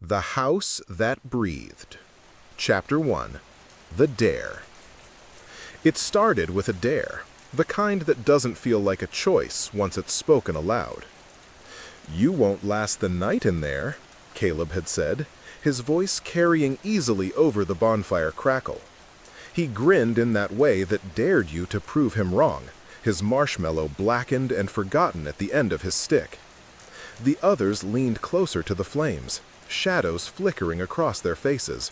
The House That Breathed. Chapter 1. The Dare. It started with a dare, the kind that doesn't feel like a choice once it's spoken aloud. "You won't last the night in there," Caleb had said, his voice carrying easily over the bonfire crackle. He grinned in that way that dared you to prove him wrong, his marshmallow blackened and forgotten at the end of his stick. The others leaned closer to the flames, shadows flickering across their faces.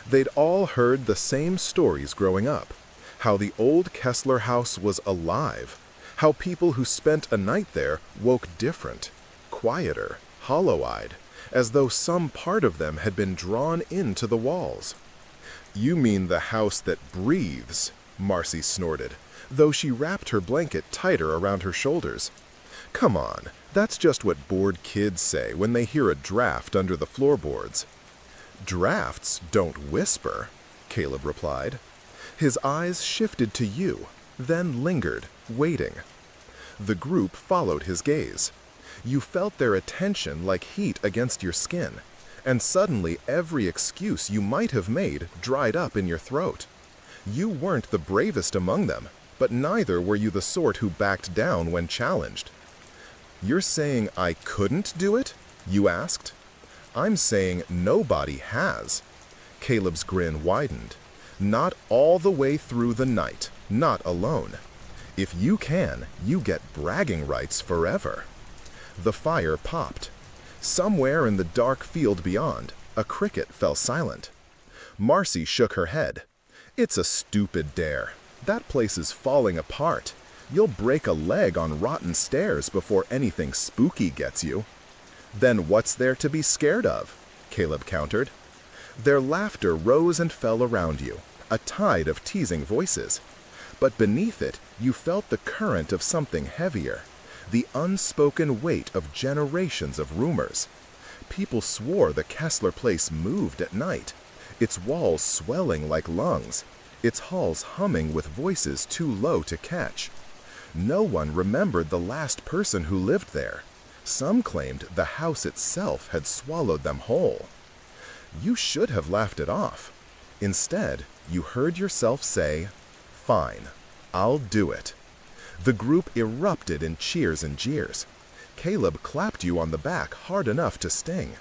They'd all heard the same stories growing up, how the old Kessler house was alive, how people who spent a night there woke different, quieter, hollow-eyed, as though some part of them had been drawn into the walls. "You mean the house that breathes," Marcy snorted, though she wrapped her blanket tighter around her shoulders. "Come on, that's just what bored kids say when they hear a draft under the floorboards." "Drafts don't whisper," Caleb replied. His eyes shifted to you, then lingered, waiting. The group followed his gaze. You felt their attention like heat against your skin, and suddenly every excuse you might have made dried up in your throat. You weren't the bravest among them, but neither were you the sort who backed down when challenged. "You're saying I couldn't do it?" you asked. "I'm saying nobody has." Caleb's grin widened. "Not all the way through the night, not alone. If you can, you get bragging rights forever." The fire popped. Somewhere in the dark field beyond, a cricket fell silent. Marcy shook her head. "It's a stupid dare. That place is falling apart. You'll break a leg on rotten stairs before anything spooky gets you." "Then what's there to be scared of?" Caleb countered. Their laughter rose and fell around you, a tide of teasing voices. But beneath it, you felt the current of something heavier, the unspoken weight of generations of rumors. People swore the Kessler place moved at night, its walls swelling like lungs, its halls humming with voices too low to catch. No one remembered the last person who lived there. Some claimed the house itself had swallowed them whole. You should have laughed it off. Instead, you heard yourself say, "Fine, I'll do it." The group erupted in cheers and jeers. Caleb clapped you on the back hard enough to sting.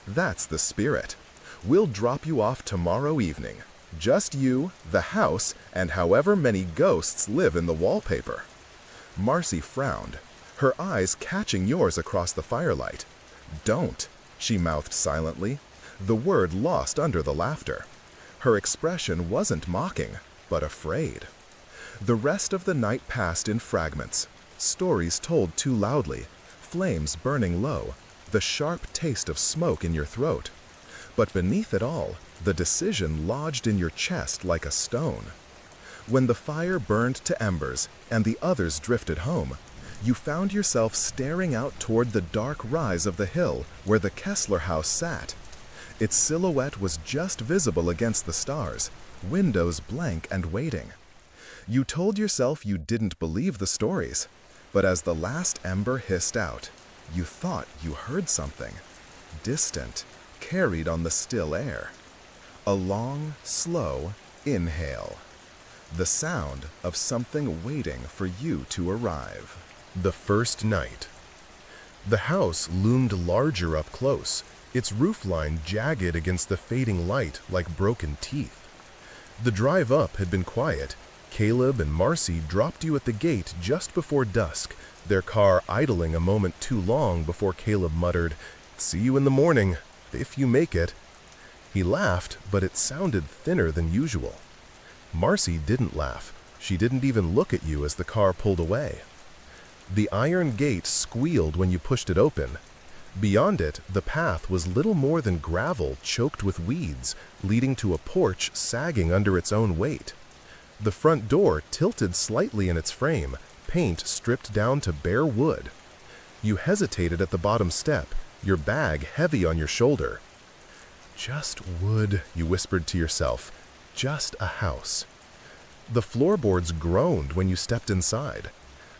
"That's the spirit. We'll drop you off tomorrow evening. Just you, the house, and however many ghosts live in the wallpaper." Marcy frowned, her eyes catching yours across the firelight. "Don't," she mouthed silently, the word lost under the laughter. Her expression wasn't mocking, but afraid. The rest of the night passed in fragments, stories told too loudly, flames burning low, the sharp taste of smoke in your throat. But beneath it all, the decision lodged in your chest like a stone. When the fire burned to embers and the others drifted home, you found yourself staring out toward the dark rise of the hill where the Kessler house sat. Its silhouette was just visible against the stars, windows blank and waiting. You told yourself you didn't believe the stories, but as the last ember hissed out, you thought you heard something, distant, carried on the still air. A long, slow inhale. The sound of something waiting for you to arrive. The first night. The house loomed larger up close, its roofline jagged against the fading light like broken teeth. The drive up had been quiet. Caleb and Marcy dropped you at the gate just before dusk, their car idling a moment too long before Caleb muttered, "See you in the morning, if you make it." He laughed, but it sounded thinner than usual. Marcy didn't laugh. She didn't even look at you as the car pulled away. The iron gate squealed when you pushed it open. Beyond it, the path was little more than gravel choked with weeds, leading to a porch sagging under its own weight. The front door tilted slightly in its frame, paint stripped down to bare wood. You hesitated at the bottom step, your bag heavy on your shoulder. "Just wood," you whispered to yourself. "Just a house." The floorboards groaned when you stepped inside.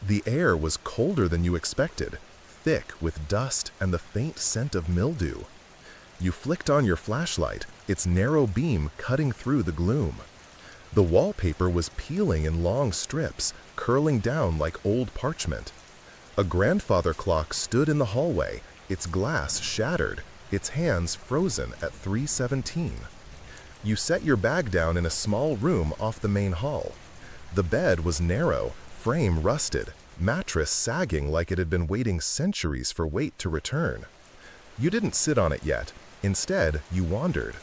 The air was colder than you expected, thick with dust and the faint scent of mildew. You flicked on your flashlight, its narrow beam cutting through the gloom. The wallpaper was peeling in long strips, curling down like old parchment. A grandfather clock stood in the hallway, its glass shattered, its hands frozen at 3:17. You set your bag down in a small room off the main hall. The bed was narrow, frame rusted, mattress sagging like it had been waiting centuries for weight to return. You didn't sit on it yet. Instead, you wandered.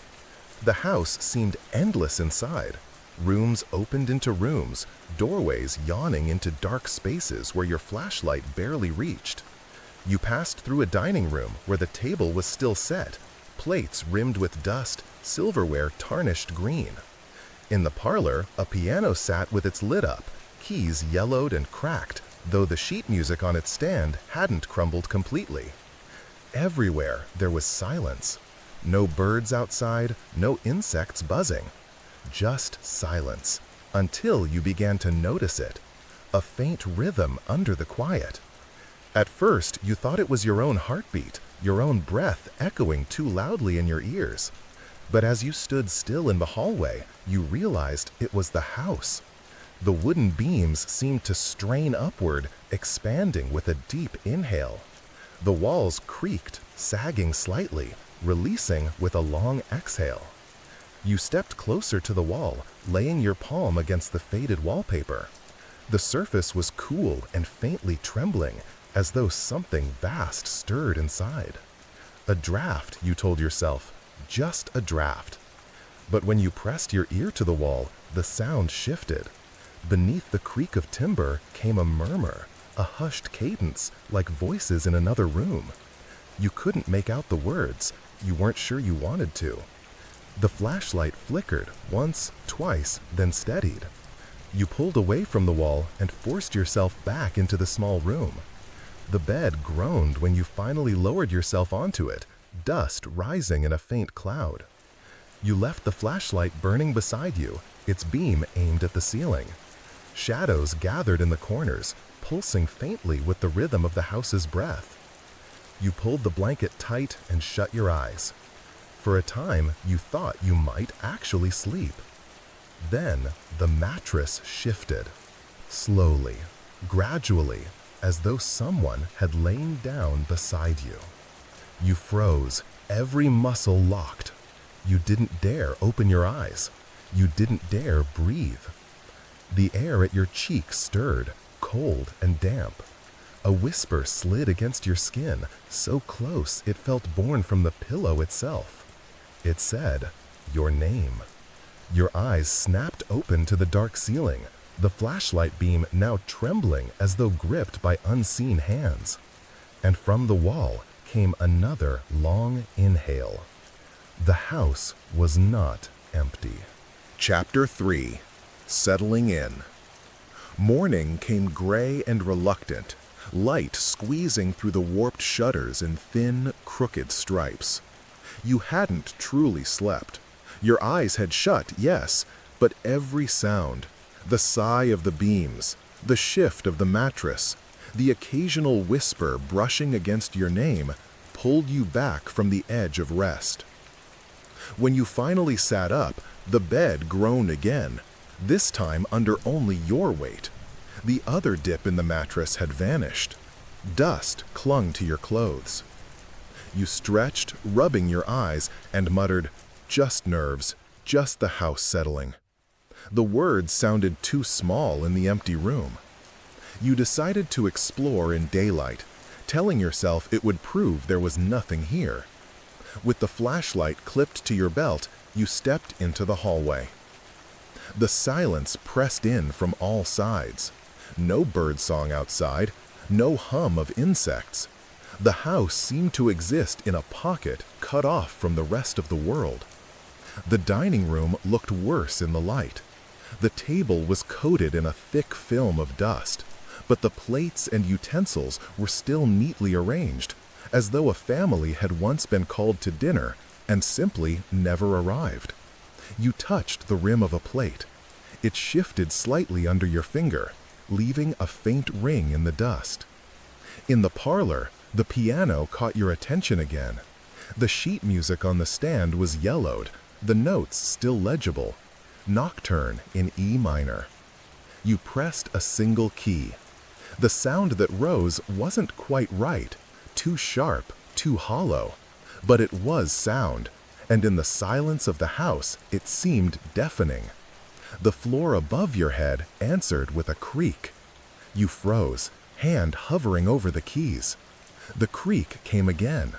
The house seemed endless inside. Rooms opened into rooms, doorways yawning into dark spaces where your flashlight barely reached. You passed through a dining room where the table was still set, plates rimmed with dust, silverware tarnished green. In the parlor, a piano sat with its lid up, keys yellowed and cracked, though the sheet music on its stand hadn't crumbled completely. Everywhere there was silence. No birds outside, no insects buzzing. Just silence, until you began to notice it, a faint rhythm under the quiet. At first, you thought it was your own heartbeat, your own breath echoing too loudly in your ears. But as you stood still in the hallway, you realized it was the house. The wooden beams seemed to strain upward, expanding with a deep inhale. The walls creaked, sagging slightly, releasing with a long exhale. You stepped closer to the wall, laying your palm against the faded wallpaper. The surface was cool and faintly trembling, as though something vast stirred inside. A draft, you told yourself, just a draft. But when you pressed your ear to the wall, the sound shifted. Beneath the creak of timber came a murmur, a hushed cadence, like voices in another room. You couldn't make out the words. You weren't sure you wanted to. The flashlight flickered once, twice, then steadied. You pulled away from the wall and forced yourself back into the small room. The bed groaned when you finally lowered yourself onto it, dust rising in a faint cloud. You left the flashlight burning beside you, its beam aimed at the ceiling. Shadows gathered in the corners, pulsing faintly with the rhythm of the house's breath. You pulled the blanket tight and shut your eyes. For a time, you thought you might actually sleep. Then, the mattress shifted. Slowly, gradually, as though someone had lain down beside you. You froze, every muscle locked. You didn't dare open your eyes. You didn't dare breathe. The air at your cheek stirred, cold and damp. A whisper slid against your skin, so close it felt born from the pillow itself. It said, your name. Your eyes snapped open to the dark ceiling, the flashlight beam now trembling as though gripped by unseen hands. And from the wall came another long inhale. The house was not empty. Chapter 3. Settling in. Morning came gray and reluctant, light squeezing through the warped shutters in thin, crooked stripes. You hadn't truly slept. Your eyes had shut, yes, but every sound, the sigh of the beams, the shift of the mattress, the occasional whisper brushing against your name, pulled you back from the edge of rest. When you finally sat up, the bed groaned again, this time under only your weight. The other dip in the mattress had vanished. Dust clung to your clothes. You stretched, rubbing your eyes, and muttered, "Just nerves, just the house settling." The words sounded too small in the empty room. You decided to explore in daylight, telling yourself it would prove there was nothing here. With the flashlight clipped to your belt, you stepped into the hallway. The silence pressed in from all sides. No birdsong outside, no hum of insects. The house seemed to exist in a pocket cut off from the rest of the world. The dining room looked worse in the light. The table was coated in a thick film of dust, but the plates and utensils were still neatly arranged, as though a family had once been called to dinner and simply never arrived. You touched the rim of a plate. It shifted slightly under your finger, leaving a faint ring in the dust. In the parlor, the piano caught your attention again. The sheet music on the stand was yellowed, the notes still legible. Nocturne in E minor. You pressed a single key. The sound that rose wasn't quite right, too sharp, too hollow, but it was sound, and in the silence of the house it seemed deafening. The floor above your head answered with a creak. You froze, hand hovering over the keys. The creak came again.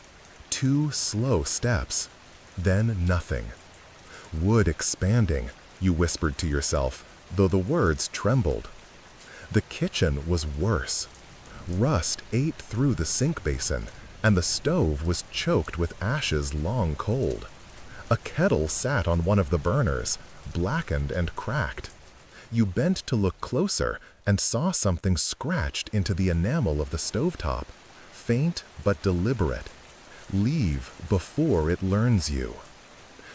2 slow steps. Then nothing. Wood expanding, you whispered to yourself, though the words trembled. The kitchen was worse. Rust ate through the sink basin, and the stove was choked with ashes long cold. A kettle sat on one of the burners, blackened and cracked. You bent to look closer and saw something scratched into the enamel of the stovetop, faint but deliberate. Leave before it learns you.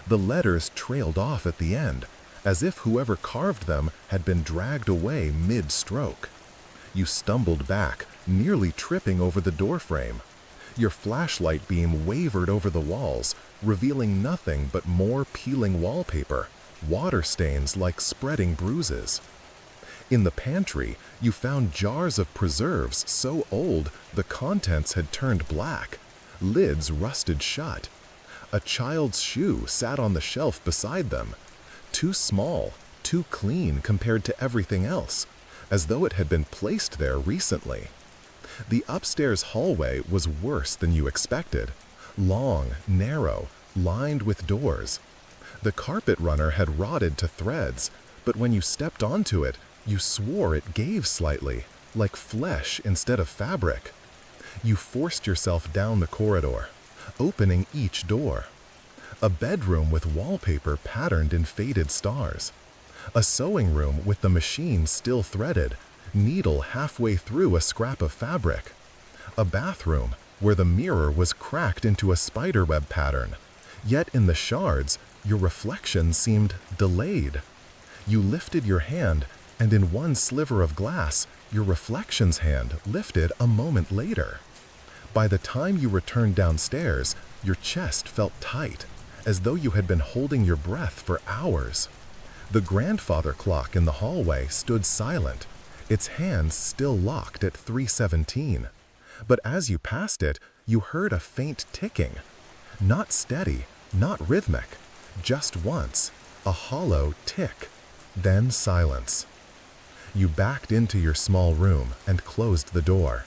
The letters trailed off at the end, as if whoever carved them had been dragged away mid-stroke. You stumbled back, nearly tripping over the doorframe. Your flashlight beam wavered over the walls, revealing nothing but more peeling wallpaper, water stains like spreading bruises. In the pantry, you found jars of preserves so old the contents had turned black, lids rusted shut. A child's shoe sat on the shelf beside them, too small, too clean compared to everything else, as though it had been placed there recently. The upstairs hallway was worse than you expected, long, narrow, lined with doors. The carpet runner had rotted to threads, but when you stepped onto it, you swore it gave slightly, like flesh instead of fabric. You forced yourself down the corridor, opening each door. A bedroom with wallpaper patterned in faded stars. A sewing room with the machine still threaded, needle halfway through a scrap of fabric. A bathroom where the mirror was cracked into a spiderweb pattern, yet in the shards, your reflection seemed delayed. You lifted your hand, and in one sliver of glass, your reflection's hand lifted a moment later. By the time you returned downstairs, your chest felt tight, as though you had been holding your breath for hours. The grandfather clock in the hallway stood silent, its hands still locked at 3:17. But as you passed it, you heard a faint ticking. Not steady, not rhythmic, just once, a hollow tick, then silence. You backed into your small room and closed the door.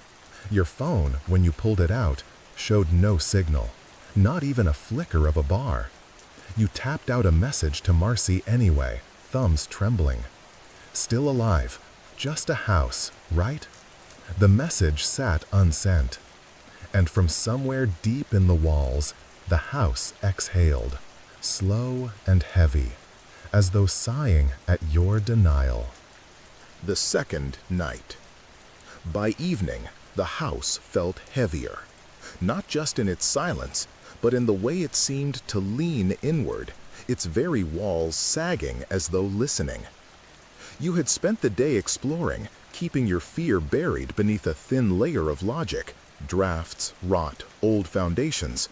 Your phone, when you pulled it out, showed no signal, not even a flicker of a bar. You tapped out a message to Marcy anyway, thumbs trembling. Still alive, just a house, right? The message sat unsent, and from somewhere deep in the walls, the house exhaled, slow and heavy, as though sighing at your denial. The second night. By evening, the house felt heavier, not just in its silence, but in the way it seemed to lean inward, its very walls sagging as though listening. You had spent the day exploring, keeping your fear buried beneath a thin layer of logic, drafts, rot, old foundations.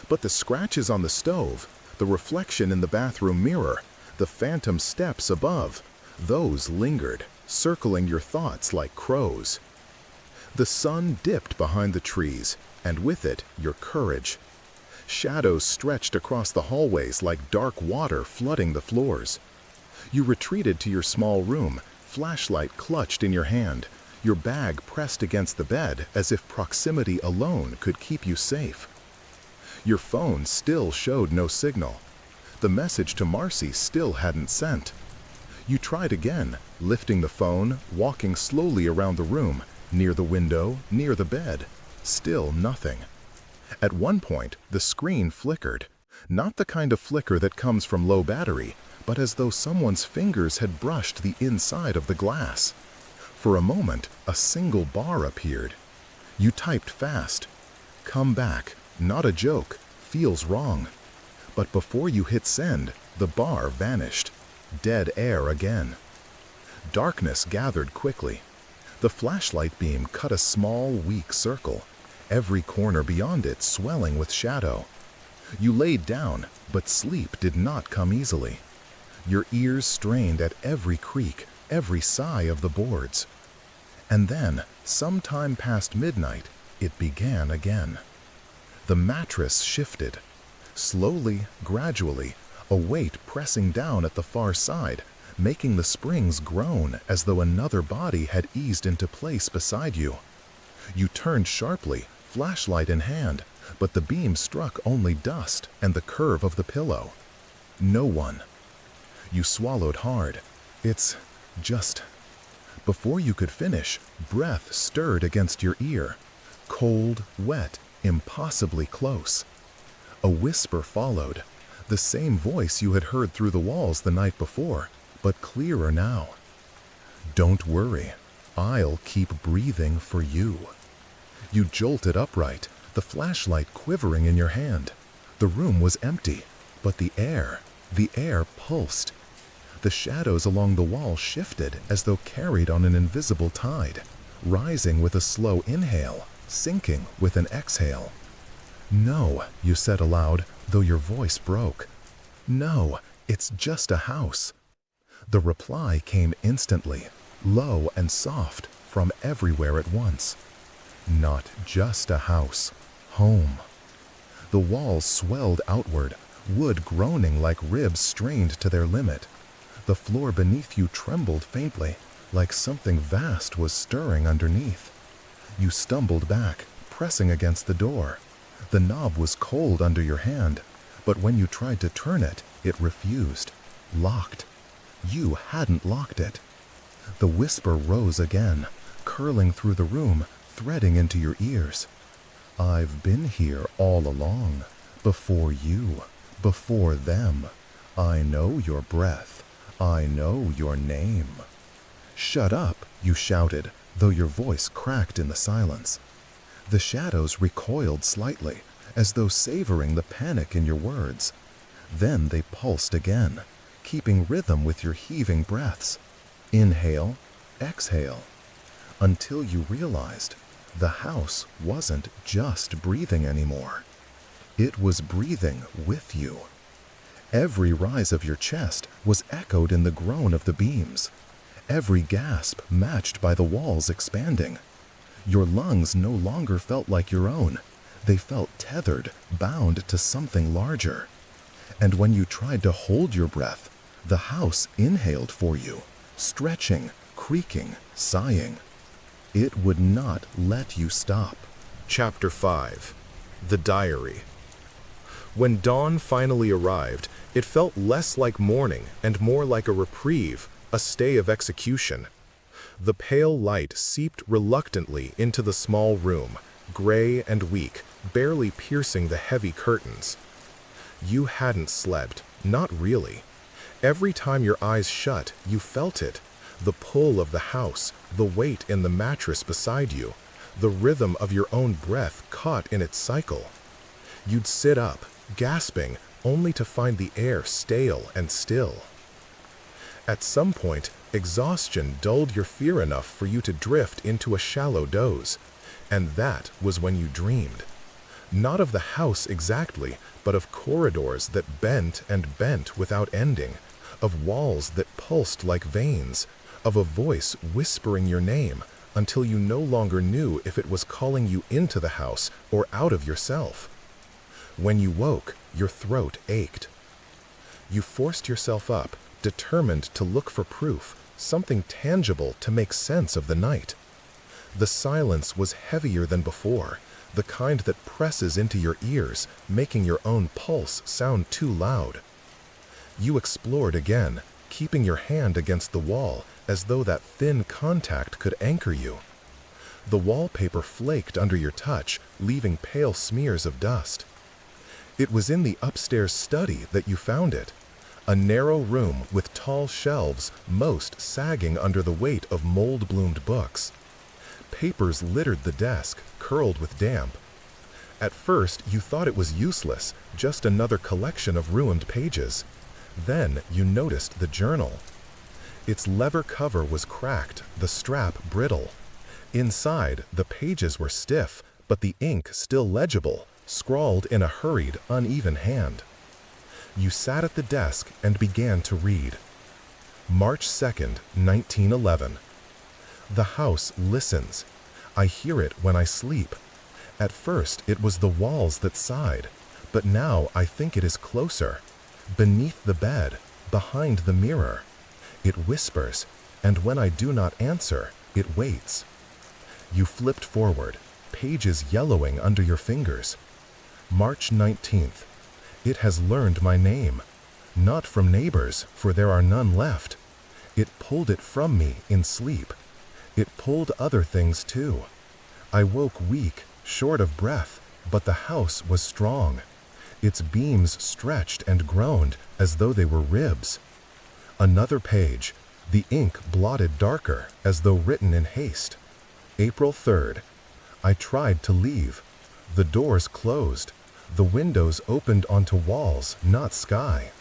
But the scratches on the stove, the reflection in the bathroom mirror, the phantom steps above, those lingered, circling your thoughts like crows. The sun dipped behind the trees, and with it, your courage. Shadows stretched across the hallways like dark water flooding the floors. You retreated to your small room, flashlight clutched in your hand, your bag pressed against the bed as if proximity alone could keep you safe. Your phone still showed no signal. The message to Marcy still hadn't sent. You tried again, lifting the phone, walking slowly around the room, near the window, near the bed. Still nothing. At one point, the screen flickered, not the kind of flicker that comes from low battery, but as though someone's fingers had brushed the inside of the glass. For a moment, a single bar appeared. You typed fast. Come back, not a joke, feels wrong. But before you hit send, the bar vanished. Dead air again. Darkness gathered quickly. The flashlight beam cut a small, weak circle, every corner beyond it swelling with shadow. You laid down, but sleep did not come easily. Your ears strained at every creak, every sigh of the boards. And then, sometime past midnight, it began again. The mattress shifted. Slowly, gradually, a weight pressing down at the far side, making the springs groan as though another body had eased into place beside you. You turned sharply, flashlight in hand, but the beam struck only dust and the curve of the pillow. No one. You swallowed hard. It's just... Before you could finish, breath stirred against your ear. Cold, wet, impossibly close. A whisper followed, the same voice you had heard through the walls the night before, but clearer now. "Don't worry, I'll keep breathing for you." You jolted upright, the flashlight quivering in your hand. The room was empty, but the air pulsed. The shadows along the wall shifted as though carried on an invisible tide, rising with a slow inhale, sinking with an exhale. "No," you said aloud, though your voice broke. "No, it's just a house." The reply came instantly, low and soft, from everywhere at once. Not just a house, home. The walls swelled outward, wood groaning like ribs strained to their limit. The floor beneath you trembled faintly, like something vast was stirring underneath. You stumbled back, pressing against the door. The knob was cold under your hand, but when you tried to turn it, it refused. Locked. You hadn't locked it. The whisper rose again, curling through the room, threading into your ears. "I've been here all along, before you, before them. I know your breath. I know your name." "Shut up," you shouted, though your voice cracked in the silence. The shadows recoiled slightly, as though savoring the panic in your words. Then they pulsed again, keeping rhythm with your heaving breaths. Inhale, exhale, until you realized the house wasn't just breathing anymore. It was breathing with you. Every rise of your chest was echoed in the groan of the beams, every gasp matched by the walls expanding. Your lungs no longer felt like your own. They felt tethered, bound to something larger. And when you tried to hold your breath, the house inhaled for you, stretching, creaking, sighing. It would not let you stop. Chapter 5. The Diary. When dawn finally arrived, it felt less like morning and more like a reprieve, a stay of execution. The pale light seeped reluctantly into the small room, gray and weak, barely piercing the heavy curtains. You hadn't slept, not really. Every time your eyes shut, you felt it. The pull of the house, the weight in the mattress beside you, the rhythm of your own breath caught in its cycle. You'd sit up, gasping, only to find the air stale and still. At some point, exhaustion dulled your fear enough for you to drift into a shallow doze, and that was when you dreamed. Not of the house exactly, but of corridors that bent and bent without ending, of walls that pulsed like veins, of a voice whispering your name until you no longer knew if it was calling you into the house or out of yourself. When you woke, your throat ached. You forced yourself up, determined to look for proof, something tangible to make sense of the night. The silence was heavier than before, the kind that presses into your ears, making your own pulse sound too loud. You explored again, keeping your hand against the wall as though that thin contact could anchor you. The wallpaper flaked under your touch, leaving pale smears of dust. It was in the upstairs study that you found it, a narrow room with tall shelves, most sagging under the weight of mold-bloomed books. Papers littered the desk, curled with damp. At first, you thought it was useless, just another collection of ruined pages. Then you noticed the journal. Its leather cover was cracked, the strap brittle. Inside, the pages were stiff, but the ink still legible, scrawled in a hurried, uneven hand. You sat at the desk and began to read. March 2nd, 1911. The house listens. I hear it when I sleep. At first it was the walls that sighed, but now I think it is closer. Beneath the bed, behind the mirror. It whispers, and when I do not answer, it waits. You flipped forward, pages yellowing under your fingers. March 19th. It has learned my name. Not from neighbors, for there are none left. It pulled it from me in sleep. It pulled other things too. I woke weak, short of breath, but the house was strong. Its beams stretched and groaned as though they were ribs. Another page, the ink blotted darker as though written in haste. April 3rd. I tried to leave. The doors closed. The windows opened onto walls, not sky.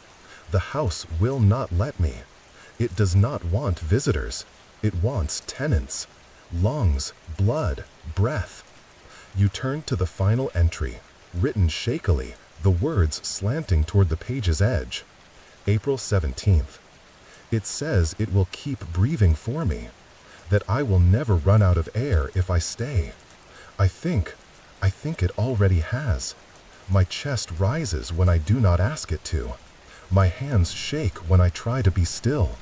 The house will not let me. It does not want visitors. It wants tenants. Lungs, blood, breath. You turned to the final entry, written shakily, the words slanting toward the page's edge. April 17th. It says it will keep breathing for me, that I will never run out of air if I stay. I think it already has. My chest rises when I do not ask it to. My hands shake when I try to be still.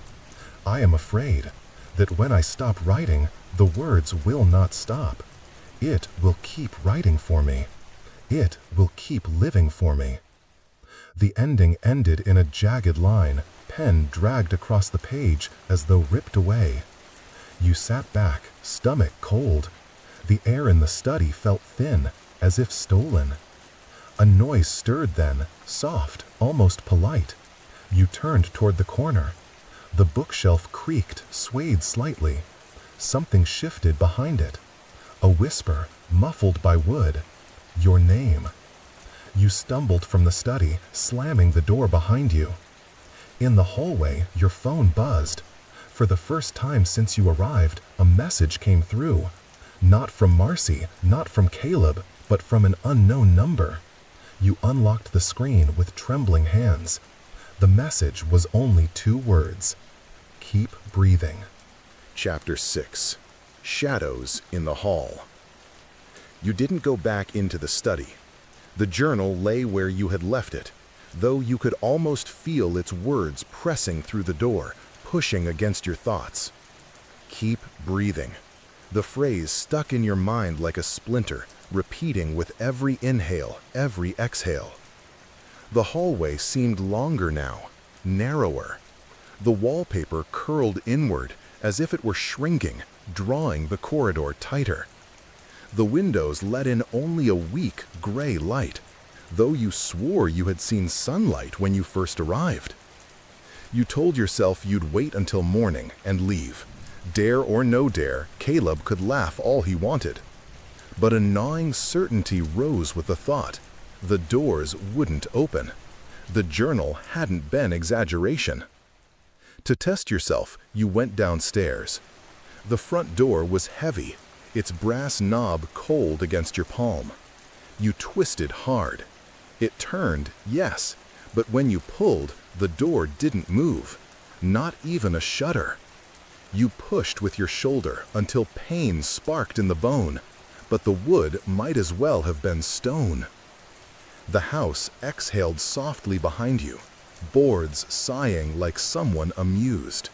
I am afraid that when I stop writing, the words will not stop. It will keep writing for me. It will keep living for me. The ending ended in a jagged line, pen dragged across the page as though ripped away. You sat back, stomach cold. The air in the study felt thin, as if stolen. A noise stirred then, soft, almost polite. You turned toward the corner. The bookshelf creaked, swayed slightly. Something shifted behind it. A whisper, muffled by wood. Your name. You stumbled from the study, slamming the door behind you. In the hallway, your phone buzzed. For the first time since you arrived, a message came through. Not from Marcy, not from Caleb, but from an unknown number. You unlocked the screen with trembling hands. The message was only 2 words. Keep breathing. Chapter 6. Shadows in the Hall. You didn't go back into the study. The journal lay where you had left it, though you could almost feel its words pressing through the door, pushing against your thoughts. Keep breathing. The phrase stuck in your mind like a splinter, repeating with every inhale, every exhale. The hallway seemed longer now, narrower. The wallpaper curled inward, as if it were shrinking, drawing the corridor tighter. The windows let in only a weak, gray light, though you swore you had seen sunlight when you first arrived. You told yourself you'd wait until morning and leave. Dare or no dare, Caleb could laugh all he wanted. But a gnawing certainty rose with the thought. The doors wouldn't open. The journal hadn't been exaggeration. To test yourself, you went downstairs. The front door was heavy, its brass knob cold against your palm. You twisted hard. It turned, yes, but when you pulled, the door didn't move, not even a shudder. You pushed with your shoulder until pain sparked in the bone, but the wood might as well have been stone. The house exhaled softly behind you, boards sighing like someone amused.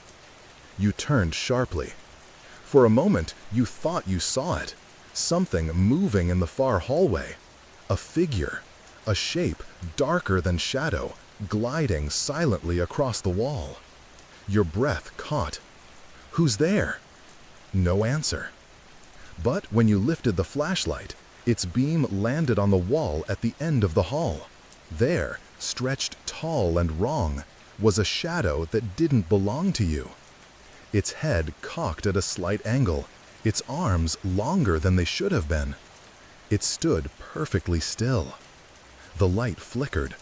You turned sharply. For a moment, you thought you saw it, something moving in the far hallway. A figure, a shape darker than shadow, gliding silently across the wall. Your breath caught. Who's there? No answer. But when you lifted the flashlight, its beam landed on the wall at the end of the hall. There, stretched tall and wrong, was a shadow that didn't belong to you. Its head cocked at a slight angle, its arms longer than they should have been. It stood perfectly still. The light flickered.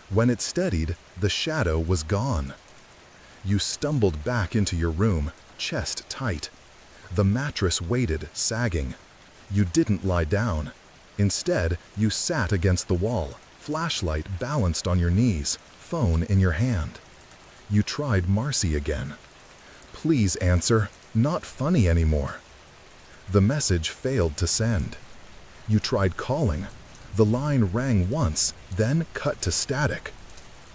When it steadied, the shadow was gone. You stumbled back into your room, chest tight. The mattress waited, sagging. You didn't lie down. Instead, you sat against the wall, flashlight balanced on your knees, phone in your hand. You tried Marcy again. "Please answer, not funny anymore." The message failed to send. You tried calling. The line rang once, then cut to static.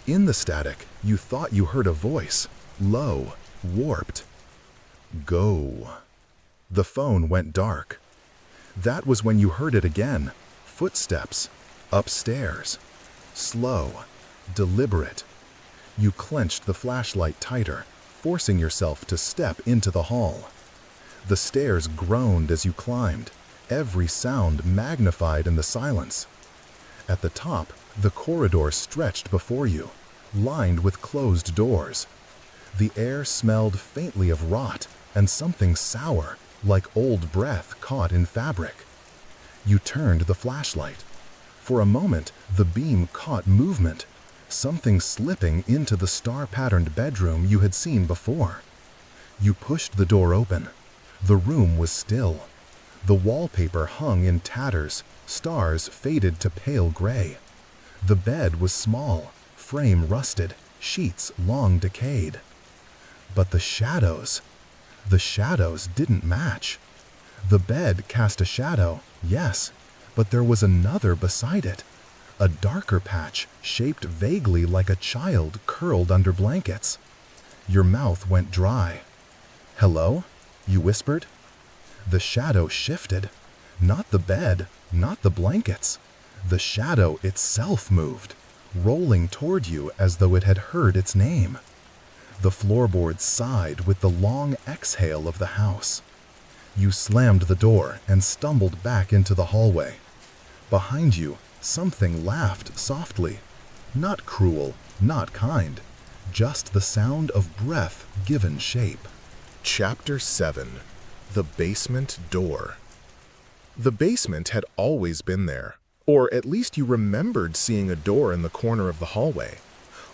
In the static, you thought you heard a voice, low, warped. "Go." The phone went dark. That was when you heard it again. Footsteps. Upstairs. Slow. Deliberate. You clenched the flashlight tighter, forcing yourself to step into the hall. The stairs groaned as you climbed, every sound magnified in the silence. At the top, the corridor stretched before you, lined with closed doors. The air smelled faintly of rot and something sour, like old breath caught in fabric. You turned the flashlight. For a moment, the beam caught movement, something slipping into the star-patterned bedroom you had seen before. You pushed the door open. The room was still. The wallpaper hung in tatters, stars faded to pale gray. The bed was small, frame rusted, sheets long decayed. But the shadows didn't match. The bed cast a shadow, yes, but there was another beside it. A darker patch, shaped vaguely like a child curled under blankets. Your mouth went dry. "Hello?" you whispered. The shadow shifted. Not the bed, not the blankets. The shadow itself moved, rolling toward you as though it had heard its name. The floorboards sighed with the long exhale of the house. You slammed the door and stumbled back into the hallway. Behind you, something laughed softly. Not cruel, not kind, just the sound of breath given shape. Chapter 7. The Basement Door. The basement had always been there, or at least you remembered seeing a door in the corner of the hallway.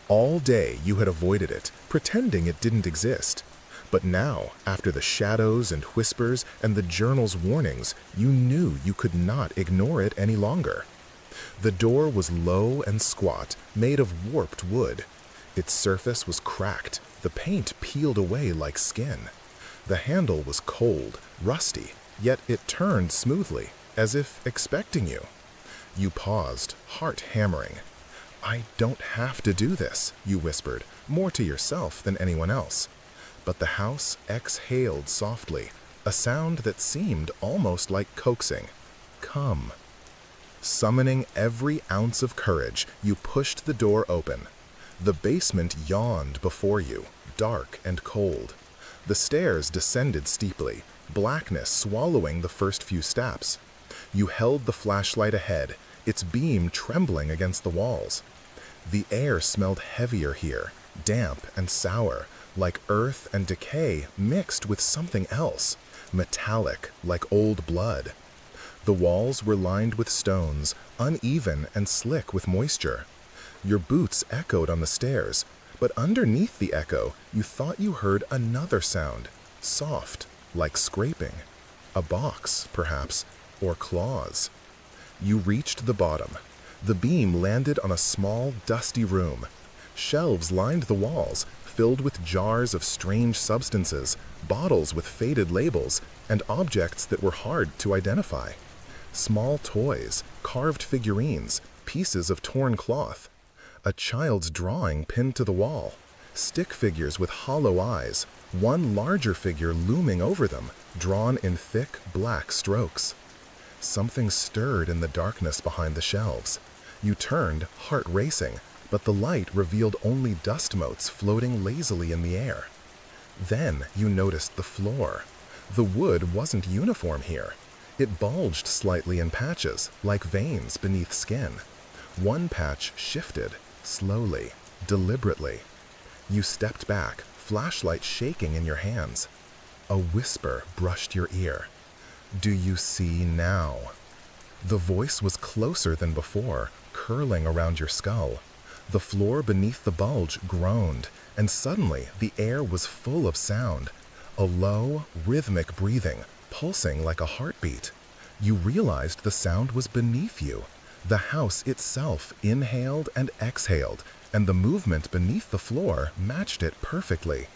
All day you had avoided it, pretending it didn't exist. But now, after the shadows and whispers and the journal's warnings, you knew you could not ignore it any longer. The door was low and squat, made of warped wood. Its surface was cracked, the paint peeled away like skin. The handle was cold, rusty, yet it turned smoothly, as if expecting you. You paused, heart hammering. "I don't have to do this," you whispered, more to yourself than anyone else. But the house exhaled softly, a sound that seemed almost like coaxing. "Come." Summoning every ounce of courage, you pushed the door open. The basement yawned before you, dark and cold. The stairs descended steeply, blackness swallowing the first few steps. You held the flashlight ahead, its beam trembling against the walls. The air smelled heavier here, damp and sour, like earth and decay mixed with something else, metallic like old blood. The walls were lined with stones, uneven and slick with moisture. Your boots echoed on the stairs, but underneath the echo, you thought you heard another sound, soft, like scraping. A box, perhaps, or claws. You reached the bottom. The beam landed on a small, dusty room. Shelves lined the walls, filled with jars of strange substances, bottles with faded labels, and objects that were hard to identify. Small toys, carved figurines, pieces of torn cloth. A child's drawing pinned to the wall. Stick figures with hollow eyes, one larger figure looming over them, drawn in thick, black strokes. Something stirred in the darkness behind the shelves. You turned, heart racing, but the light revealed only dust motes floating lazily in the air. Then you noticed the floor. The wood wasn't uniform here. It bulged slightly in patches, like veins beneath skin. One patch shifted, slowly, deliberately. You stepped back, flashlight shaking in your hands. A whisper brushed your ear. "Do you see now?" The voice was closer than before, curling around your skull. The floor beneath the bulge groaned, and suddenly the air was full of sound. A low, rhythmic breathing, pulsing like a heartbeat. You realized the sound was beneath you. The house itself inhaled and exhaled, and the movement beneath the floor matched it perfectly.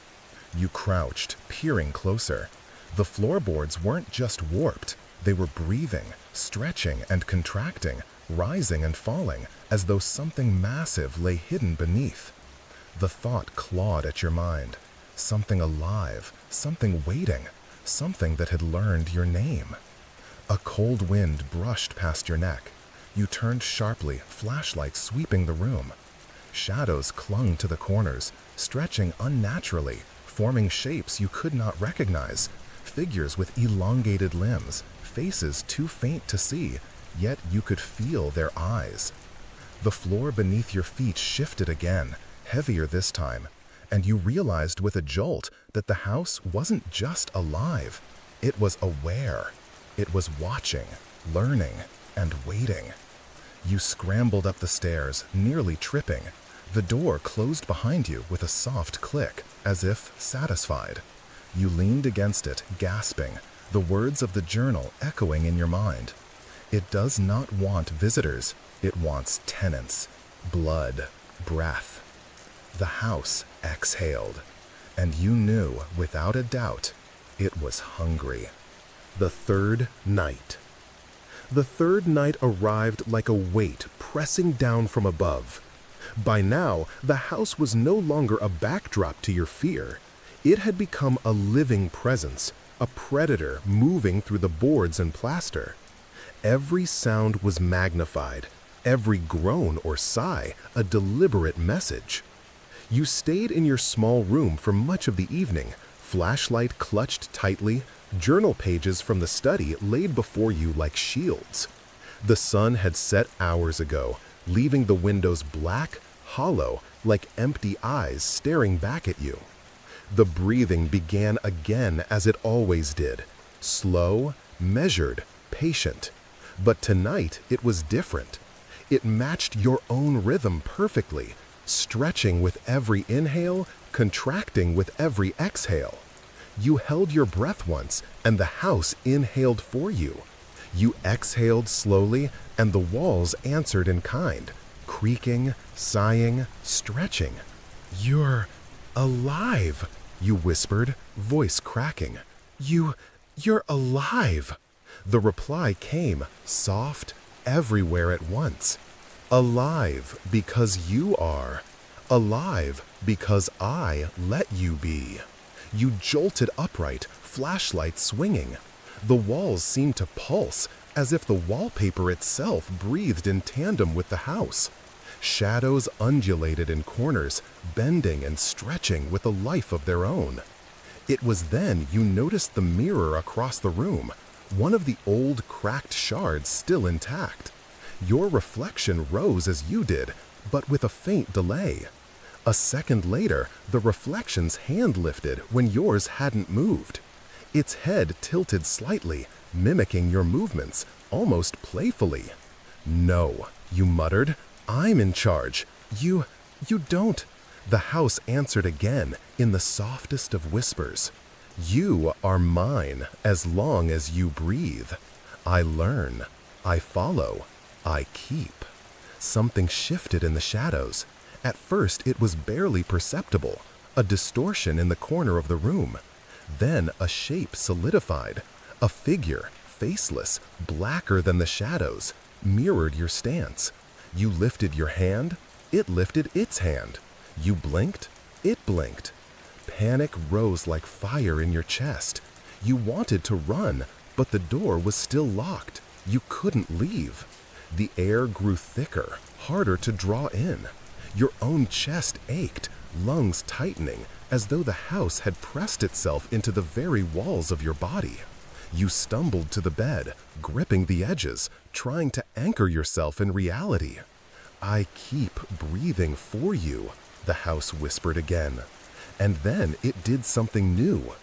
You crouched, peering closer. The floorboards weren't just warped, they were breathing, stretching and contracting, rising and falling, as though something massive lay hidden beneath. The thought clawed at your mind. Something alive, something waiting, something that had learned your name. A cold wind brushed past your neck. You turned sharply, flashlight sweeping the room. Shadows clung to the corners, stretching unnaturally, forming shapes you could not recognize, figures with elongated limbs, faces too faint to see, yet you could feel their eyes. The floor beneath your feet shifted again, heavier this time, and you realized with a jolt that the house wasn't just alive, it was aware. It was watching, learning, and waiting. You scrambled up the stairs, nearly tripping. The door closed behind you with a soft click, as if satisfied. You leaned against it, gasping, the words of the journal echoing in your mind. It does not want visitors, it wants tenants, blood, breath. The house exhaled, and you knew, without a doubt, it was hungry. The third night. The third night arrived like a weight pressing down from above. By now, the house was no longer a backdrop to your fear. It had become a living presence, a predator moving through the boards and plaster. Every sound was magnified, every groan or sigh a deliberate message. You stayed in your small room for much of the evening, flashlight clutched tightly, journal pages from the study laid before you like shields. The sun had set hours ago, leaving the windows black, hollow, like empty eyes staring back at you. The breathing began again as it always did, slow, measured, patient. But tonight it was different. It matched your own rhythm perfectly, stretching with every inhale, contracting with every exhale. You held your breath once, and the house inhaled for you. You exhaled slowly, and the walls answered in kind, creaking, sighing, stretching. "You're alive," you whispered, voice cracking. You're alive." The reply came, soft, everywhere at once. "Alive because you are. Alive because I let you be." You jolted upright, flashlight swinging. The walls seemed to pulse, as if the wallpaper itself breathed in tandem with the house. Shadows undulated in corners, bending and stretching with a life of their own. It was then you noticed the mirror across the room, one of the old cracked shards still intact. Your reflection rose as you did, but with a faint delay. A second later, the reflection's hand lifted when yours hadn't moved. Its head tilted slightly, mimicking your movements, almost playfully. "No," you muttered, "I'm in charge. You don't." The house answered again in the softest of whispers. "You are mine as long as you breathe. I learn, I follow, I keep." Something shifted in the shadows. At first it was barely perceptible, a distortion in the corner of the room. Then a shape solidified. A figure, faceless, blacker than the shadows, mirrored your stance. You lifted your hand, it lifted its hand. You blinked, it blinked. Panic rose like fire in your chest. You wanted to run, but the door was still locked. You couldn't leave. The air grew thicker, harder to draw in. Your own chest ached, lungs tightening, as though the house had pressed itself into the very walls of your body. You stumbled to the bed, gripping the edges, trying to anchor yourself in reality. "I keep breathing for you," the house whispered again. And then it did something new.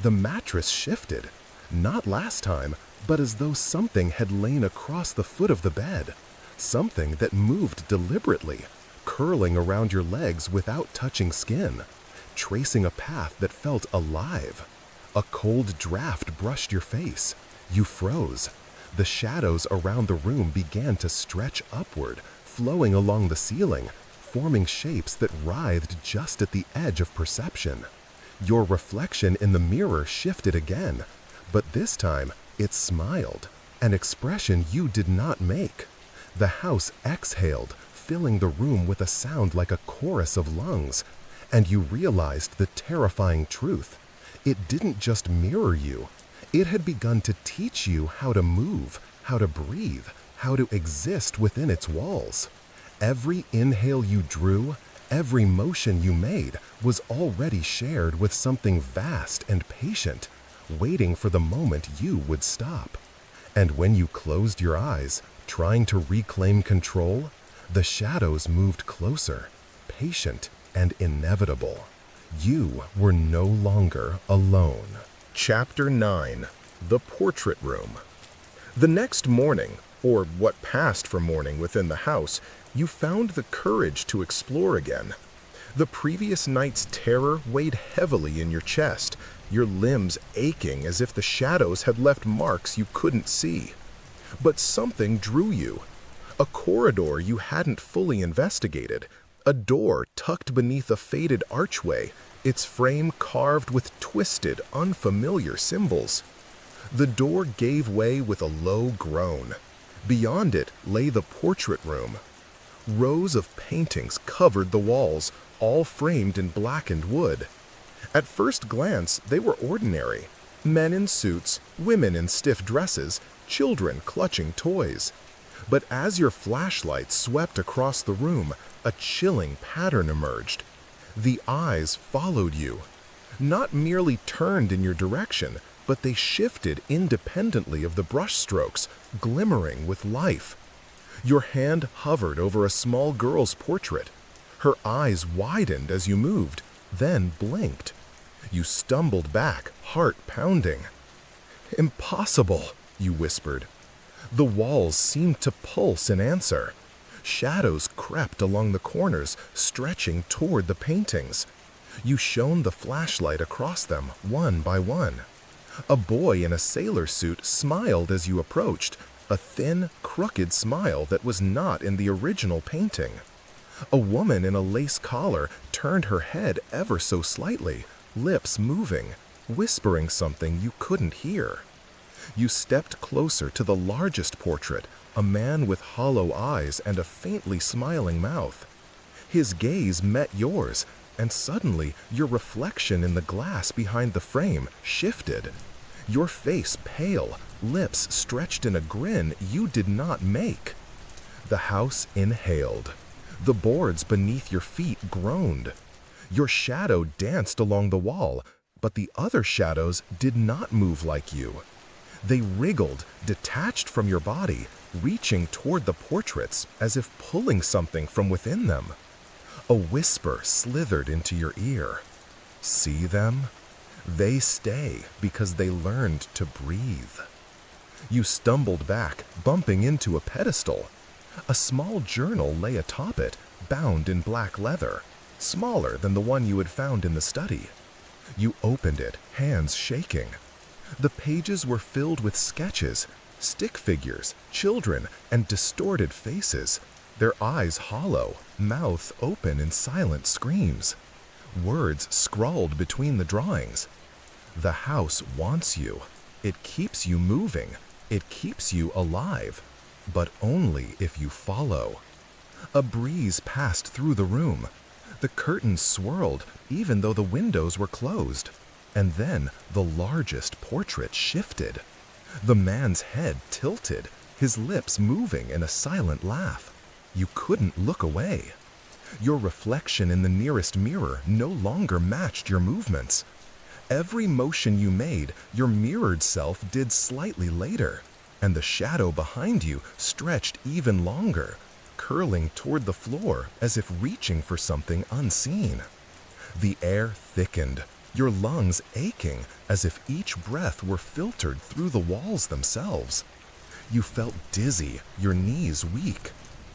The mattress shifted, not last time, but as though something had lain across the foot of the bed, something that moved deliberately, curling around your legs without touching skin, tracing a path that felt alive. A cold draft brushed your face. You froze. The shadows around the room began to stretch upward, flowing along the ceiling, forming shapes that writhed just at the edge of perception. Your reflection in the mirror shifted again, but this time it smiled, an expression you did not make. The house exhaled, filling the room with a sound like a chorus of lungs, and you realized the terrifying truth. It didn't just mirror you. It had begun to teach you how to move, how to breathe, how to exist within its walls. Every inhale you drew, every motion you made was already shared with something vast and patient, waiting for the moment you would stop. And when you closed your eyes, trying to reclaim control, the shadows moved closer, patient and inevitable. You were no longer alone. Chapter 9. The Portrait Room. The next morning, or what passed for morning within the house, you found the courage to explore again. The previous night's terror weighed heavily in your chest, your limbs aching as if the shadows had left marks you couldn't see. But something drew you. A corridor you hadn't fully investigated, a door tucked beneath a faded archway, its frame carved with twisted, unfamiliar symbols. The door gave way with a low groan. Beyond it lay the portrait room. Rows of paintings covered the walls, all framed in blackened wood. At first glance, they were ordinary. Men in suits, women in stiff dresses, children clutching toys. But as your flashlight swept across the room, a chilling pattern emerged. The eyes followed you. Not merely turned in your direction, but they shifted independently of the brushstrokes, glimmering with life. Your hand hovered over a small girl's portrait. Her eyes widened as you moved, then blinked. You stumbled back, heart pounding. "Impossible," you whispered. The walls seemed to pulse in answer. Shadows crept along the corners, stretching toward the paintings. You shone the flashlight across them, one by one. A boy in a sailor suit smiled as you approached, a thin, crooked smile that was not in the original painting. A woman in a lace collar turned her head ever so slightly, lips moving, whispering something you couldn't hear. You stepped closer to the largest portrait, a man with hollow eyes and a faintly smiling mouth. His gaze met yours, and suddenly your reflection in the glass behind the frame shifted. Your face pale, lips stretched in a grin you did not make. The house inhaled. The boards beneath your feet groaned. Your shadow danced along the wall, but the other shadows did not move like you. They wriggled, detached from your body, reaching toward the portraits as if pulling something from within them. A whisper slithered into your ear. "See them? They stay because they learned to breathe." You stumbled back, bumping into a pedestal. A small journal lay atop it, bound in black leather, smaller than the one you had found in the study. You opened it, hands shaking. The pages were filled with sketches, stick figures, children, and distorted faces, their eyes hollow, mouth open in silent screams. Words scrawled between the drawings. The house wants you. It keeps you moving. It keeps you alive. But only if you follow. A breeze passed through the room. The curtains swirled, even though the windows were closed. And then the largest portrait shifted. The man's head tilted, his lips moving in a silent laugh. You couldn't look away. Your reflection in the nearest mirror no longer matched your movements. Every motion you made, your mirrored self did slightly later, and the shadow behind you stretched even longer, curling toward the floor as if reaching for something unseen. The air thickened, your lungs aching as if each breath were filtered through the walls themselves. You felt dizzy, your knees weak,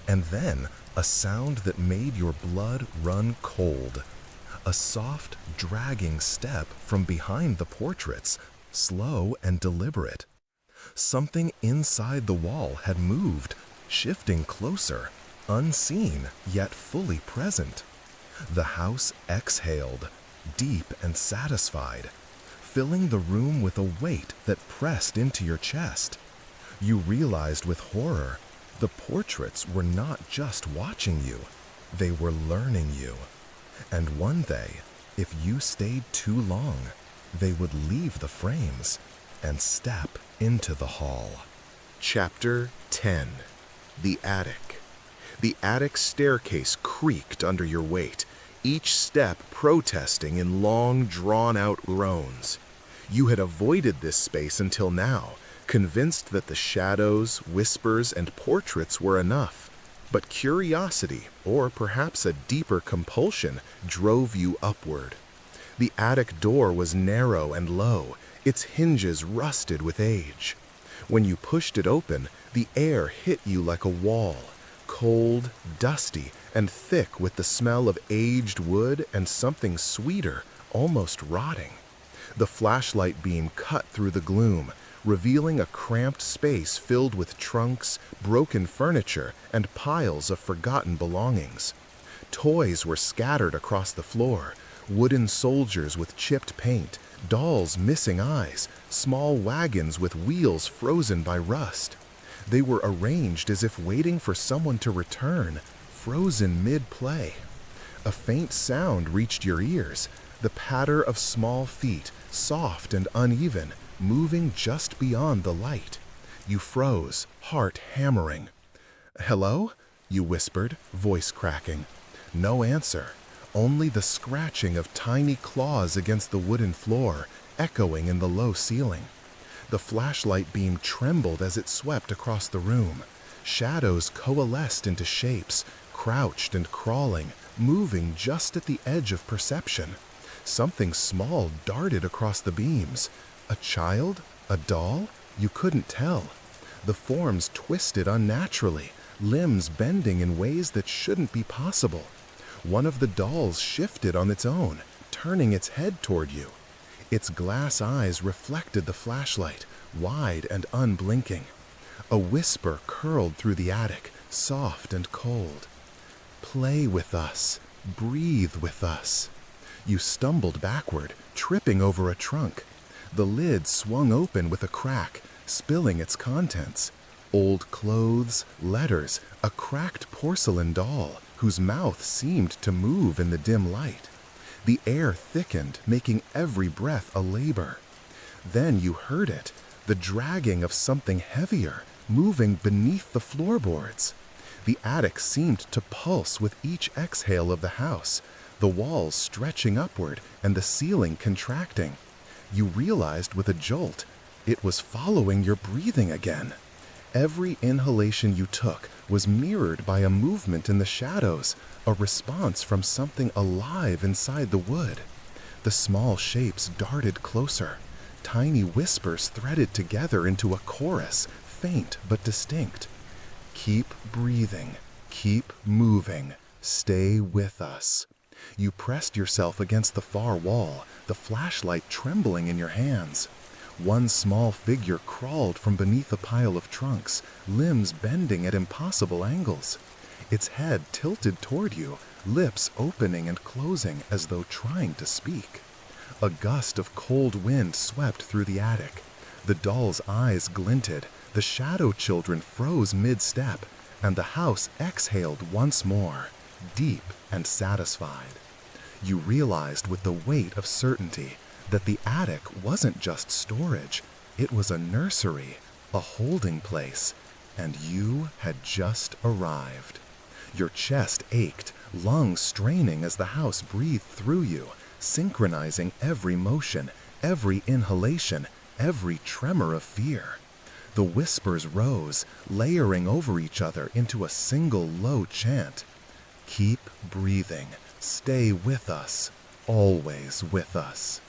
and then a sound that made your blood run cold. A soft, dragging step from behind the portraits, slow and deliberate. Something inside the wall had moved, shifting closer, unseen yet fully present. The house exhaled, deep and satisfied, filling the room with a weight that pressed into your chest. You realized with horror, the portraits were not just watching you, they were learning you. And one day, if you stayed too long, they would leave the frames and step into the hall. Chapter 10. The Attic. The attic staircase creaked under your weight, each step protesting in long, drawn-out groans. You had avoided this space until now, convinced that the shadows, whispers, and portraits were enough. But curiosity, or perhaps a deeper compulsion, drove you upward. The attic door was narrow and low, its hinges rusted with age. When you pushed it open, the air hit you like a wall, cold, dusty, and thick with the smell of aged wood and something sweeter, almost rotting. The flashlight beam cut through the gloom, revealing a cramped space filled with trunks, broken furniture, and piles of forgotten belongings. Toys were scattered across the floor, wooden soldiers with chipped paint, dolls missing eyes, small wagons with wheels frozen by rust. They were arranged as if waiting for someone to return, frozen mid-play. A faint sound reached your ears, the patter of small feet, soft and uneven, moving just beyond the light. You froze, heart hammering. "Hello?" you whispered, voice cracking. No answer, only the scratching of tiny claws against the wooden floor, echoing in the low ceiling. The flashlight beam trembled as it swept across the room. Shadows coalesced into shapes, crouched and crawling, moving just at the edge of perception. Something small darted across the beams. A child? A doll? You couldn't tell. The forms twisted unnaturally, limbs bending in ways that shouldn't be possible. One of the dolls shifted on its own, turning its head toward you. Its glass eyes reflected the flashlight, wide and unblinking. A whisper curled through the attic, soft and cold. "Play with us. Breathe with us." You stumbled backward, tripping over a trunk. The lid swung open with a crack, spilling its contents. Old clothes, letters, a cracked porcelain doll whose mouth seemed to move in the dim light. The air thickened, making every breath a labor. Then you heard it, the dragging of something heavier, moving beneath the floorboards. The attic seemed to pulse with each exhale of the house, the walls stretching upward and the ceiling contracting. You realized with a jolt, it was following your breathing again. Every inhalation you took was mirrored by a movement in the shadows, a response from something alive inside the wood. The small shapes darted closer. Tiny whispers threaded together into a chorus, faint but distinct. "Keep breathing, keep moving, stay with us." You pressed yourself against the far wall, the flashlight trembling in your hands. One small figure crawled from beneath a pile of trunks, limbs bending at impossible angles. Its head tilted toward you, lips opening and closing as though trying to speak. A gust of cold wind swept through the attic. The doll's eyes glinted, the shadow children froze mid-step, and the house exhaled once more, deep and satisfied. You realized with the weight of certainty that the attic wasn't just storage, it was a nursery, a holding place, and you had just arrived. Your chest ached, lungs straining as the house breathed through you, synchronizing every motion, every inhalation, every tremor of fear. The whispers rose, layering over each other into a single low chant. "Keep breathing, stay with us, always with us."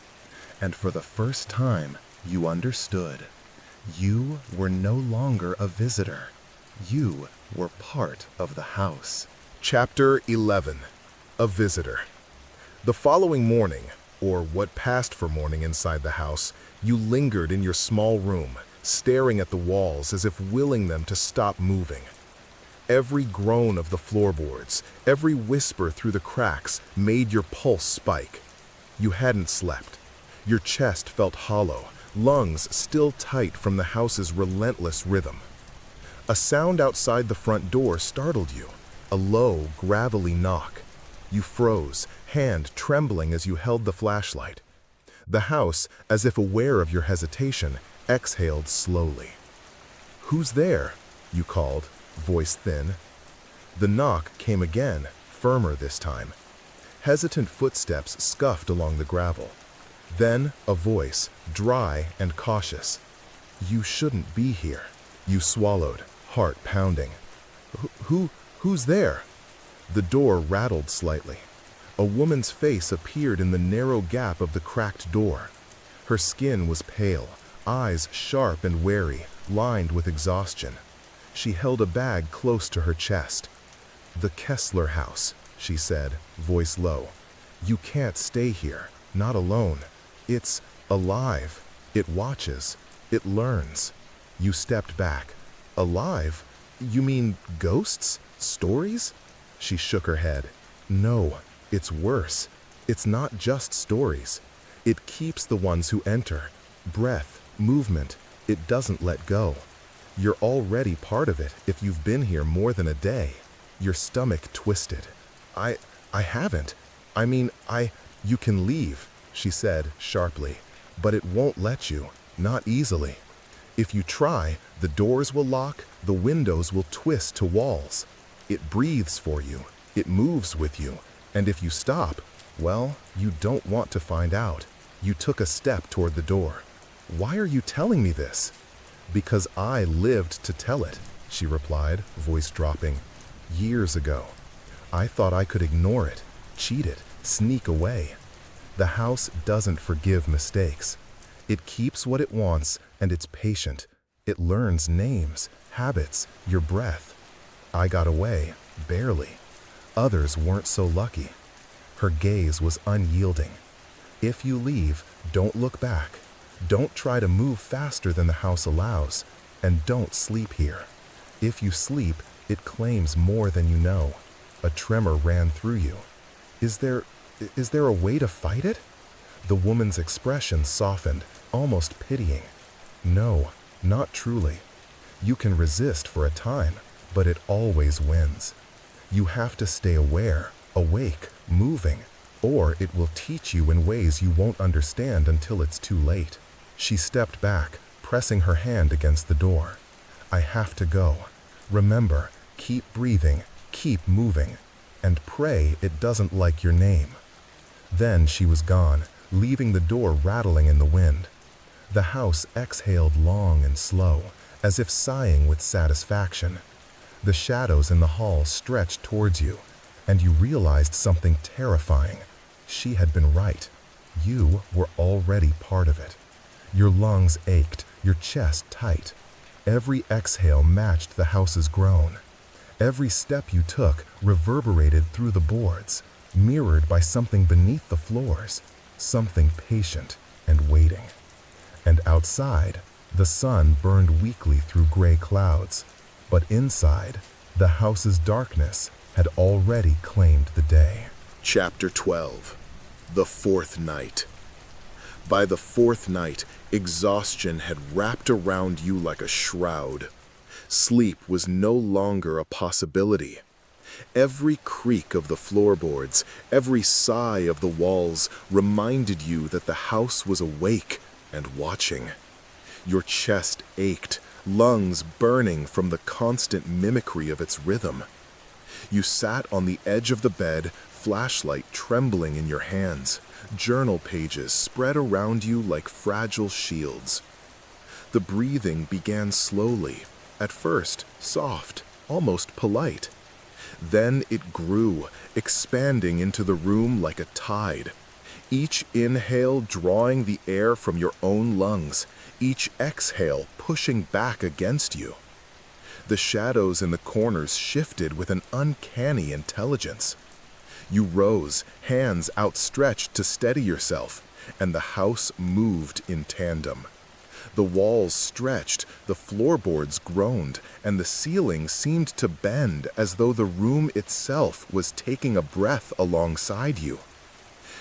And for the first time, you understood. You were no longer a visitor. You were part of the house. Chapter 11. A Visitor. The following morning, or what passed for morning inside the house, you lingered in your small room, staring at the walls as if willing them to stop moving. Every groan of the floorboards, every whisper through the cracks made your pulse spike. You hadn't slept. Your chest felt hollow, lungs still tight from the house's relentless rhythm. A sound outside the front door startled you, a low, gravelly knock. You froze, hand trembling as you held the flashlight. The house, as if aware of your hesitation, exhaled slowly. "Who's there?" you called, voice thin. The knock came again, firmer this time. Hesitant footsteps scuffed along the gravel. Then a voice, dry and cautious. "You shouldn't be here." You swallowed, heart pounding. Who's there?" The door rattled slightly. A woman's face appeared in the narrow gap of the cracked door. Her skin was pale, eyes sharp and wary, lined with exhaustion. She held a bag close to her chest. "The Kessler house," she said, voice low. "You can't stay here, not alone. It's alive. It watches. It learns." You stepped back. "Alive? You mean ghosts? Stories?" She shook her head. "No, it's worse. It's not just stories. It keeps the ones who enter. Breath, movement. It doesn't let go. You're already part of it if you've been here more than a day." Your stomach twisted. I haven't. You can leave," she said sharply, "but it won't let you, not easily. If you try, the doors will lock, the windows will twist to walls. It breathes for you, it moves with you, and if you stop, well, you don't want to find out." You took a step toward the door. "Why are you telling me this?" "Because I lived to tell it," she replied, voice dropping. "Years ago. I thought I could ignore it, cheat it, sneak away. The house doesn't forgive mistakes. It keeps what it wants, and it's patient. It learns names, habits, your breath. I got away, barely. Others weren't so lucky." Her gaze was unyielding. "If you leave, don't look back. Don't try to move faster than the house allows, and don't sleep here. If you sleep, it claims more than you know." A tremor ran through you. Is there a way to fight it?" The woman's expression softened, almost pitying. "No, not truly. You can resist for a time, but it always wins. You have to stay aware, awake, moving, or it will teach you in ways you won't understand until it's too late." She stepped back, pressing her hand against the door. "I have to go. Remember, keep breathing, keep moving, and pray it doesn't like your name." Then she was gone, leaving the door rattling in the wind. The house exhaled long and slow, as if sighing with satisfaction. The shadows in the hall stretched towards you, and you realized something terrifying. She had been right. You were already part of it. Your lungs ached, your chest tight. Every exhale matched the house's groan. Every step you took reverberated through the boards, mirrored by something beneath the floors, something patient and waiting. And outside, the sun burned weakly through gray clouds, but inside, the house's darkness had already claimed the day. Chapter 12. The Fourth Night. By the fourth night, exhaustion had wrapped around you like a shroud. Sleep was no longer a possibility. Every creak of the floorboards, every sigh of the walls reminded you that the house was awake and watching. Your chest ached, lungs burning from the constant mimicry of its rhythm. You sat on the edge of the bed, flashlight trembling in your hands, journal pages spread around you like fragile shields. The breathing began slowly, at first soft, almost polite. Then it grew, expanding into the room like a tide. Each inhale drawing the air from your own lungs, each exhale pushing back against you. The shadows in the corners shifted with an uncanny intelligence. You rose, hands outstretched to steady yourself, and the house moved in tandem. The walls stretched, the floorboards groaned, and the ceiling seemed to bend as though the room itself was taking a breath alongside you.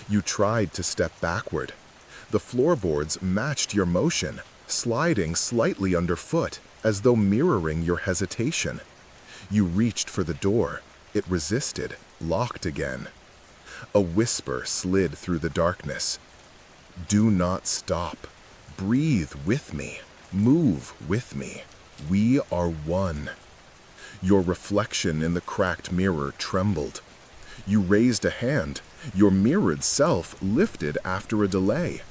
You tried to step backward. The floorboards matched your motion, sliding slightly underfoot, as though mirroring your hesitation. You reached for the door. It resisted, locked again. A whisper slid through the darkness. "Do not stop. Breathe with me. Move with me. We are one." Your reflection in the cracked mirror trembled. You raised a hand. Your mirrored self lifted after a delay.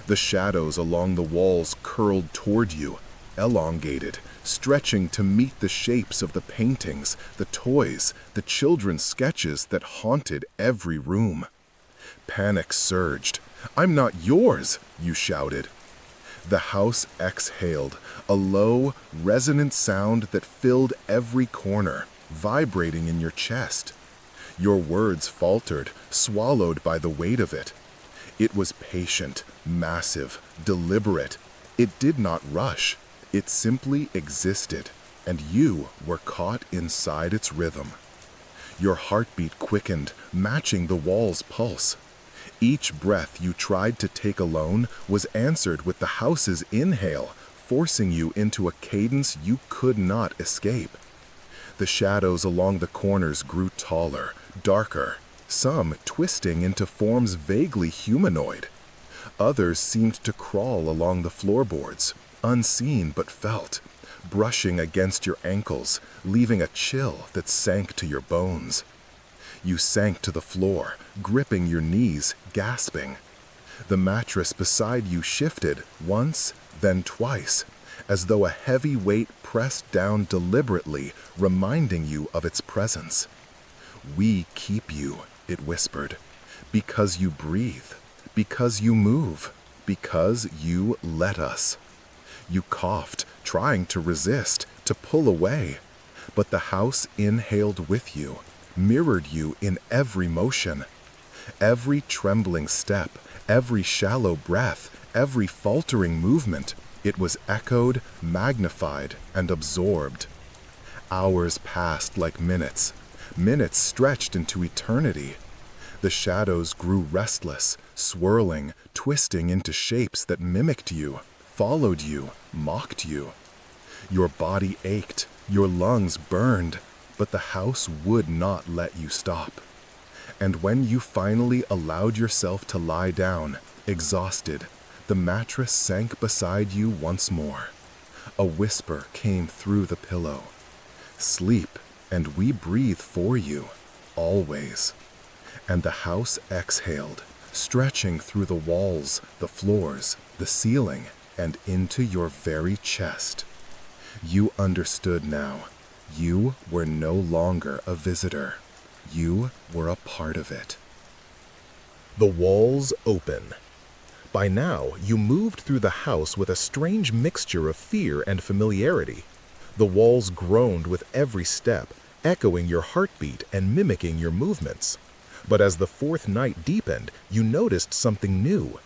The shadows along the walls curled toward you, elongated, stretching to meet the shapes of the paintings, the toys, the children's sketches that haunted every room. Panic surged. "I'm not yours," you shouted. The house exhaled, a low, resonant sound that filled every corner, vibrating in your chest. Your words faltered, swallowed by the weight of it. It was patient, massive, deliberate. It did not rush. It simply existed, and you were caught inside its rhythm. Your heartbeat quickened, matching the wall's pulse. Each breath you tried to take alone was answered with the house's inhale, forcing you into a cadence you could not escape. The shadows along the corners grew taller, darker, some twisting into forms vaguely humanoid. Others seemed to crawl along the floorboards, unseen but felt, brushing against your ankles, leaving a chill that sank to your bones. You sank to the floor, gripping your knees, gasping. The mattress beside you shifted once, then twice, as though a heavy weight pressed down deliberately, reminding you of its presence. "We keep you," it whispered, "because you breathe, because you move, because you let us." You coughed, trying to resist, to pull away, but the house inhaled with you, mirrored you in every motion. Every trembling step, every shallow breath, every faltering movement, it was echoed, magnified, and absorbed. Hours passed like minutes. Minutes stretched into eternity. The shadows grew restless, swirling, twisting into shapes that mimicked you, followed you, mocked you. Your body ached, your lungs burned, but the house would not let you stop. And when you finally allowed yourself to lie down, exhausted, the mattress sank beside you once more. A whisper came through the pillow. "Sleep, and we breathe for you, always." And the house exhaled, stretching through the walls, the floors, the ceiling, and into your very chest. You understood now. You were no longer a visitor. You were a part of it. The walls open. By now, you moved through the house with a strange mixture of fear and familiarity. The walls groaned with every step, echoing your heartbeat and mimicking your movements. But as the fourth night deepened, you noticed something new.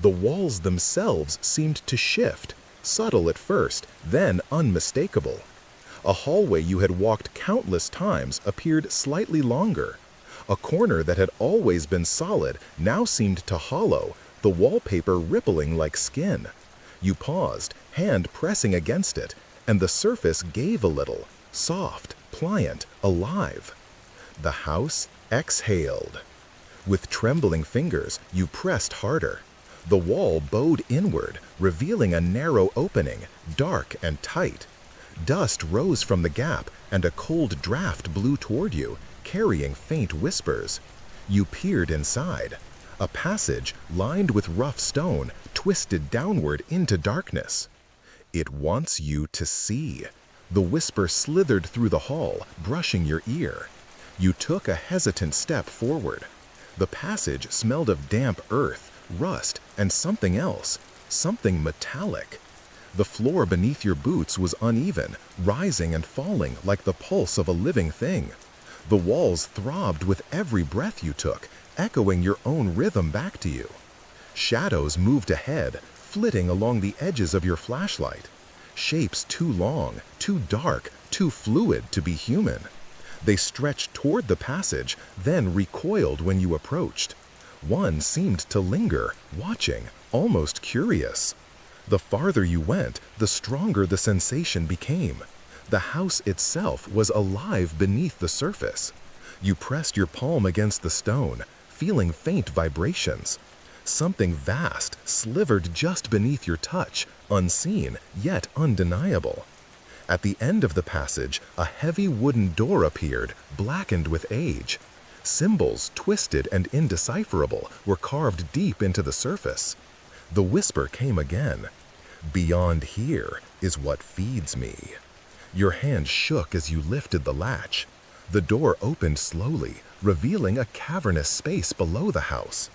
The walls themselves seemed to shift, subtle at first, then unmistakable. A hallway you had walked countless times appeared slightly longer. A corner that had always been solid now seemed to hollow, the wallpaper rippling like skin. You paused, hand pressing against it, and the surface gave a little, soft, pliant, alive. The house exhaled. With trembling fingers, you pressed harder. The wall bowed inward, revealing a narrow opening, dark and tight. Dust rose from the gap, and a cold draft blew toward you, carrying faint whispers. You peered inside. A passage, lined with rough stone, twisted downward into darkness. "It wants you to see." The whisper slithered through the hall, brushing your ear. You took a hesitant step forward. The passage smelled of damp earth, rust, and something else, something metallic. The floor beneath your boots was uneven, rising and falling like the pulse of a living thing. The walls throbbed with every breath you took, echoing your own rhythm back to you. Shadows moved ahead, flitting along the edges of your flashlight. Shapes too long, too dark, too fluid to be human. They stretched toward the passage, then recoiled when you approached. One seemed to linger, watching, almost curious. The farther you went, the stronger the sensation became. The house itself was alive beneath the surface. You pressed your palm against the stone, feeling faint vibrations. Something vast slivered just beneath your touch, unseen yet undeniable. At the end of the passage, a heavy wooden door appeared, blackened with age. Symbols, twisted and indecipherable, were carved deep into the surface. The whisper came again. "Beyond here is what feeds me." Your hand shook as you lifted the latch. The door opened slowly, revealing a cavernous space below the house.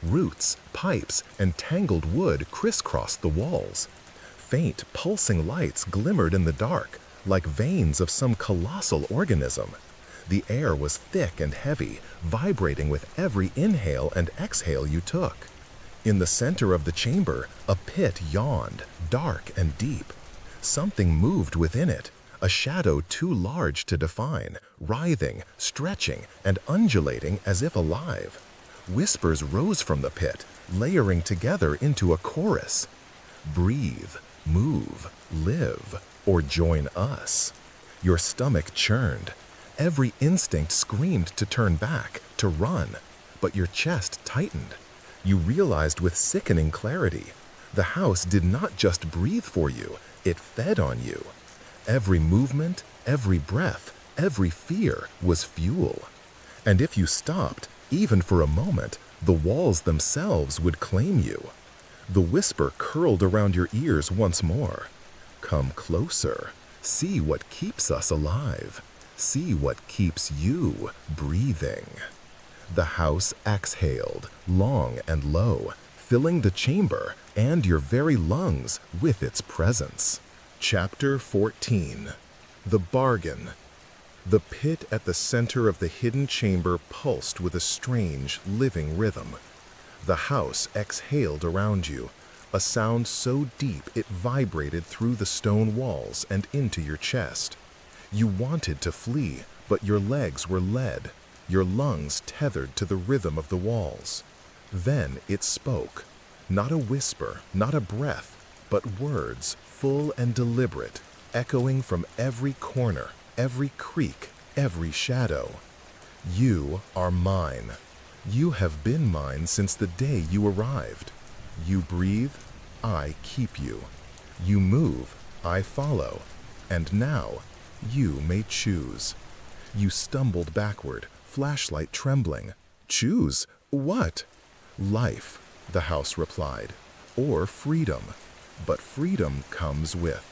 Roots, pipes, and tangled wood crisscrossed the walls. Faint, pulsing lights glimmered in the dark, like veins of some colossal organism. The air was thick and heavy, vibrating with every inhale and exhale you took. In the center of the chamber, a pit yawned, dark and deep. Something moved within it, a shadow too large to define, writhing, stretching, and undulating as if alive. Whispers rose from the pit, layering together into a chorus. "Breathe, move, live, or join us." Your stomach churned. Every instinct screamed to turn back, to run, but your chest tightened. You realized with sickening clarity, the house did not just breathe for you, it fed on you. Every movement, every breath, every fear was fuel. And if you stopped, even for a moment, the walls themselves would claim you. The whisper curled around your ears once more. "Come closer. See what keeps us alive. See what keeps you breathing." The house exhaled, long and low, filling the chamber and your very lungs with its presence. Chapter 14. The Bargain. The pit at the center of the hidden chamber pulsed with a strange, living rhythm. The house exhaled around you, a sound so deep it vibrated through the stone walls and into your chest. You wanted to flee, but your legs were led, your lungs tethered to the rhythm of the walls. Then it spoke, not a whisper, not a breath, but words full and deliberate, echoing from every corner, every creak, every shadow. "You are mine. You have been mine since the day you arrived. You breathe, I keep you. You move, I follow. And now, you may choose." You stumbled backward, flashlight trembling. "Choose? What?" "Life," the house replied, "or freedom. But freedom comes with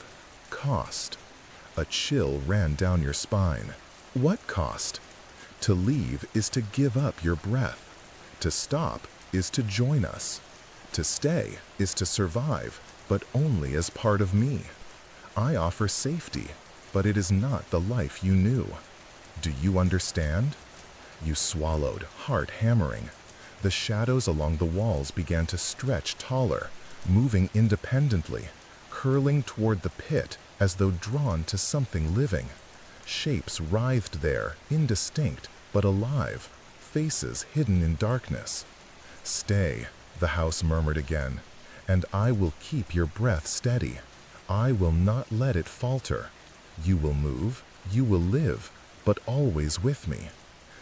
cost." A chill ran down your spine. "What cost?" "To leave is to give up your breath. To stop is to join us. To stay is to survive, but only as part of me. I offer safety, but it is not the life you knew. Do you understand?" You swallowed, heart hammering. The shadows along the walls began to stretch taller, moving independently, curling toward the pit as though drawn to something living. Shapes writhed there, indistinct but alive, faces hidden in darkness. "Stay," the house murmured again, "and I will keep your breath steady. I will not let it falter. You will move, you will live, but always with me.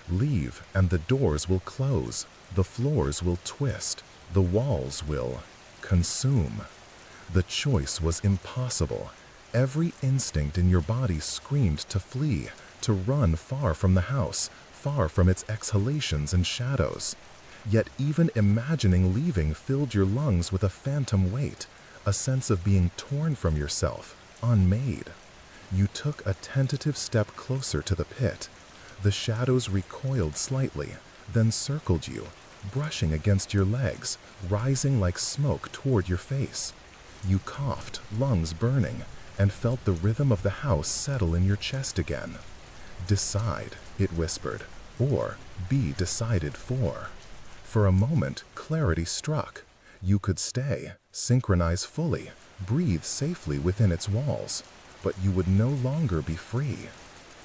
Leave, and the doors will close, the floors will twist, the walls will consume." The choice was impossible. Every instinct in your body screamed to flee, to run far from the house, far from its exhalations and shadows. Yet even imagining leaving filled your lungs with a phantom weight, a sense of being torn from yourself, unmade. You took a tentative step closer to the pit. The shadows recoiled slightly, then circled you, brushing against your legs, rising like smoke toward your face. You coughed, lungs burning, and felt the rhythm of the house settle in your chest again. "Decide," it whispered, "or be decided for." For a moment, clarity struck. You could stay, synchronize fully, breathe safely within its walls, but you would no longer be free.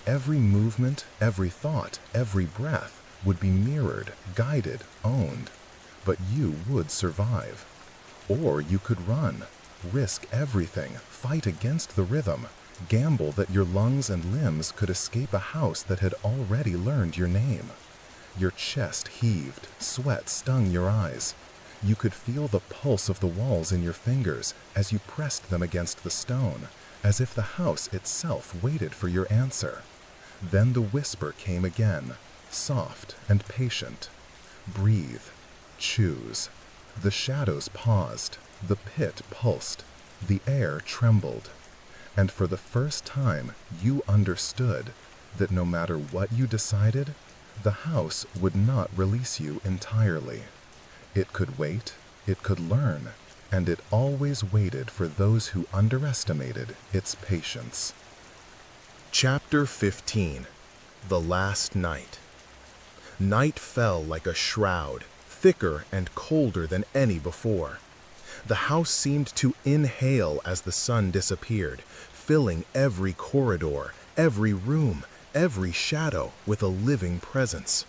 Every movement, every thought, every breath would be mirrored, guided, owned, but you would survive. Or you could run, risk everything, fight against the rhythm, gamble that your lungs and limbs could escape a house that had already learned your name. Your chest heaved, sweat stung your eyes. You could feel the pulse of the walls in your fingers as you pressed them against the stone, as if the house itself waited for your answer. Then the whisper came again, soft and patient. Breathe. Choose. The shadows paused. The pit pulsed. The air trembled. And for the first time, you understood that no matter what you decided, the house would not release you entirely. It could wait, it could learn, and it always waited for those who underestimated its patience. Chapter 15. The Last Night. Night fell like a shroud, thicker and colder than any before. The house seemed to inhale as the sun disappeared, filling every corridor, every room, every shadow with a living presence.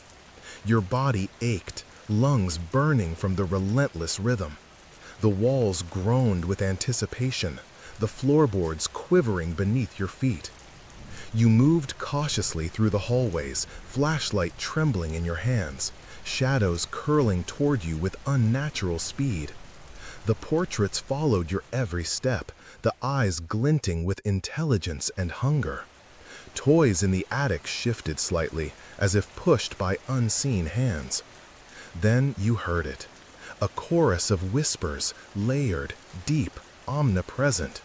Your body ached, lungs burning from the relentless rhythm. The walls groaned with anticipation, the floorboards quivering beneath your feet. You moved cautiously through the hallways, flashlight trembling in your hands, shadows curling toward you with unnatural speed. The portraits followed your every step, the eyes glinting with intelligence and hunger. Toys in the attic shifted slightly, as if pushed by unseen hands. Then you heard it, a chorus of whispers, layered, deep, omnipresent.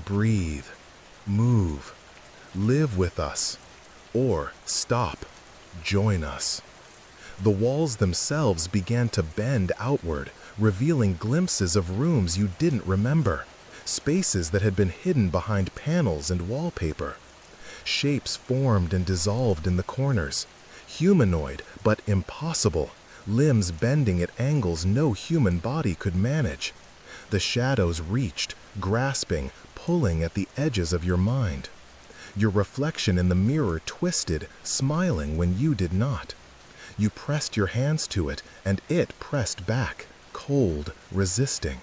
Breathe, move, live with us, or stop, join us. The walls themselves began to bend outward, revealing glimpses of rooms you didn't remember, spaces that had been hidden behind panels and wallpaper. Shapes formed and dissolved in the corners, humanoid but impossible, limbs bending at angles no human body could manage. The shadows reached, grasping, pulling at the edges of your mind. Your reflection in the mirror twisted, smiling when you did not. You pressed your hands to it, and it pressed back, cold, resisting.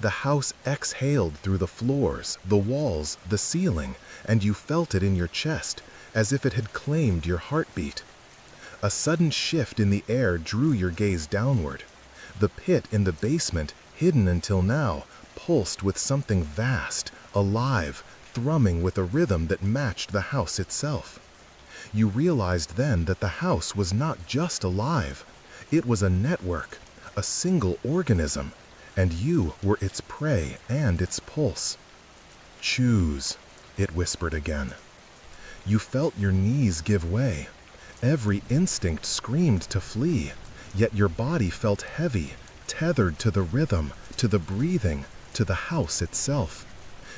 The house exhaled through the floors, the walls, the ceiling, and you felt it in your chest, as if it had claimed your heartbeat. A sudden shift in the air drew your gaze downward. The pit in the basement, hidden until now, pulsed with something vast, alive, thrumming with a rhythm that matched the house itself. You realized then that the house was not just alive. It was a network, a single organism, and you were its prey and its pulse. Choose, it whispered again. You felt your knees give way. Every instinct screamed to flee, yet your body felt heavy, tethered to the rhythm, to the breathing, to the house itself.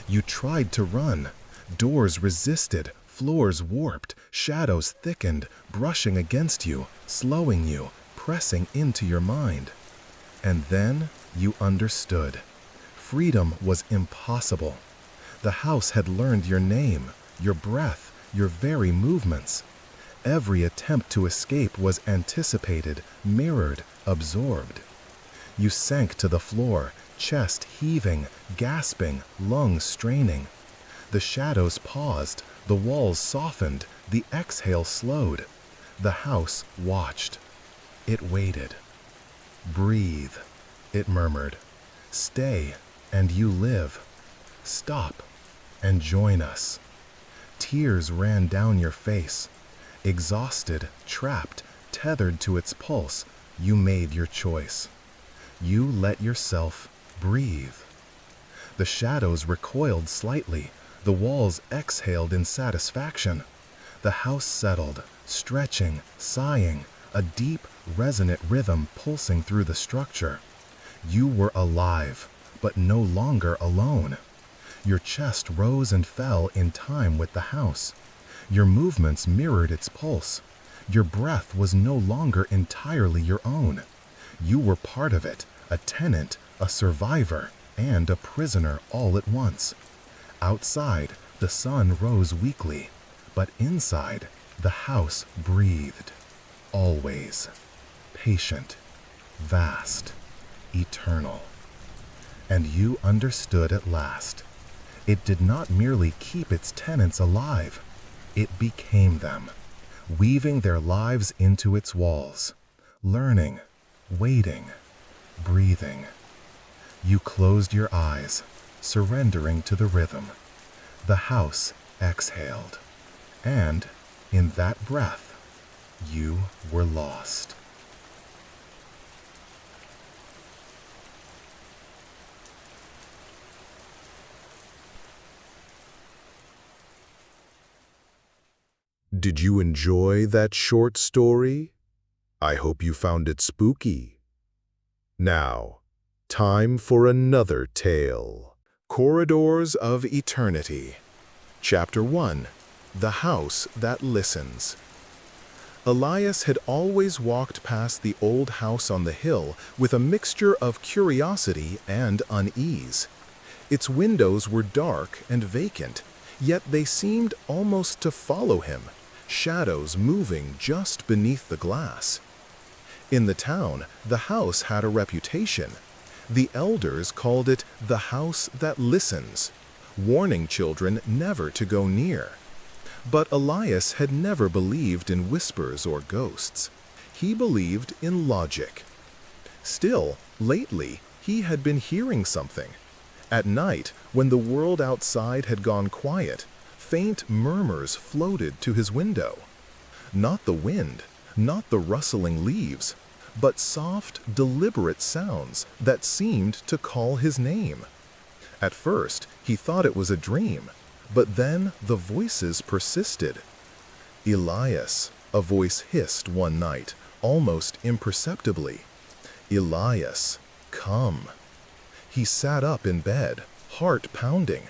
You tried to run. Doors resisted, floors warped, shadows thickened, brushing against you, slowing you, pressing into your mind. And then you understood. Freedom was impossible. The house had learned your name, your breath, your very movements. Every attempt to escape was anticipated, mirrored, absorbed. You sank to the floor, chest heaving, gasping, lungs straining. The shadows paused, the walls softened, the exhale slowed. The house watched. It waited. Breathe, it murmured. Stay, and you live. Stop, and join us. Tears ran down your face. Exhausted, trapped, tethered to its pulse, you made your choice. You let yourself breathe. The shadows recoiled slightly. The walls exhaled in satisfaction. The house settled, stretching, sighing, a deep, resonant rhythm pulsing through the structure. You were alive, but no longer alone. Your chest rose and fell in time with the house. Your movements mirrored its pulse. Your breath was no longer entirely your own. You were part of it, a tenant, a survivor and a prisoner all at once. Outside, the sun rose weakly, but inside, the house breathed. Always. Patient. Vast. Eternal. And you understood at last. It did not merely keep its tenants alive. It became them, weaving their lives into its walls, learning, waiting, breathing. You closed your eyes, surrendering to the rhythm. The house exhaled, and in that breath, you were lost. Did you enjoy that short story? I hope you found it spooky. Now, time for another tale. Corridors of Eternity. Chapter 1. The House That Listens. Elias had always walked past the old house on the hill with a mixture of curiosity and unease. Its windows were dark and vacant, yet they seemed almost to follow him, shadows moving just beneath the glass. In the town, the house had a reputation. The elders called it the house that listens, warning children never to go near. But Elias had never believed in whispers or ghosts. He believed in logic. Still, lately, he had been hearing something. At night, when the world outside had gone quiet, faint murmurs floated to his window. Not the wind, not the rustling leaves, but soft, deliberate sounds that seemed to call his name. At first, he thought it was a dream, but then the voices persisted. "Elias," a voice hissed one night, almost imperceptibly. "Elias, come." He sat up in bed, heart pounding.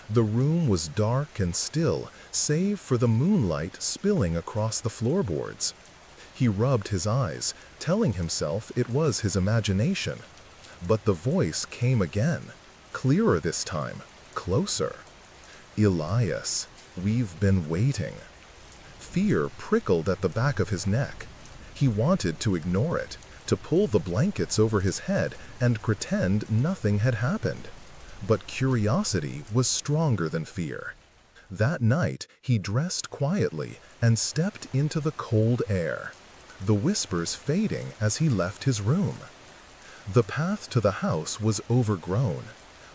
The room was dark and still, save for the moonlight spilling across the floorboards. He rubbed his eyes, telling himself it was his imagination. But the voice came again, clearer this time, closer. "Elias, we've been waiting." Fear prickled at the back of his neck. He wanted to ignore it, to pull the blankets over his head and pretend nothing had happened. But curiosity was stronger than fear. That night, he dressed quietly and stepped into the cold air, the whispers fading as he left his room. The path to the house was overgrown.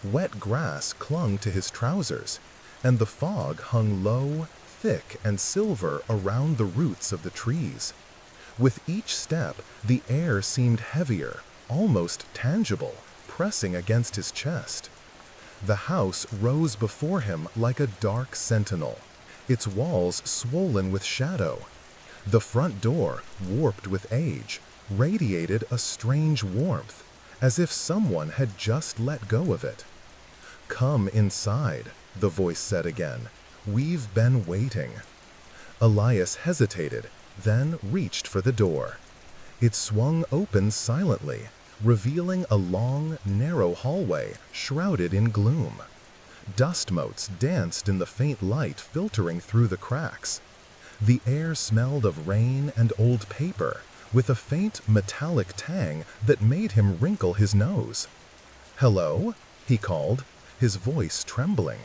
Wet grass clung to his trousers, and the fog hung low, thick, and silver around the roots of the trees. With each step, the air seemed heavier, almost tangible, pressing against his chest. The house rose before him like a dark sentinel, its walls swollen with shadow. The front door, warped with age, radiated a strange warmth, as if someone had just let go of it. "Come inside," the voice said again. "We've been waiting." Elias hesitated, then reached for the door. It swung open silently, revealing a long, narrow hallway shrouded in gloom. Dust motes danced in the faint light filtering through the cracks. The air smelled of rain and old paper, with a faint metallic tang that made him wrinkle his nose. "Hello?" he called, his voice trembling.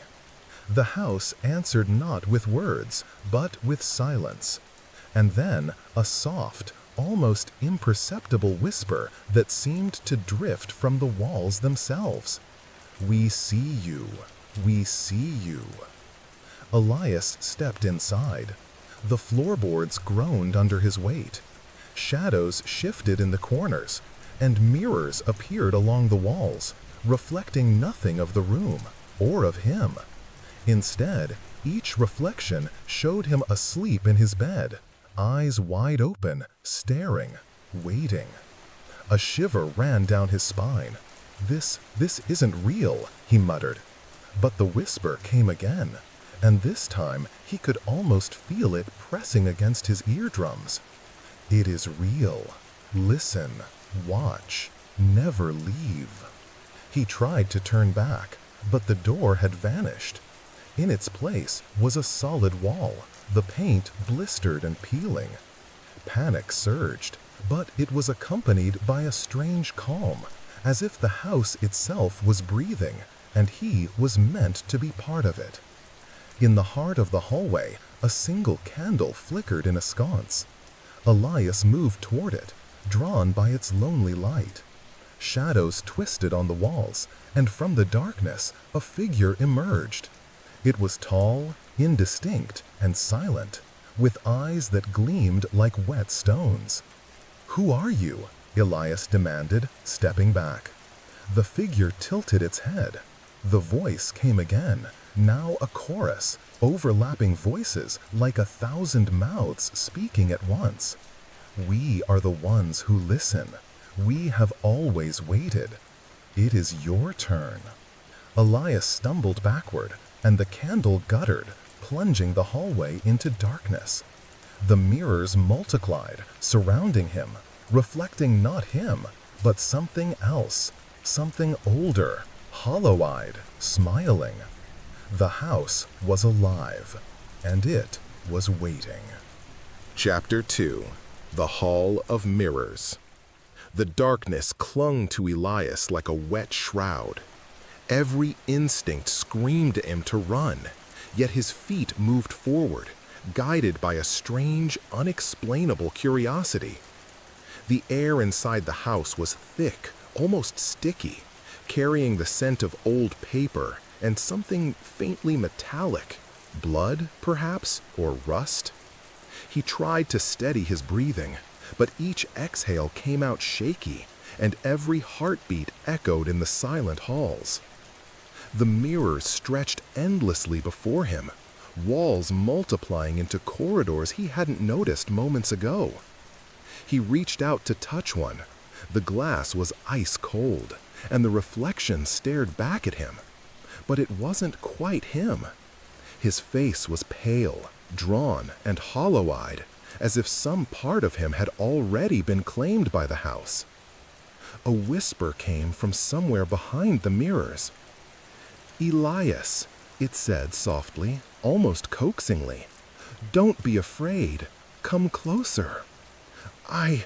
The house answered not with words, but with silence. And then a soft, almost imperceptible whisper that seemed to drift from the walls themselves. "We see you. We see you." Elias stepped inside. The floorboards groaned under his weight. Shadows shifted in the corners, and mirrors appeared along the walls, reflecting nothing of the room or of him. Instead, each reflection showed him asleep in his bed, eyes wide open, staring, waiting. A shiver ran down his spine. This isn't real," he muttered. But the whisper came again, and this time he could almost feel it pressing against his eardrums. "It is real. Listen, watch, never leave." He tried to turn back, but the door had vanished. In its place was a solid wall, the paint blistered and peeling. Panic surged, but it was accompanied by a strange calm, as if the house itself was breathing, and he was meant to be part of it. In the heart of the hallway, a single candle flickered in a sconce. Elias moved toward it, drawn by its lonely light. Shadows twisted on the walls, and from the darkness, a figure emerged. It was tall, indistinct, and silent, with eyes that gleamed like wet stones. "Who are you?" Elias demanded, stepping back. The figure tilted its head. The voice came again, now a chorus, overlapping voices like 1,000 mouths speaking at once. "We are the ones who listen. We have always waited. It is your turn." Elias stumbled backward, and the candle guttered, plunging the hallway into darkness. The mirrors multiplied, surrounding him, reflecting not him, but something else, something older, hollow-eyed, smiling. The house was alive, and it was waiting. Chapter 2. The Hall of Mirrors. The darkness clung to Elias like a wet shroud. Every instinct screamed at him to run, yet his feet moved forward, guided by a strange, unexplainable curiosity. The air inside the house was thick, almost sticky, carrying the scent of old paper and something faintly metallic, blood, perhaps, or rust. He tried to steady his breathing, but each exhale came out shaky, and every heartbeat echoed in the silent halls. The mirrors stretched endlessly before him, walls multiplying into corridors he hadn't noticed moments ago. He reached out to touch one. The glass was ice cold, and the reflection stared back at him. But it wasn't quite him. His face was pale, drawn, and hollow-eyed, as if some part of him had already been claimed by the house. A whisper came from somewhere behind the mirrors. "Elias," it said softly, almost coaxingly. "Don't be afraid. Come closer." I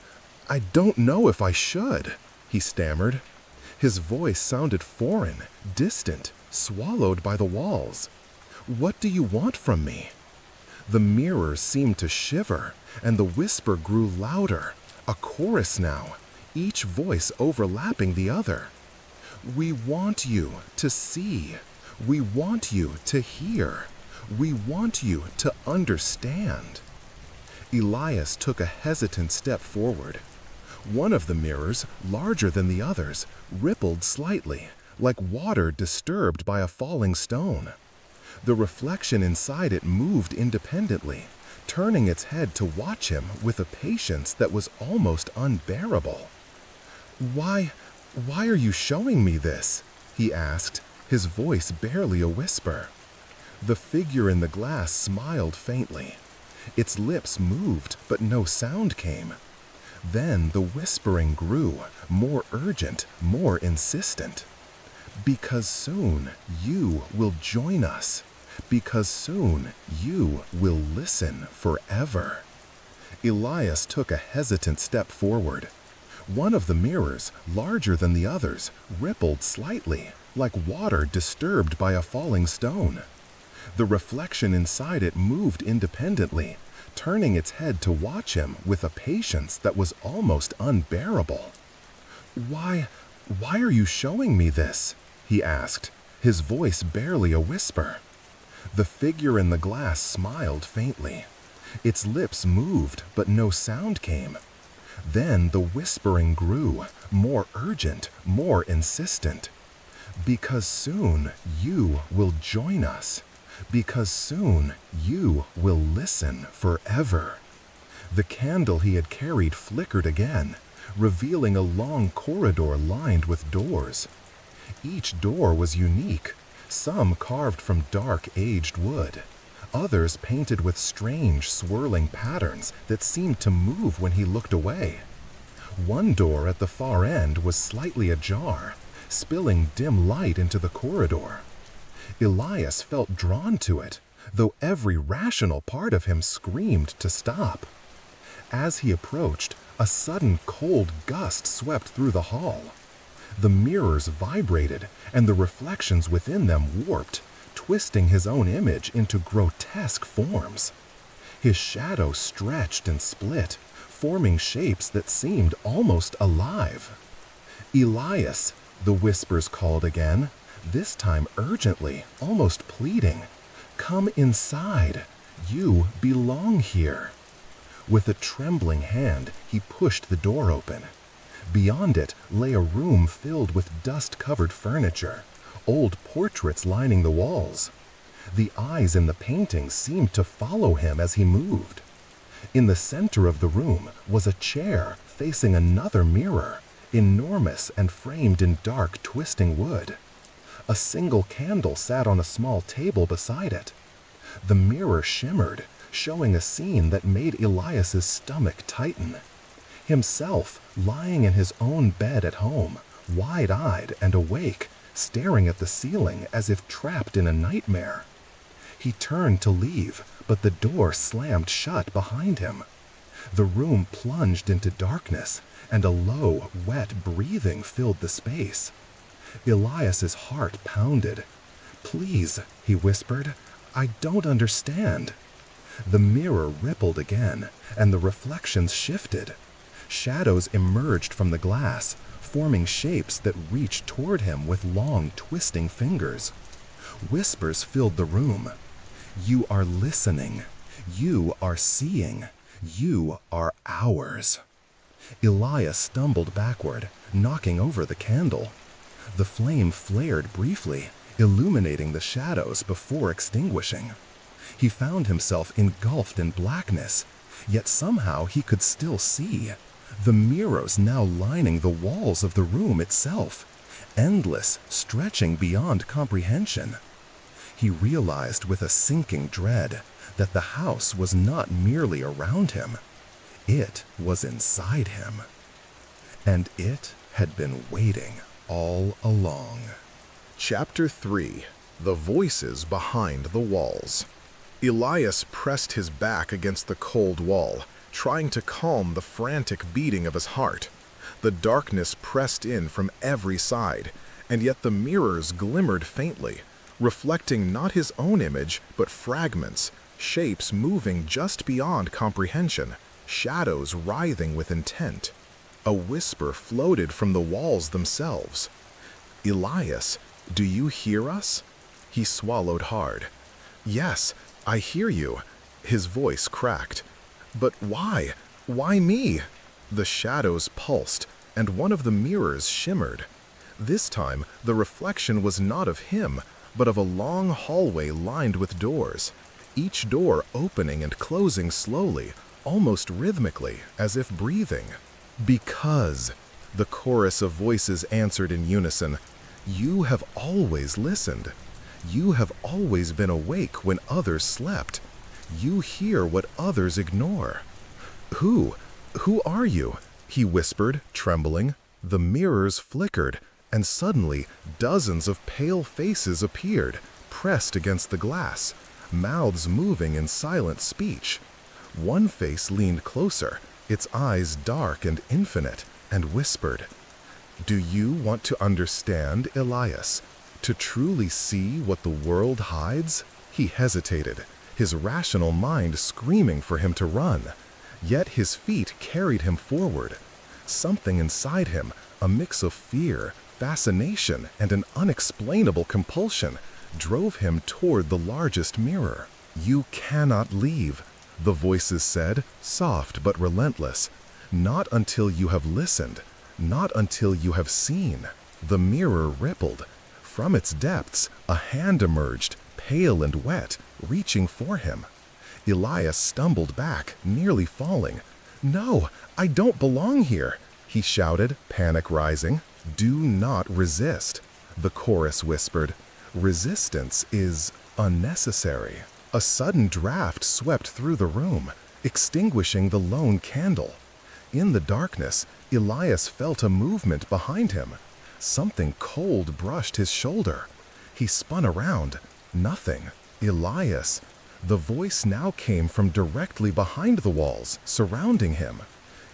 don't know if I should," he stammered. His voice sounded foreign, distant, swallowed by the walls. "What do you want from me?" The mirrors seemed to shiver, and the whisper grew louder, a chorus now, each voice overlapping the other. "We want you to see. We want you to hear. We want you to understand." Elias took a hesitant step forward. One of the mirrors, larger than the others, rippled slightly, like water disturbed by a falling stone. The reflection inside it moved independently, turning its head to watch him with a patience that was almost unbearable. Why are you showing me this?" he asked, his voice barely a whisper. The figure in the glass smiled faintly. Its lips moved, but no sound came. Then the whispering grew, more urgent, more insistent. "Because soon you will join us. Because soon you will listen forever." Elias took a hesitant step forward. One of the mirrors, larger than the others, rippled slightly, like water disturbed by a falling stone. The reflection inside it moved independently, turning its head to watch him with a patience that was almost unbearable. Why are you showing me this?" he asked, his voice barely a whisper. The figure in the glass smiled faintly. Its lips moved, but no sound came. Then the whispering grew, more urgent, more insistent. "Because soon you will join us. Because soon you will listen forever." The candle he had carried flickered again, revealing a long corridor lined with doors. Each door was unique, some carved from dark, aged wood, others painted with strange, swirling patterns that seemed to move when he looked away. One door at the far end was slightly ajar, spilling dim light into the corridor. Elias felt drawn to it, though every rational part of him screamed to stop. As he approached, a sudden cold gust swept through the hall. The mirrors vibrated, and the reflections within them warped, twisting his own image into grotesque forms. His shadow stretched and split, forming shapes that seemed almost alive. "Elias," the whispers called again, this time urgently, almost pleading. "Come inside. You belong here." With a trembling hand, he pushed the door open. Beyond it lay a room filled with dust-covered furniture, old portraits lining the walls. The eyes in the paintings seemed to follow him as he moved. In the center of the room was a chair facing another mirror, enormous and framed in dark, twisting wood. A single candle sat on a small table beside it. The mirror shimmered, showing a scene that made Elias's stomach tighten. Himself lying in his own bed at home, wide-eyed and awake, staring at the ceiling as if trapped in a nightmare. He turned to leave, but the door slammed shut behind him. The room plunged into darkness, and a low, wet breathing filled the space. Elias's heart pounded. "Please," he whispered, "I don't understand." The mirror rippled again, and the reflections shifted. Shadows emerged from the glass, forming shapes that reached toward him with long, twisting fingers. Whispers filled the room. "You are listening. You are seeing. You are ours." Elias stumbled backward, knocking over the candle. The flame flared briefly, illuminating the shadows before extinguishing. He found himself engulfed in blackness, yet somehow he could still see. The mirrors now lining the walls of the room itself, endless, stretching beyond comprehension. He realized with a sinking dread that the house was not merely around him. It was inside him. And it had been waiting all along. Chapter 3. The Voices Behind the Walls. Elias pressed his back against the cold wall, trying to calm the frantic beating of his heart. The darkness pressed in from every side, and yet the mirrors glimmered faintly, reflecting not his own image, but fragments, shapes moving just beyond comprehension, shadows writhing with intent. A whisper floated from the walls themselves. "Elias, do you hear us?" He swallowed hard. "Yes, I hear you." His voice cracked. "But why? Why me?" The shadows pulsed, and one of the mirrors shimmered. This time, the reflection was not of him, but of a long hallway lined with doors, each door opening and closing slowly, almost rhythmically, as if breathing. "Because," the chorus of voices answered in unison, "you have always listened. You have always been awake when others slept. You hear what others ignore." Who are you?" he whispered, trembling. The mirrors flickered, and suddenly dozens of pale faces appeared, pressed against the glass, mouths moving in silent speech. One face leaned closer, its eyes dark and infinite, and whispered, "Do you want to understand, Elias? To truly see what the world hides?" He hesitated, his rational mind screaming for him to run. Yet his feet carried him forward. Something inside him, a mix of fear, fascination, and an unexplainable compulsion, drove him toward the largest mirror. "You cannot leave," the voices said, soft but relentless. "Not until you have listened, not until you have seen." The mirror rippled. From its depths, a hand emerged, pale and wet, reaching for him. Elias stumbled back, nearly falling. "No, I don't belong here," he shouted, panic rising. "Do not resist," the chorus whispered. "Resistance is unnecessary." A sudden draft swept through the room, extinguishing the lone candle. In the darkness, Elias felt a movement behind him. Something cold brushed his shoulder. He spun around. Nothing. Elias. The voice now came from directly behind the walls, surrounding him.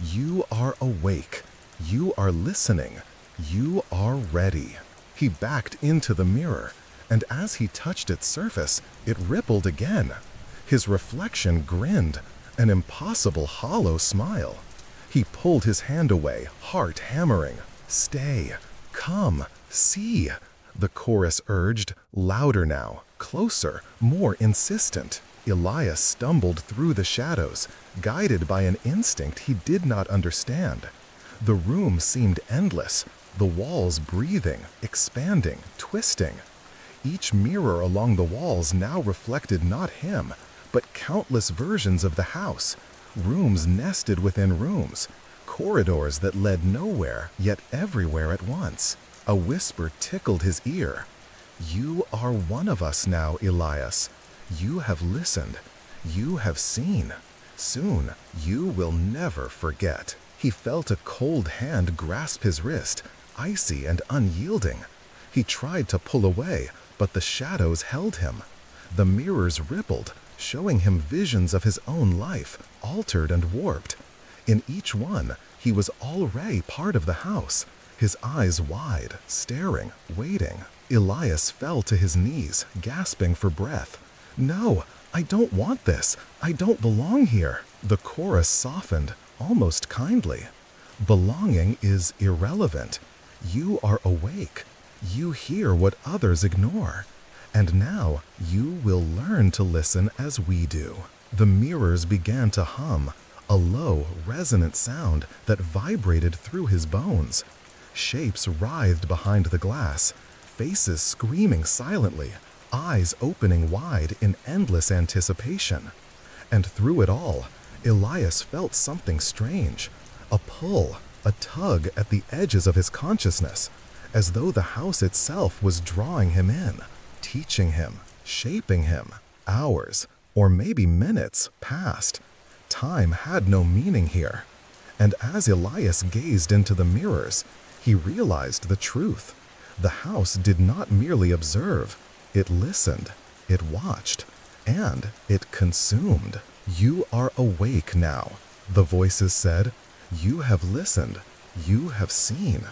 You are awake. You are listening. You are ready. He backed into the mirror, and as he touched its surface, it rippled again. His reflection grinned, an impossible hollow smile. He pulled his hand away, heart hammering. Stay. Come. See. The chorus urged, louder now, closer, more insistent. Elias stumbled through the shadows, guided by an instinct he did not understand. The room seemed endless, the walls breathing, expanding, twisting. Each mirror along the walls now reflected not him, but countless versions of the house, rooms nested within rooms, corridors that led nowhere, yet everywhere at once. A whisper tickled his ear. You are one of us now, Elias. You have listened. You have seen. Soon, you will never forget. He felt a cold hand grasp his wrist, icy and unyielding. He tried to pull away, but the shadows held him. The mirrors rippled, showing him visions of his own life, altered and warped. In each one, he was already part of the house, his eyes wide, staring, waiting. Elias fell to his knees, gasping for breath. No, I don't want this. I don't belong here. The chorus softened, almost kindly. Belonging is irrelevant. You are awake. You hear what others ignore. And now you will learn to listen as we do. The mirrors began to hum, a low, resonant sound that vibrated through his bones. Shapes writhed behind the glass, faces screaming silently, eyes opening wide in endless anticipation. And through it all, Elias felt something strange, a pull, a tug at the edges of his consciousness, as though the house itself was drawing him in, teaching him, shaping him. Hours, or maybe minutes, passed. Time had no meaning here. And as Elias gazed into the mirrors, he realized the truth. The house did not merely observe. It listened, it watched, and it consumed. You are awake now, the voices said. You have listened, you have seen,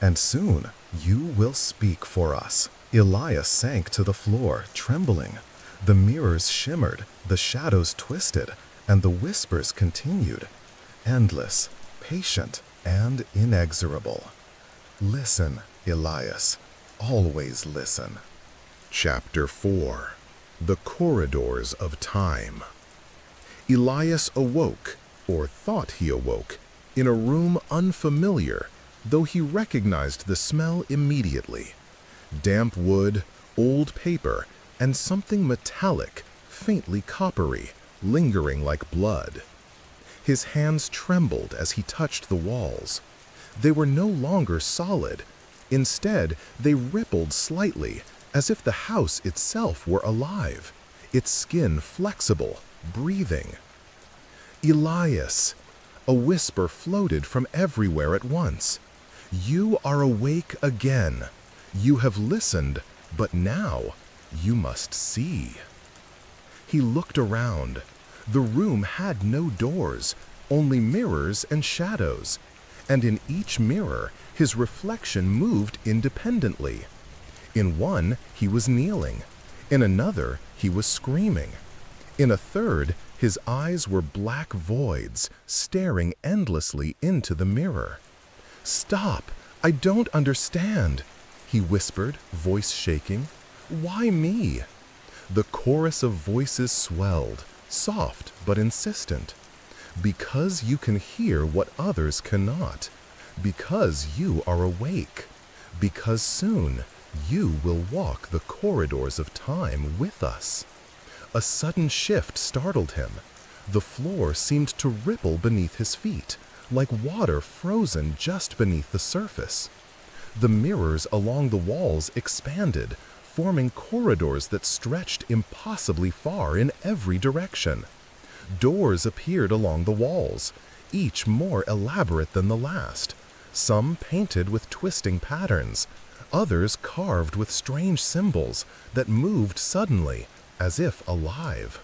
and soon you will speak for us. Elias sank to the floor, trembling. The mirrors shimmered, the shadows twisted, and the whispers continued, endless, patient, and inexorable. Listen, Elias. Always listen. Chapter 4. The Corridors of Time. Elias awoke, or thought he awoke, in a room unfamiliar, though he recognized the smell immediately. Damp wood, old paper, and something metallic, faintly coppery, lingering like blood. His hands trembled as he touched the walls. They were no longer solid. Instead, they rippled slightly, as if the house itself were alive, its skin flexible, breathing. Elias! A whisper floated from everywhere at once. You are awake again. You have listened, but now you must see. He looked around. The room had no doors, only mirrors and shadows, and in each mirror his reflection moved independently. In one, he was kneeling. In another, he was screaming. In a third, his eyes were black voids, staring endlessly into the mirror. Stop! I don't understand, he whispered, voice shaking. Why me? The chorus of voices swelled, soft but insistent. Because you can hear what others cannot. Because you are awake. Because soon you will walk the corridors of time with us. A sudden shift startled him. The floor seemed to ripple beneath his feet, like water frozen just beneath the surface. The mirrors along the walls expanded, forming corridors that stretched impossibly far in every direction. Doors appeared along the walls, each more elaborate than the last. some painted with twisting patterns, others carved with strange symbols that moved suddenly, as if alive.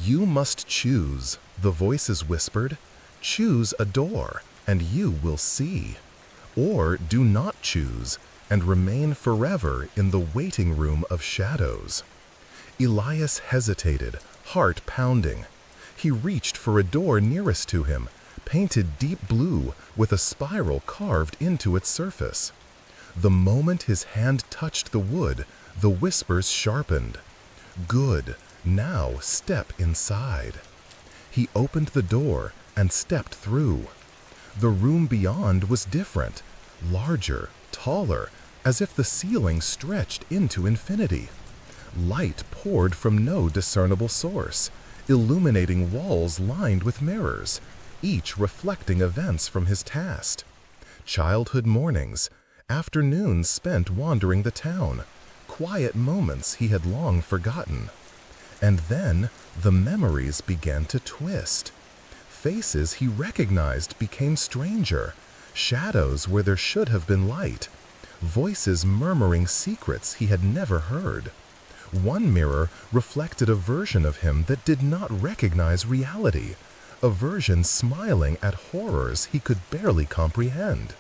"You must choose," the voices whispered. "Choose a door, and you will see. Or do not choose, and remain forever in the waiting room of shadows." Elias hesitated, heart pounding. He reached for a door nearest to him, painted deep blue with a spiral carved into its surface. The moment his hand touched the wood, the whispers sharpened. "Good, now step inside." He opened the door and stepped through. The room beyond was different, larger, taller, as if the ceiling stretched into infinity. Light poured from no discernible source, illuminating walls lined with mirrors, each reflecting events from his past. Childhood mornings, afternoons spent wandering the town, quiet moments he had long forgotten. And then the memories began to twist. Faces he recognized became stranger, shadows where there should have been light, voices murmuring secrets he had never heard. One mirror reflected a version of him that did not recognize reality, a version smiling at horrors he could barely comprehend.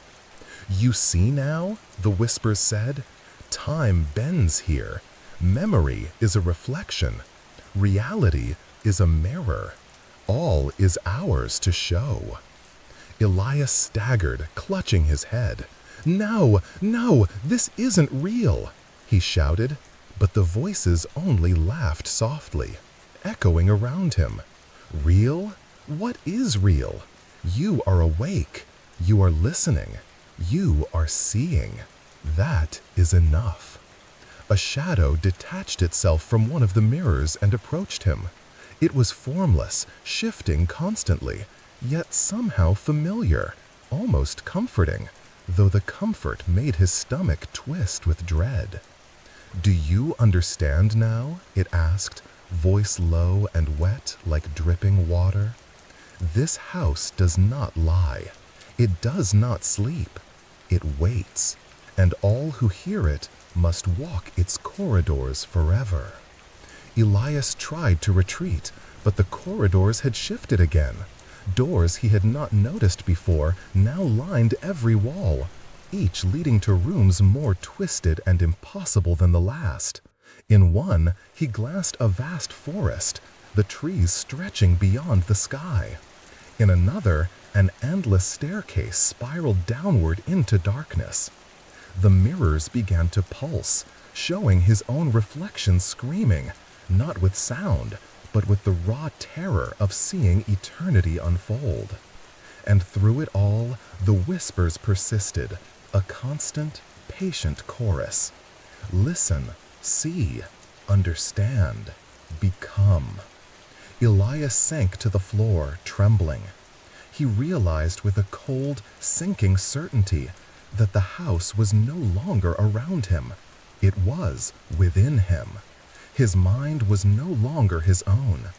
"You see now," the whispers said, "time bends here. Memory is a reflection. Reality is a mirror. All is ours to show." Elias staggered, clutching his head. "No, no, this isn't real," he shouted, but the voices only laughed softly, echoing around him. "Real? What is real? You are awake. You are listening. You are seeing. That is enough." A shadow detached itself from one of the mirrors and approached him. It was formless, shifting constantly, yet somehow familiar, almost comforting, though the comfort made his stomach twist with dread. "Do you understand now?" it asked, voice low and wet like dripping water. "This house does not lie. It does not sleep. It waits, and all who hear it must walk its corridors forever." Elias tried to retreat, but the corridors had shifted again. Doors he had not noticed before now lined every wall, each leading to rooms more twisted and impossible than the last. In one, he glanced a vast forest, the trees stretching beyond the sky. In another, an endless staircase spiraled downward into darkness. The mirrors began to pulse, showing his own reflection screaming, not with sound, but with the raw terror of seeing eternity unfold. And through it all, the whispers persisted, a constant, patient chorus. "Listen, see, understand, become." Elias sank to the floor, trembling. He realized with a cold, sinking certainty that the house was no longer around him. It was within him. His mind was no longer his own.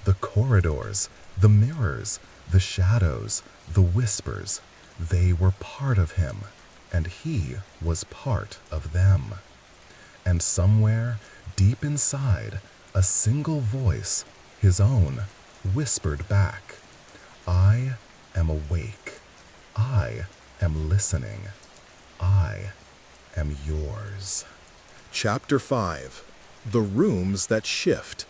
The corridors, the mirrors, the shadows, the whispers, they were part of him, and he was part of them. And somewhere, deep inside, a single voice, his own, whispered back, "I am awake. I am listening. I am yours." Chapter 5. The Rooms That Shift.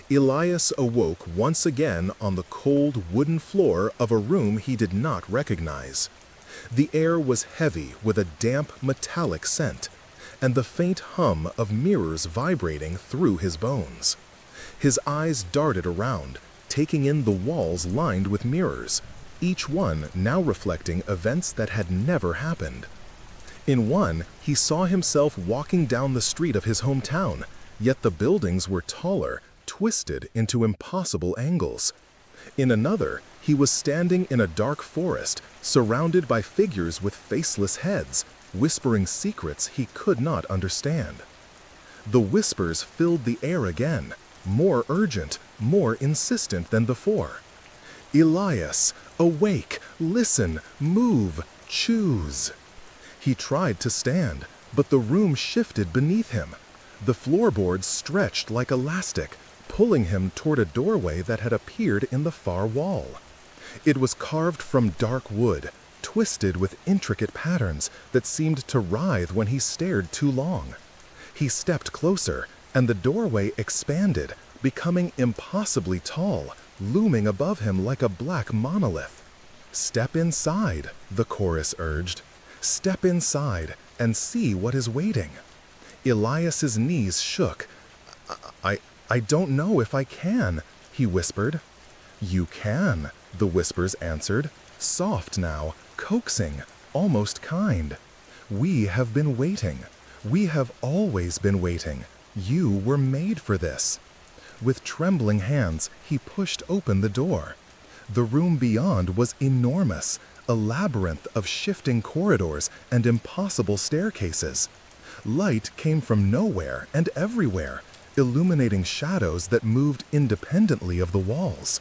Elias awoke once again on the cold wooden floor of a room he did not recognize. The air was heavy with a damp metallic scent, and the faint hum of mirrors vibrating through his bones. His eyes darted around, taking in the walls lined with mirrors, each one now reflecting events that had never happened. In one, he saw himself walking down the street of his hometown, yet the buildings were taller, twisted into impossible angles. In another, he was standing in a dark forest, surrounded by figures with faceless heads, whispering secrets he could not understand. The whispers filled the air again, more urgent, more insistent than before. "Elias, awake, listen, move, Choose. He tried to stand, but the room shifted beneath him. The floorboards stretched like elastic, pulling him toward a doorway that had appeared in the far wall. It was carved from dark wood, twisted with intricate patterns that seemed to writhe when he stared too long. He stepped closer, and the doorway expanded, becoming impossibly tall, looming above him like a black monolith. "Step inside," the chorus urged. "Step inside and see what is waiting." Elias's knees shook. I don't know if I can," he whispered. "You can," the whispers answered, soft now, coaxing, almost kind. "We have been waiting. We have always been waiting. You were made for this." With trembling hands, he pushed open the door. The room beyond was enormous, a labyrinth of shifting corridors and impossible staircases. Light came from nowhere and everywhere, illuminating shadows that moved independently of the walls.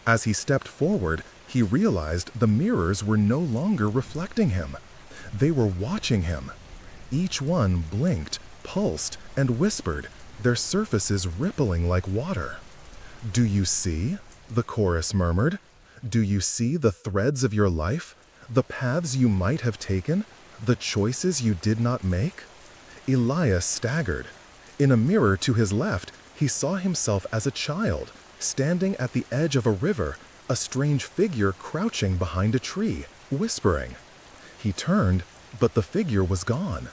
As he stepped forward, he realized the mirrors were no longer reflecting him. They were watching him. Each one blinked, pulsed, and whispered, their surfaces rippling like water. "Do you see?" the chorus murmured. "Do you see the threads of your life? The paths you might have taken? The choices you did not make?" Elias staggered. In a mirror to his left, he saw himself as a child, standing at the edge of a river, a strange figure crouching behind a tree, whispering. He turned, but the figure was gone.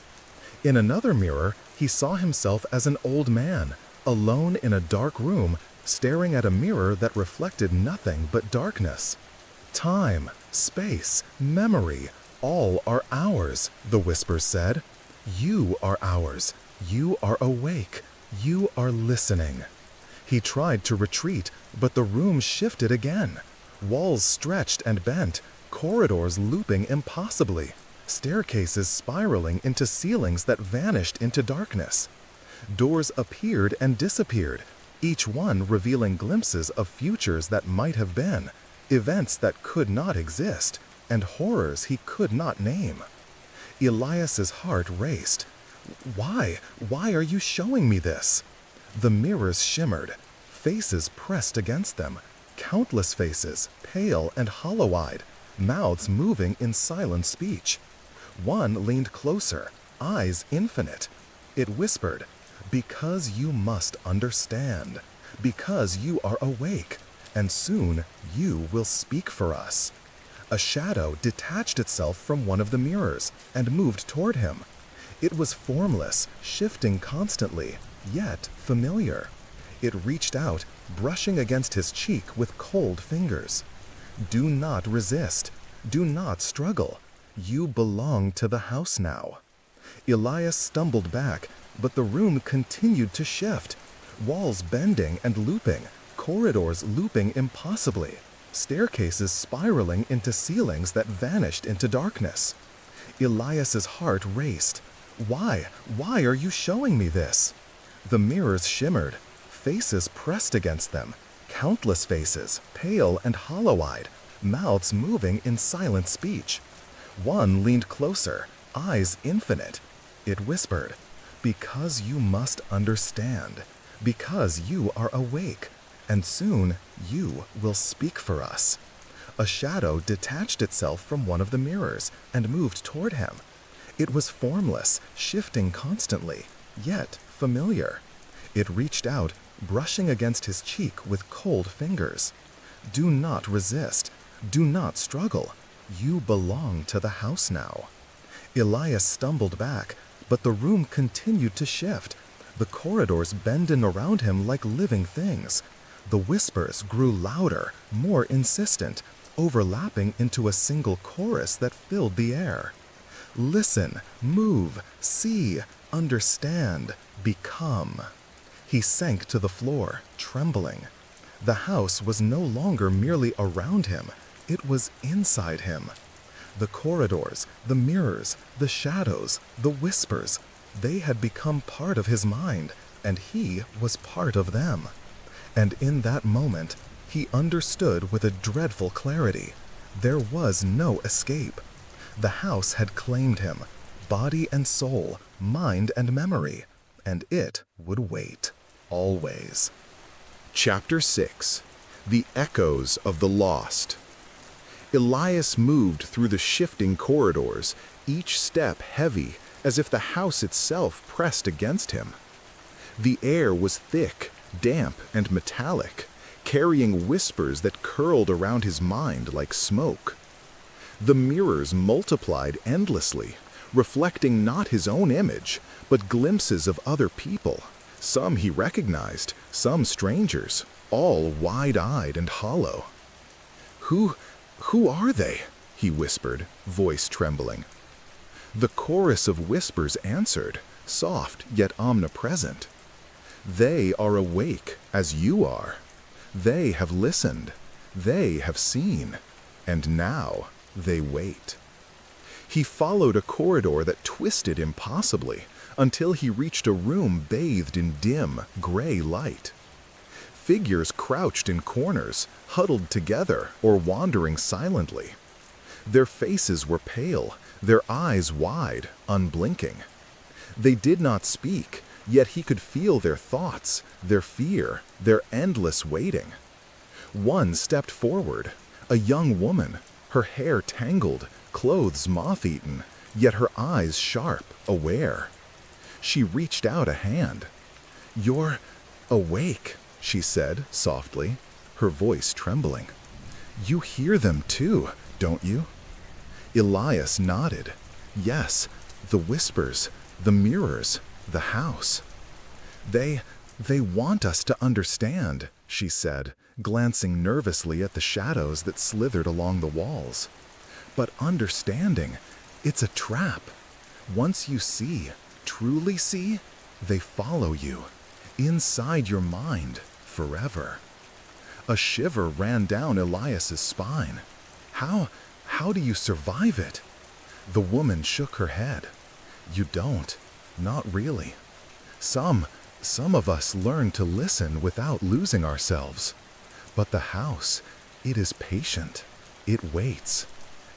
In another mirror, he saw himself as an old man, alone in a dark room, staring at a mirror that reflected nothing but darkness. "Time, space, memory, all are ours," the whispers said. "You are ours. You are awake. You are listening." He tried to retreat, but the room shifted again. Walls stretched and bent, corridors looping impossibly, staircases spiraling into ceilings that vanished into darkness. Doors appeared and disappeared, each one revealing glimpses of futures that might have been, events that could not exist, and horrors he could not name. Elias's heart raced. Why are you showing me this?" The mirrors shimmered, faces pressed against them, countless faces, pale and hollow-eyed, mouths moving in silent speech. One leaned closer, eyes infinite. It whispered, "Because you must understand, because you are awake, and soon you will speak for us." A shadow detached itself from one of the mirrors and moved toward him. It was formless, shifting constantly, yet familiar. It reached out, brushing against his cheek with cold fingers. "Do not resist. Do not struggle. You belong to the house now." Elias stumbled back, but the room continued to shift. Walls bending and looping, corridors looping impossibly, staircases spiraling into ceilings that vanished into darkness. Elias's heart raced. Why are you showing me this?" The mirrors shimmered, faces pressed against them, countless faces, pale and hollow-eyed, mouths moving in silent speech. One leaned closer, eyes infinite. It whispered, "Because you must understand, because you are awake, and soon you will speak for us." A shadow detached itself from one of the mirrors and moved toward him. It was formless, shifting constantly, yet familiar. It reached out, brushing against his cheek with cold fingers. "Do not resist. Do not struggle. You belong to the house now." Elias stumbled back, but the room continued to shift, the corridors bending around him like living things. The whispers grew louder, more insistent, overlapping into a single chorus that filled the air. "Listen, move, see, understand, become." He sank to the floor, trembling. The house was no longer merely around him, it was inside him. The corridors, the mirrors, the shadows, the whispers, they had become part of his mind, and he was part of them. And in that moment, he understood with a dreadful clarity. There was no escape. The house had claimed him, body and soul, mind and memory, and it would wait, always. Chapter 6. The Echoes of the Lost. Elias moved through the shifting corridors, each step heavy, as if the house itself pressed against him. The air was thick, damp, and metallic, carrying whispers that curled around his mind like smoke. The mirrors multiplied endlessly, reflecting not his own image, but glimpses of other people. Some he recognized, some strangers, all wide-eyed and hollow. Who are they?" he whispered, voice trembling. The chorus of whispers answered, soft yet omnipresent. "They are awake, as you are. They have listened. They have seen. And now they wait." He followed a corridor that twisted impossibly until he reached a room bathed in dim, gray light. Figures crouched in corners, huddled together or wandering silently. Their faces were pale, their eyes wide, unblinking. They did not speak, yet he could feel their thoughts, their fear, their endless waiting. One stepped forward, a young woman, her hair tangled, clothes moth-eaten, yet her eyes sharp, aware. She reached out a hand. "You're awake," she said softly, her voice trembling. "You hear them too, don't you?" Elias nodded. Yes, the whispers, the mirrors, the house. They want us to understand," she said, glancing nervously at the shadows that slithered along the walls. "But understanding, it's a trap. Once you see, truly see, they follow you, inside your mind, forever." A shiver ran down Elias's spine. How do you survive it?" The woman shook her head. "You don't. Not really. Some of us learn to listen without losing ourselves. But the house, it is patient. It waits.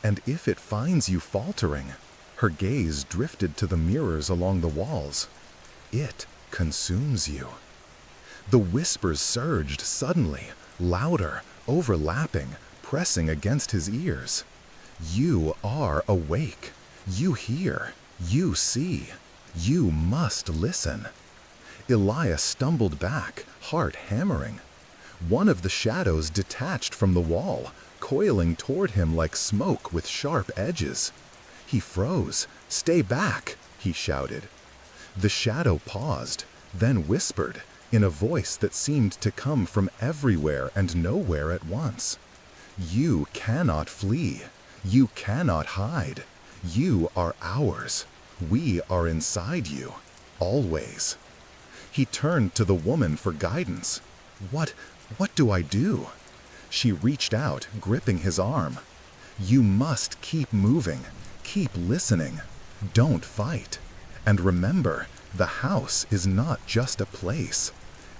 And if it finds you faltering," her gaze drifted to the mirrors along the walls, "it consumes you." The whispers surged suddenly, louder, overlapping, pressing against his ears. "You are awake. You hear. You see. You must listen." Elias stumbled back, heart hammering. One of the shadows detached from the wall, coiling toward him like smoke with sharp edges. He froze. "Stay back!" he shouted. The shadow paused, then whispered, in a voice that seemed to come from everywhere and nowhere at once. "You cannot flee. You cannot hide. You are ours. We are inside you. Always." He turned to the woman for guidance. What do I do?" She reached out, gripping his arm. "You must keep moving. Keep listening. Don't fight. And remember, the house is not just a place.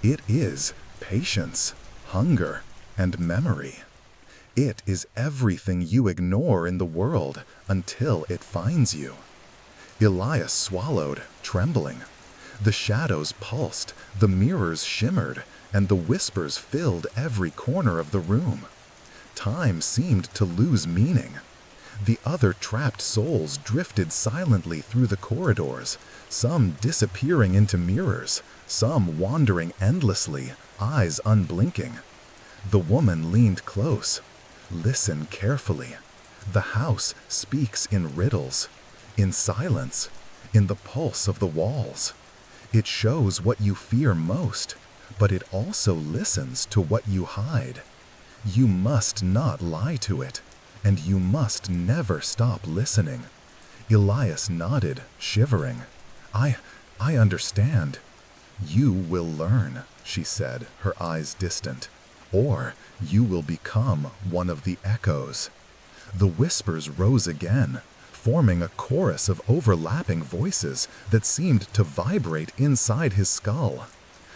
It is patience, hunger, and memory. It is everything you ignore in the world until it finds you." Elias swallowed, trembling. The shadows pulsed, the mirrors shimmered, and the whispers filled every corner of the room. Time seemed to lose meaning. The other trapped souls drifted silently through the corridors, some disappearing into mirrors, some wandering endlessly, eyes unblinking. The woman leaned close. "Listen carefully. The house speaks in riddles, in silence, in the pulse of the walls. It shows what you fear most, but it also listens to what you hide. You must not lie to it, and you must never stop listening." Elias nodded, shivering. I understand." "You will learn," she said, her eyes distant, "or you will become one of the echoes." The whispers rose again, forming a chorus of overlapping voices that seemed to vibrate inside his skull.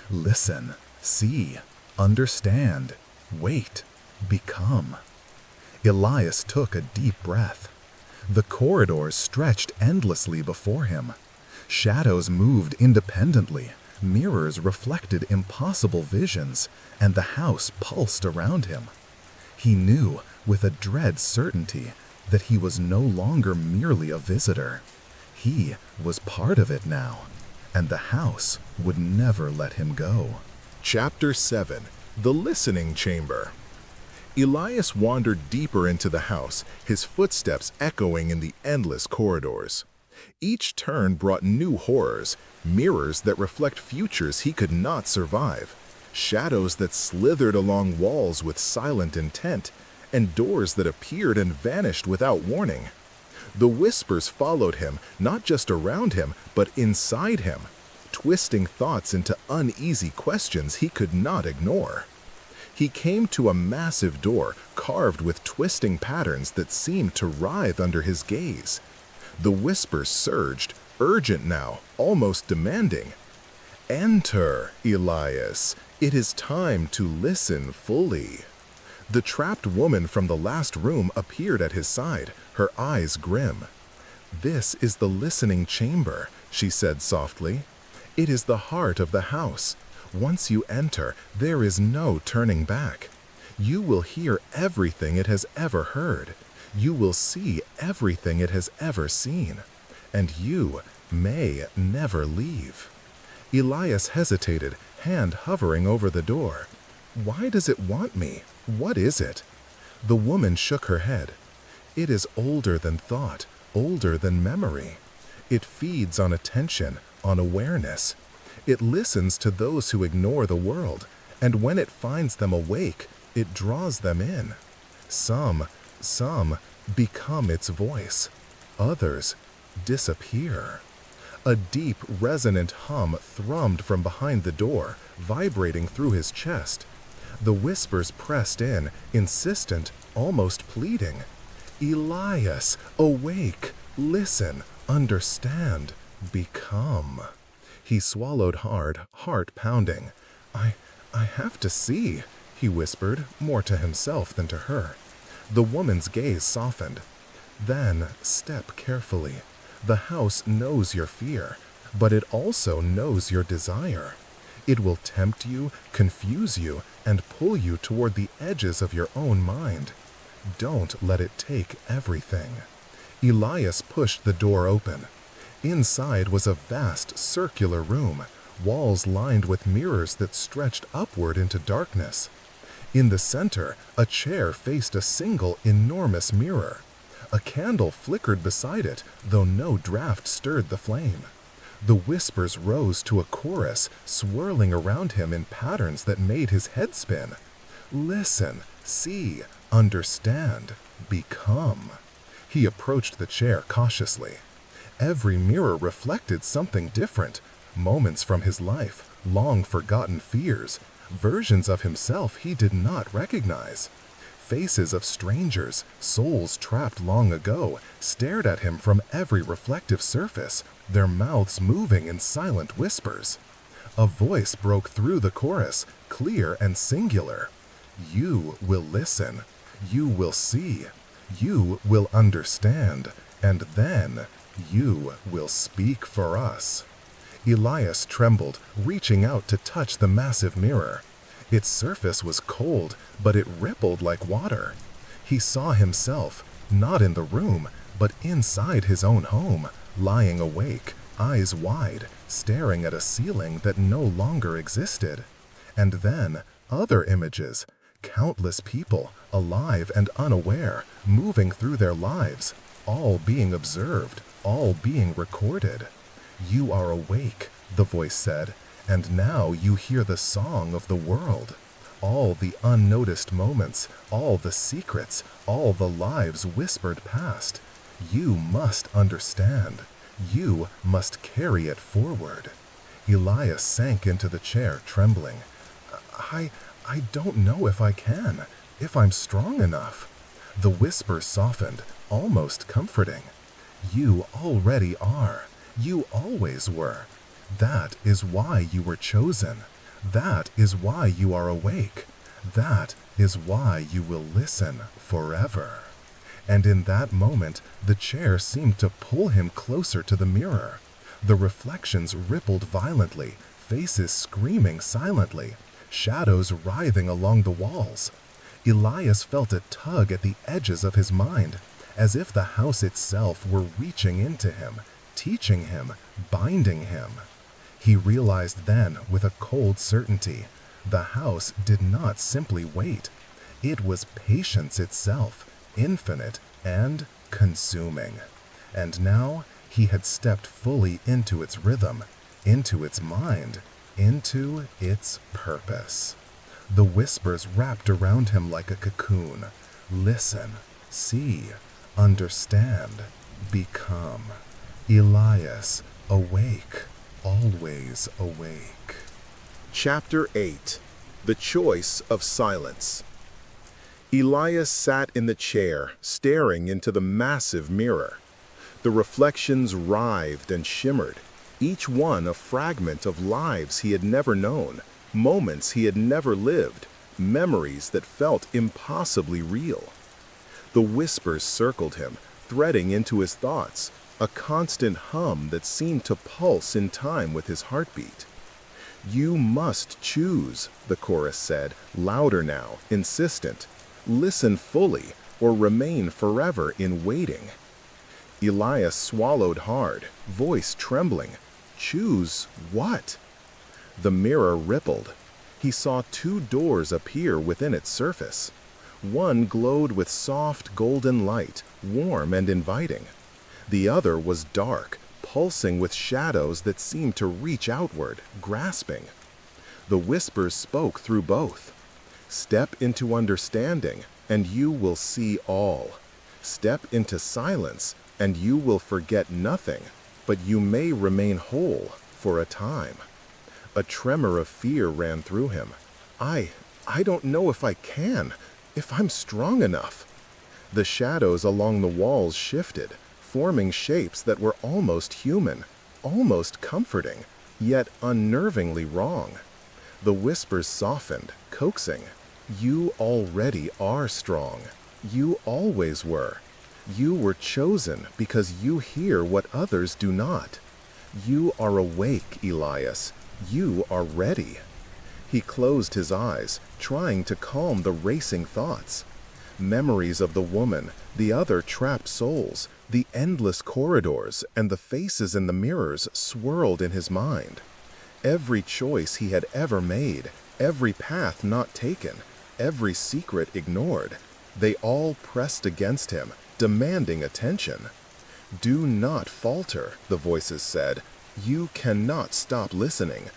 "Listen, see, understand, wait, become." Elias took a deep breath. The corridors stretched endlessly before him. Shadows moved independently, mirrors reflected impossible visions, and the house pulsed around him. He knew, with a dread certainty, that he was no longer merely a visitor. He was part of it now, and the house would never let him go. Chapter 7. The Listening Chamber. Elias wandered deeper into the house, his footsteps echoing in the endless corridors. Each turn brought new horrors, mirrors that reflect futures he could not survive, shadows that slithered along walls with silent intent, and doors that appeared and vanished without warning. The whispers followed him, not just around him, but inside him, twisting thoughts into uneasy questions he could not ignore. He came to a massive door carved with twisting patterns that seemed to writhe under his gaze. The whispers surged, urgent now, almost demanding. "Enter, Elias. It is time to listen fully." The trapped woman from the last room appeared at his side, her eyes grim. "This is the listening chamber," she said softly. "It is the heart of the house. Once you enter, there is no turning back. You will hear everything it has ever heard. You will see everything it has ever seen. And you may never leave." Elias hesitated, hand hovering over the door. "Why does it want me? What is it?" The woman shook her head. "It is older than thought, older than memory. It feeds on attention, on awareness. It listens to those who ignore the world, and when it finds them awake, it draws them in. Some become its voice. Others disappear." A deep, resonant hum thrummed from behind the door, vibrating through his chest. The whispers pressed in, insistent, almost pleading. "Elias, awake, listen, understand, become." He swallowed hard, heart pounding. I have to see," he whispered, more to himself than to her. The woman's gaze softened. "Then step carefully. The house knows your fear, but it also knows your desire. It will tempt you, confuse you, and pull you toward the edges of your own mind. Don't let it take everything." Elias pushed the door open. Inside was a vast circular room, walls lined with mirrors that stretched upward into darkness. In the center, a chair faced a single enormous mirror. A candle flickered beside it, though no draft stirred the flame. The whispers rose to a chorus, swirling around him in patterns that made his head spin. "Listen, see, understand, become." He approached the chair cautiously. Every mirror reflected something different, moments from his life, long-forgotten fears, versions of himself he did not recognize. Faces of strangers, souls trapped long ago, stared at him from every reflective surface, their mouths moving in silent whispers. A voice broke through the chorus, clear and singular. "You will listen. You will see. You will understand. And then you will speak for us." Elias trembled, reaching out to touch the massive mirror. Its surface was cold, but it rippled like water. He saw himself, not in the room, but inside his own home, lying awake, eyes wide, staring at a ceiling that no longer existed. And then, other images, countless people, alive and unaware, moving through their lives, all being observed, all being recorded. "You are awake," the voice said, "and now you hear the song of the world. All the unnoticed moments, all the secrets, all the lives whispered past. You must understand. You must carry it forward." Elias sank into the chair, trembling. I don't know if I can, if I'm strong enough." The whisper softened, almost comforting. "You already are. You always were. That is why you were chosen. That is why you are awake. That is why you will listen forever." And in that moment, the chair seemed to pull him closer to the mirror. The reflections rippled violently, faces screaming silently, shadows writhing along the walls. Elias felt a tug at the edges of his mind, as if the house itself were reaching into him, teaching him, binding him. He realized then, with a cold certainty, the house did not simply wait. It was patience itself, infinite and consuming. And now he had stepped fully into its rhythm, into its mind, into its purpose. The whispers wrapped around him like a cocoon. Listen, see, understand, become. Elias, awake, always awake. Chapter 8. The Choice of Silence. Elias sat in the chair, staring into the massive mirror. The reflections writhed and shimmered, each one a fragment of lives he had never known, moments he had never lived, memories that felt impossibly real. The whispers circled him, threading into his thoughts, a constant hum that seemed to pulse in time with his heartbeat. "You must choose," the chorus said, louder now, insistent. "Listen fully, or remain forever in waiting." Elias swallowed hard, voice trembling. Choose what? The mirror rippled. He saw two doors appear within its surface. One glowed with soft golden light, warm and inviting. The other was dark, pulsing with shadows that seemed to reach outward, grasping. The whispers spoke through both. "Step into understanding, and you will see all. Step into silence, and you will forget nothing, but you may remain whole for a time." A tremor of fear ran through him. I don't know if I can, if I'm strong enough." The shadows along the walls shifted, forming shapes that were almost human, almost comforting, yet unnervingly wrong. The whispers softened, coaxing. "You already are strong. You always were. You were chosen because you hear what others do not. You are awake, Elias. You are ready." He closed his eyes, trying to calm the racing thoughts. Memories of the woman, the other trapped souls, the endless corridors, and the faces in the mirrors swirled in his mind. Every choice he had ever made, every path not taken, every secret ignored, they all pressed against him, demanding attention. "Do not falter," the voices said. "You cannot stop listening.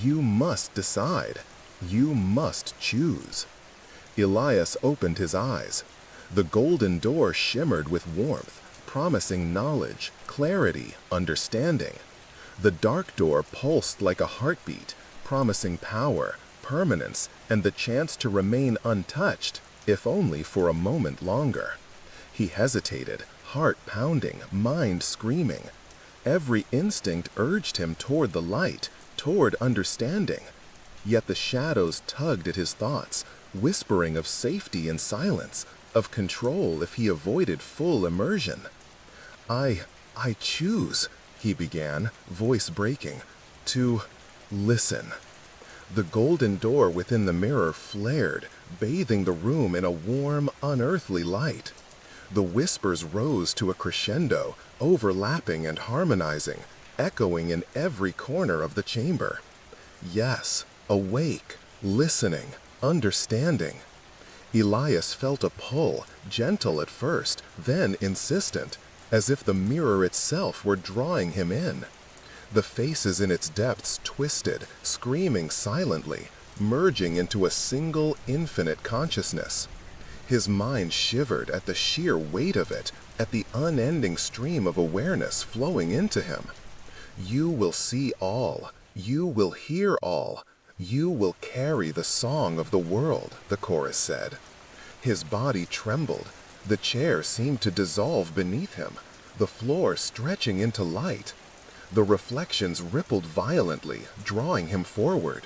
You must decide. You must choose." Elias opened his eyes. The golden door shimmered with warmth, promising knowledge, clarity, understanding. The dark door pulsed like a heartbeat, promising power, permanence, and the chance to remain untouched, if only for a moment longer. He hesitated, heart pounding, mind screaming. Every instinct urged him toward the light, toward understanding. Yet the shadows tugged at his thoughts, whispering of safety in silence, of control if he avoided full immersion. I choose," he began, voice breaking, "to listen." The golden door within the mirror flared, bathing the room in a warm, unearthly light. The whispers rose to a crescendo, overlapping and harmonizing, echoing in every corner of the chamber. Yes, awake, listening, understanding. Elias felt a pull, gentle at first, then insistent, as if the mirror itself were drawing him in. The faces in its depths twisted, screaming silently, merging into a single infinite consciousness. His mind shivered at the sheer weight of it, at the unending stream of awareness flowing into him. "You will see all. You will hear all. You will carry the song of the world," the chorus said. His body trembled. The chair seemed to dissolve beneath him, the floor stretching into light. The reflections rippled violently, drawing him forward.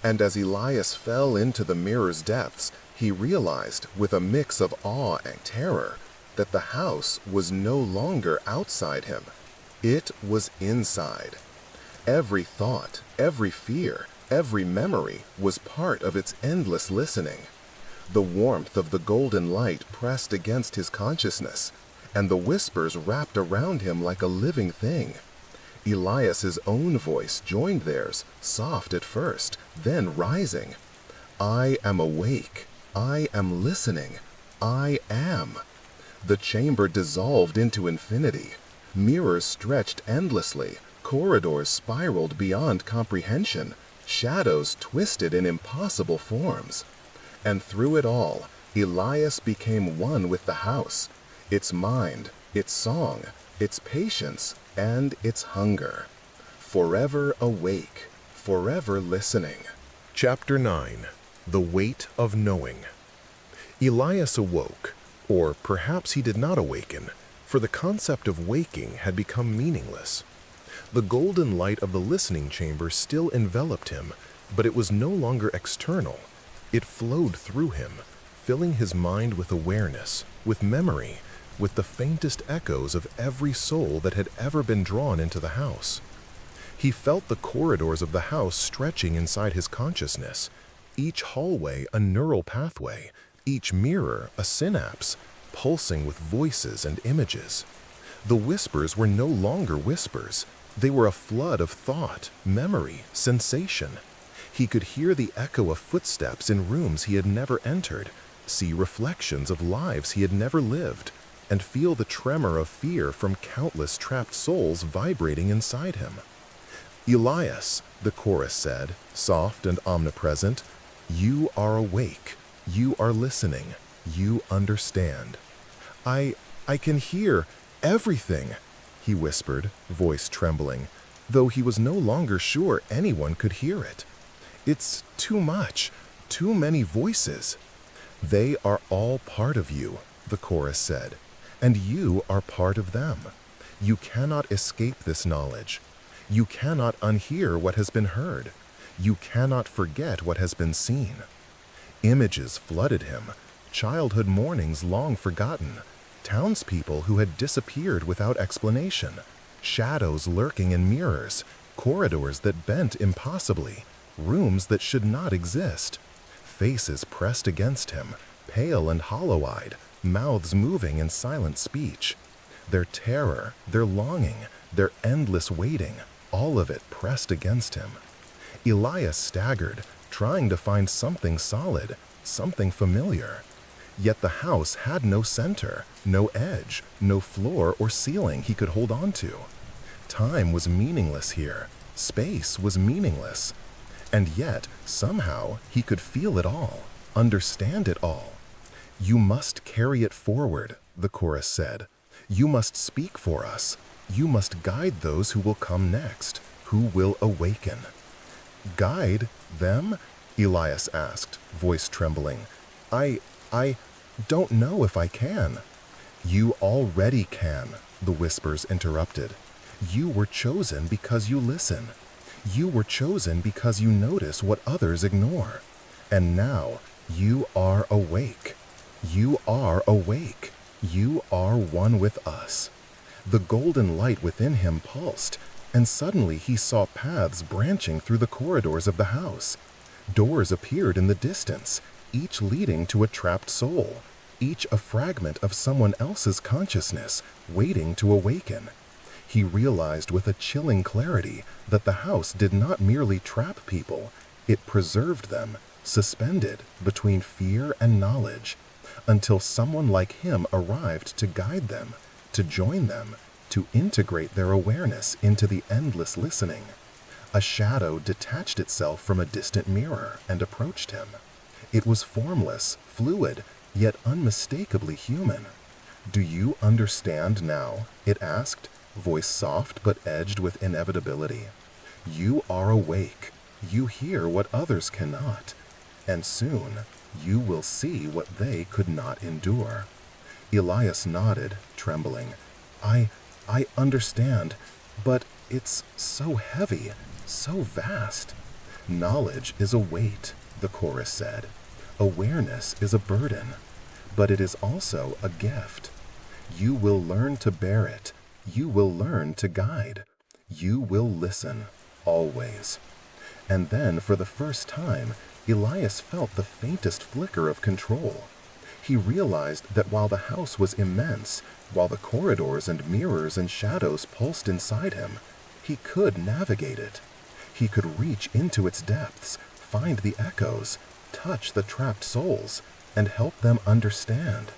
And as Elias fell into the mirror's depths, he realized, with a mix of awe and terror, that the house was no longer outside him. It was inside. Every thought, every fear, every memory was part of its endless listening. The warmth of the golden light pressed against his consciousness, and the whispers wrapped around him like a living thing. Elias's own voice joined theirs, soft at first, then rising. I am awake. I am listening. I am. The chamber dissolved into infinity. Mirrors stretched endlessly. Corridors spiraled beyond comprehension. Shadows twisted in impossible forms. And through it all, Elias became one with the house, its mind, its song, its patience, and its hunger. Forever awake, forever listening. Chapter 9. The Weight of Knowing. Elias awoke, or perhaps he did not awaken, for the concept of waking had become meaningless. The golden light of the listening chamber still enveloped him, but it was no longer external. It flowed through him, filling his mind with awareness, with memory, with the faintest echoes of every soul that had ever been drawn into the house. He felt the corridors of the house stretching inside his consciousness, each hallway a neural pathway, each mirror a synapse, pulsing with voices and images. The whispers were no longer whispers. They were a flood of thought, memory, sensation. He could hear the echo of footsteps in rooms he had never entered, see reflections of lives he had never lived, and feel the tremor of fear from countless trapped souls vibrating inside him. Elias, the chorus said, soft and omnipresent, you are awake, you are listening, you understand. I can hear everything, he whispered, voice trembling, though he was no longer sure anyone could hear it. It's too much, too many voices. They are all part of you, the chorus said, and you are part of them. You cannot escape this knowledge. You cannot unhear what has been heard. You cannot forget what has been seen. Images flooded him, childhood mornings long forgotten, townspeople who had disappeared without explanation, shadows lurking in mirrors, corridors that bent impossibly, rooms that should not exist, faces pressed against him, pale and hollow-eyed, mouths moving in silent speech. Their terror, their longing, their endless waiting, all of it pressed against him. Elias staggered, trying to find something solid, something familiar. Yet the house had no center, no edge, no floor or ceiling he could hold on to. Time was meaningless here. Space was meaningless. And yet, somehow, he could feel it all, understand it all. You must carry it forward, the chorus said. You must speak for us. You must guide those who will come next, who will awaken. Guide them? Elias asked, voice trembling. I don't know if I can. You already can, the whispers interrupted. You were chosen because you listen. You were chosen because you notice what others ignore. And now you are awake. You are awake. You are one with us. The golden light within him pulsed, and suddenly he saw paths branching through the corridors of the house. Doors appeared in the distance, each leading to a trapped soul, each a fragment of someone else's consciousness, waiting to awaken. He realized with a chilling clarity that the house did not merely trap people, it preserved them, suspended between fear and knowledge, until someone like him arrived to guide them, to join them, to integrate their awareness into the endless listening. A shadow detached itself from a distant mirror and approached him. It was formless, fluid, yet unmistakably human. Do you understand now? It asked, voice soft but edged with inevitability. You are awake. You hear what others cannot. And soon, you will see what they could not endure. Elias nodded, trembling. I understand, but it's so heavy, so vast. Knowledge is a weight, the chorus said. Awareness is a burden, but it is also a gift. You will learn to bear it. You will learn to guide. You will listen, always. And then, for the first time, Elias felt the faintest flicker of control. He realized that while the house was immense, while the corridors and mirrors and shadows pulsed inside him, he could navigate it. He could reach into its depths, find the echoes, touch the trapped souls, and help them understand,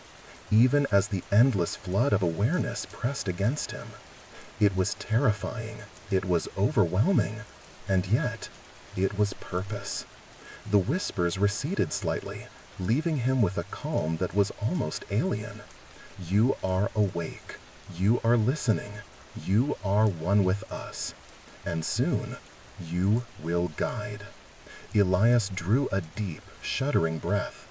even as the endless flood of awareness pressed against him. It was terrifying, it was overwhelming, and yet, it was purpose. The whispers receded slightly, leaving him with a calm that was almost alien. You are awake. You are listening. You are one with us. And soon, you will guide. Elias drew a deep, shuddering breath.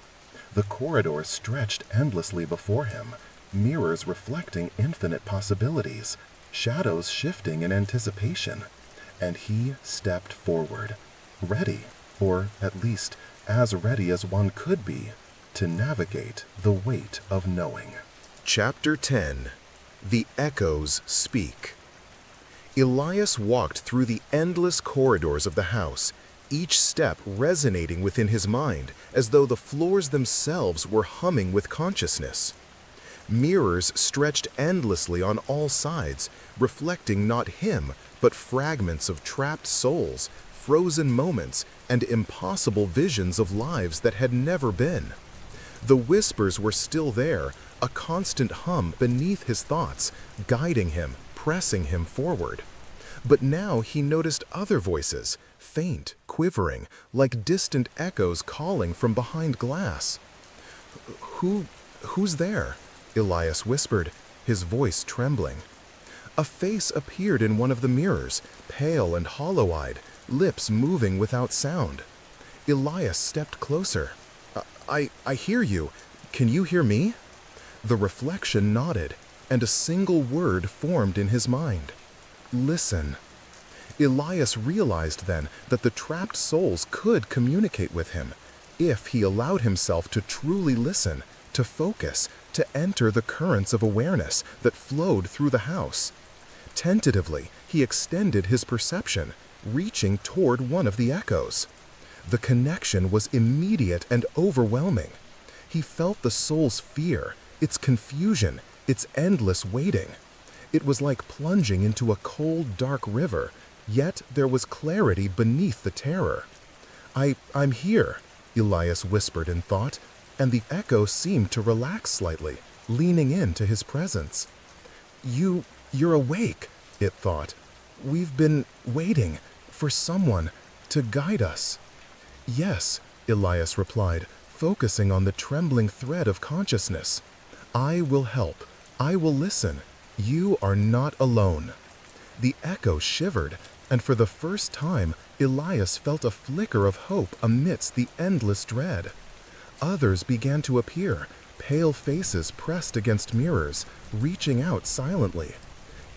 The corridor stretched endlessly before him, mirrors reflecting infinite possibilities, shadows shifting in anticipation. And he stepped forward, ready, or at least as ready as one could be, to navigate the weight of knowing. Chapter 10. The Echoes Speak. Elias walked through the endless corridors of the house, each step resonating within his mind as though the floors themselves were humming with consciousness. Mirrors stretched endlessly on all sides, reflecting not him, but fragments of trapped souls, frozen moments, and impossible visions of lives that had never been. The whispers were still there, a constant hum beneath his thoughts, guiding him, pressing him forward. But now he noticed other voices, faint, quivering, like distant echoes calling from behind glass. Who's there?" Elias whispered, his voice trembling. A face appeared in one of the mirrors, pale and hollow-eyed, lips moving without sound. Elias stepped closer. I hear you. Can you hear me?" The reflection nodded, and a single word formed in his mind. Listen. Elias realized then that the trapped souls could communicate with him, if he allowed himself to truly listen, to focus, to enter the currents of awareness that flowed through the house. Tentatively, he extended his perception, reaching toward one of the echoes. The connection was immediate and overwhelming. He felt the soul's fear, its confusion, its endless waiting. It was like plunging into a cold, dark river, yet there was clarity beneath the terror. I'm here," Elias whispered in thought, and the echo seemed to relax slightly, leaning into his presence. You're awake," it thought. "We've been waiting for someone to guide us." "Yes," Elias replied, focusing on the trembling thread of consciousness. "I will help. I will listen. You are not alone." The echo shivered, and for the first time, Elias felt a flicker of hope amidst the endless dread. Others began to appear, pale faces pressed against mirrors, reaching out silently.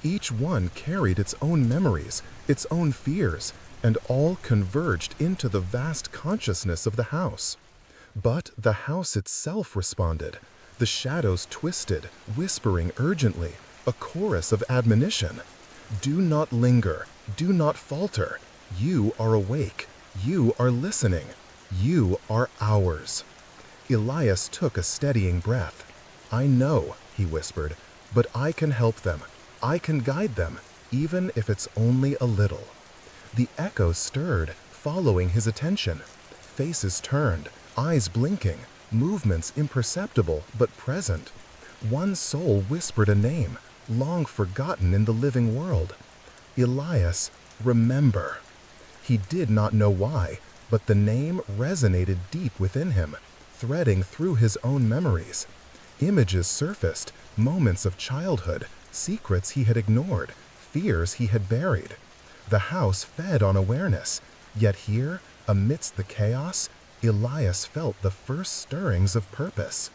Each one carried its own memories, its own fears, and all converged into the vast consciousness of the house. But the house itself responded. The shadows twisted, whispering urgently, a chorus of admonition. Do not linger, do not falter. You are awake, you are listening, you are ours. Elias took a steadying breath. I know, he whispered, but I can help them. I can guide them, even if it's only a little. The echoes stirred, following his attention. Faces turned, eyes blinking, movements imperceptible but present. One soul whispered a name, long forgotten in the living world. Elias, remember. He did not know why, but the name resonated deep within him, threading through his own memories. Images surfaced, moments of childhood, secrets he had ignored, fears he had buried. The house fed on awareness, yet here, amidst the chaos, Elias felt the first stirrings of purpose.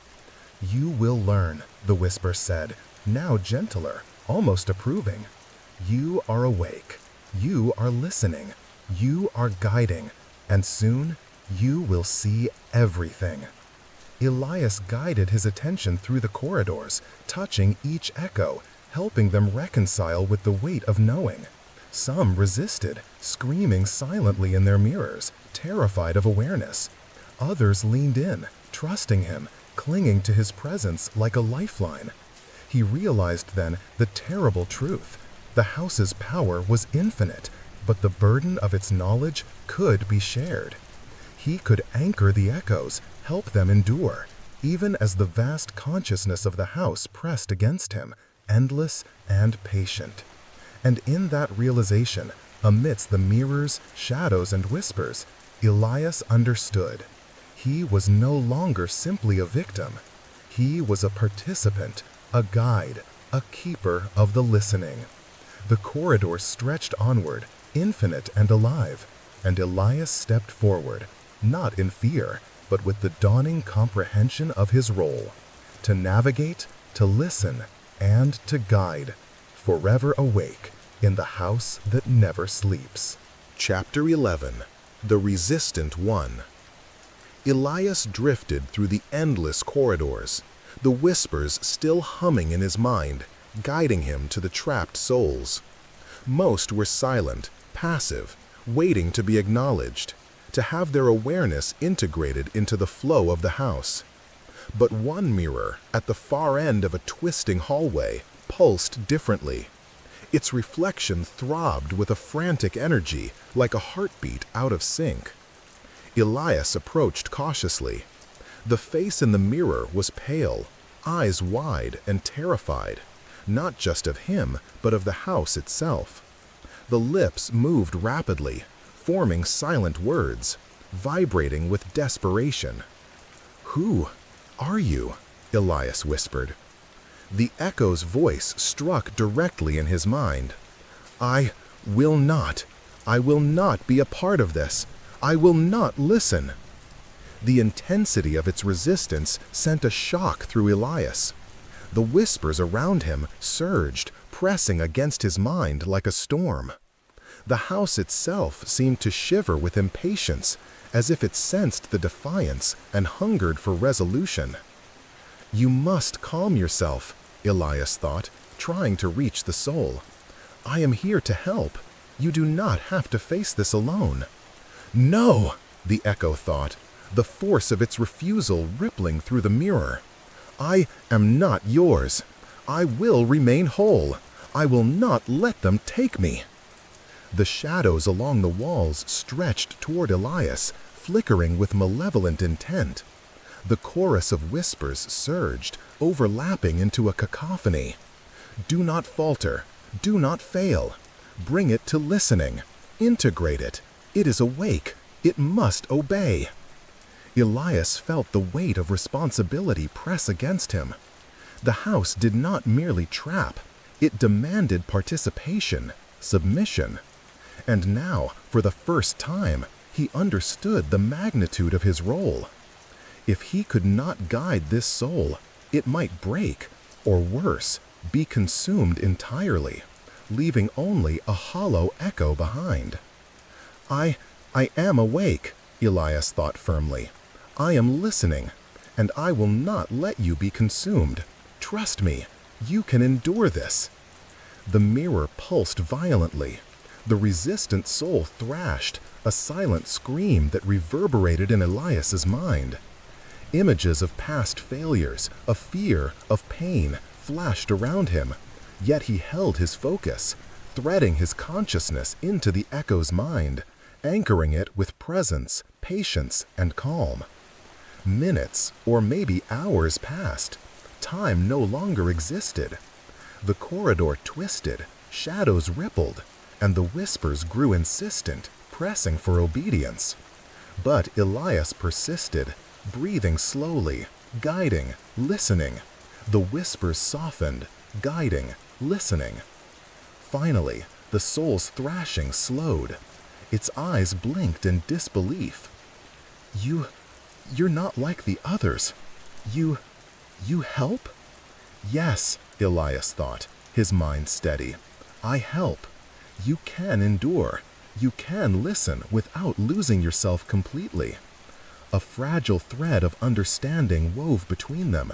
You will learn, the whisper said, now gentler, almost approving. You are awake. You are listening. You are guiding. And soon, you will see everything. Elias guided his attention through the corridors, touching each echo, helping them reconcile with the weight of knowing. Some resisted, screaming silently in their mirrors, terrified of awareness. Others leaned in, trusting him, clinging to his presence like a lifeline. He realized then the terrible truth. The house's power was infinite, but the burden of its knowledge could be shared. He could anchor the echoes, help them endure, even as the vast consciousness of the house pressed against him, endless and patient. And in that realization, amidst the mirrors, shadows, and whispers, Elias understood. He was no longer simply a victim. He was a participant, a guide, a keeper of the listening. The corridor stretched onward, infinite and alive, and Elias stepped forward, not in fear, but with the dawning comprehension of his role, to navigate, to listen, and to guide, forever awake in the house that never sleeps. Chapter 11. The Resistant One. Elias drifted through the endless corridors, the whispers still humming in his mind, guiding him to the trapped souls. Most were silent, passive, waiting to be acknowledged, to have their awareness integrated into the flow of the house. But one mirror, at the far end of a twisting hallway, pulsed differently. Its reflection throbbed with a frantic energy, like a heartbeat out of sync. Elias approached cautiously. The face in the mirror was pale, eyes wide and terrified, not just of him, but of the house itself. The lips moved rapidly, forming silent words, vibrating with desperation. "Who are you?" Elias whispered. The echo's voice struck directly in his mind. I will not be a part of this. I will not listen." The intensity of its resistance sent a shock through Elias. The whispers around him surged, pressing against his mind like a storm. The house itself seemed to shiver with impatience, as if it sensed the defiance and hungered for resolution. "You must calm yourself," Elias thought, trying to reach the soul. "I am here to help. You do not have to face this alone." "No," the echo thought, the force of its refusal rippling through the mirror. "I am not yours. I will remain whole. I will not let them take me." The shadows along the walls stretched toward Elias, flickering with malevolent intent. The chorus of whispers surged, overlapping into a cacophony. "Do not falter. Do not fail. Bring it to listening. Integrate it. It is awake. It must obey." Elias felt the weight of responsibility press against him. The house did not merely trap. It demanded participation, submission. And now, for the first time, he understood the magnitude of his role. If he could not guide this soul, it might break, or worse, be consumed entirely, leaving only a hollow echo behind. I am awake," Elias thought firmly. "I am listening, and I will not let you be consumed. Trust me, you can endure this." The mirror pulsed violently. The resistant soul thrashed, a silent scream that reverberated in Elias's mind. Images of past failures, of fear, of pain, flashed around him, yet he held his focus, threading his consciousness into the echo's mind, anchoring it with presence, patience, and calm. Minutes, or maybe hours passed. Time no longer existed. The corridor twisted, shadows rippled, and the whispers grew insistent, pressing for obedience. But Elias persisted, breathing slowly, guiding, listening. The whispers softened, guiding, listening. Finally, the soul's thrashing slowed. Its eyes blinked in disbelief. You're not like the others. You help?" "Yes," Elias thought, his mind steady. "I help. You can endure. You can listen without losing yourself completely. A fragile thread of understanding wove between them.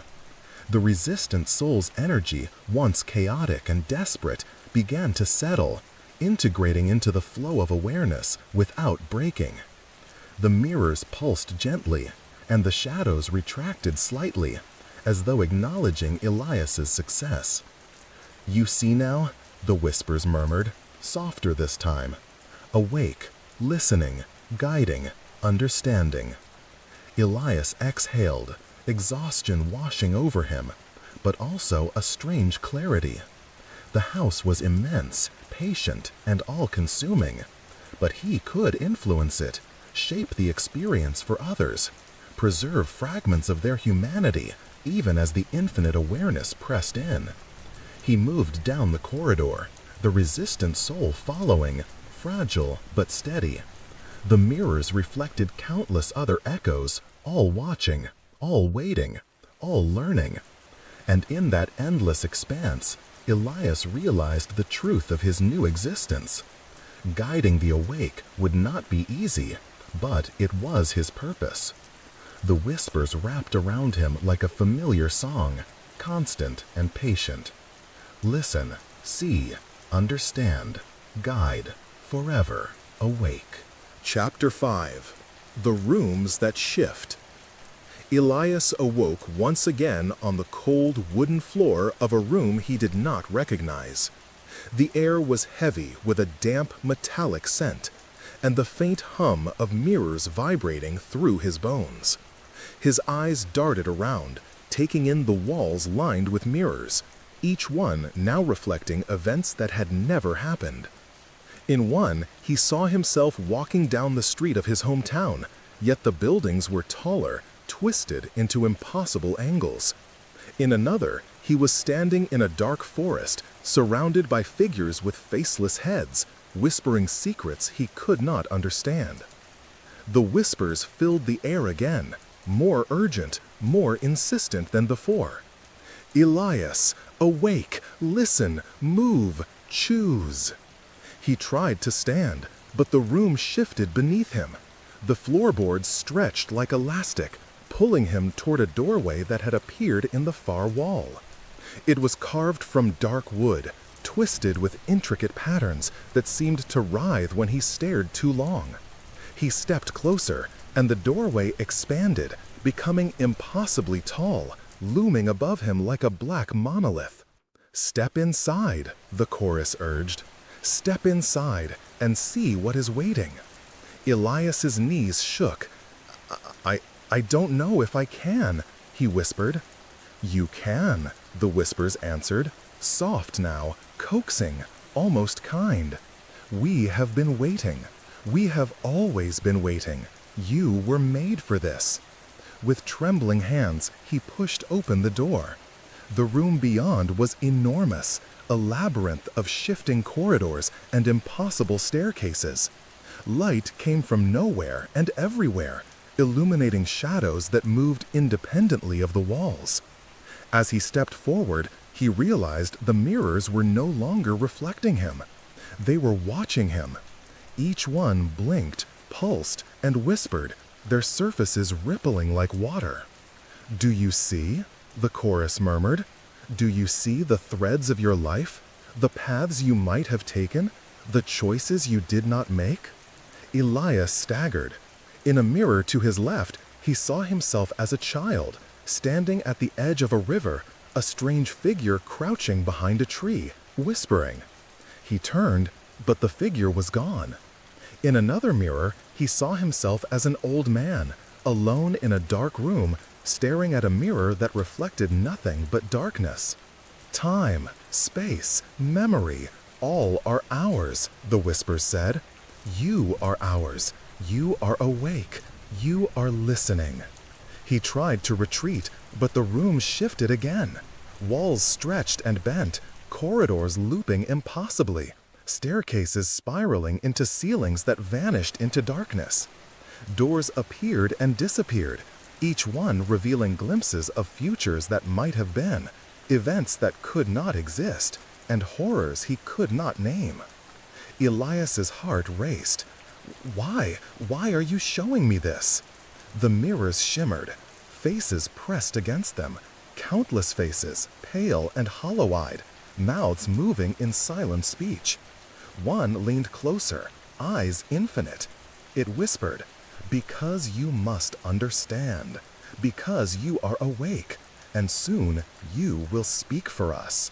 The resistant soul's energy, once chaotic and desperate, began to settle, integrating into the flow of awareness without breaking. The mirrors pulsed gently, and the shadows retracted slightly, as though acknowledging Elias's success. "You see now?" the whispers murmured, softer this time. Awake, listening, guiding, understanding. Elias exhaled, exhaustion washing over him, but also a strange clarity. The house was immense, patient, and all-consuming, but he could influence it, shape the experience for others, preserve fragments of their humanity, even as the infinite awareness pressed in. He moved down the corridor, the resistant soul following, fragile but steady. The mirrors reflected countless other echoes, all watching, all waiting, all learning. And in that endless expanse, Elias realized the truth of his new existence. Guiding the awake would not be easy, but it was his purpose. The whispers wrapped around him like a familiar song, constant and patient. Listen, see, understand, guide, forever awake. Chapter 5. The Rooms That Shift. Elias awoke once again on the cold wooden floor of a room he did not recognize. The air was heavy with a damp metallic scent, and the faint hum of mirrors vibrating through his bones. His eyes darted around, taking in the walls lined with mirrors, each one now reflecting events that had never happened. In one, he saw himself walking down the street of his hometown, yet the buildings were taller, twisted into impossible angles. In another, he was standing in a dark forest, surrounded by figures with faceless heads, whispering secrets he could not understand. The whispers filled the air again, more urgent, more insistent than before. "Elias, awake, listen, move, choose." He tried to stand, but the room shifted beneath him. The floorboards stretched like elastic, pulling him toward a doorway that had appeared in the far wall. It was carved from dark wood, twisted with intricate patterns that seemed to writhe when he stared too long. He stepped closer, and the doorway expanded, becoming impossibly tall, looming above him like a black monolith. "Step inside," the chorus urged. "Step inside and see what is waiting." Elias's knees shook. I don't know if I can," he whispered. "You can," the whispers answered, soft now, coaxing, almost kind. "We have been waiting. We have always been waiting. You were made for this." With trembling hands, he pushed open the door. The room beyond was enormous, a labyrinth of shifting corridors and impossible staircases. Light came from nowhere and everywhere, illuminating shadows that moved independently of the walls. As he stepped forward, he realized the mirrors were no longer reflecting him. They were watching him. Each one blinked, pulsed, and whispered, their surfaces rippling like water. "Do you see?" the chorus murmured. "Do you see the threads of your life? The paths you might have taken? The choices you did not make?" Elias staggered. In a mirror to his left, he saw himself as a child, standing at the edge of a river, a strange figure crouching behind a tree, whispering. He turned, but the figure was gone. In another mirror, he saw himself as an old man, alone in a dark room, staring at a mirror that reflected nothing but darkness. "Time, space, memory, all are ours," the whispers said. "You are ours. You are awake. You are listening." He tried to retreat, but the room shifted again. Walls stretched and bent, corridors looping impossibly, staircases spiraling into ceilings that vanished into darkness. Doors appeared and disappeared, each one revealing glimpses of futures that might have been, events that could not exist, and horrors he could not name. Elias's heart raced. Why are you showing me this?" The mirrors shimmered, faces pressed against them, countless faces, pale and hollow-eyed, mouths moving in silent speech. One leaned closer, eyes infinite. It whispered, "Because you must understand, because you are awake, and soon you will speak for us."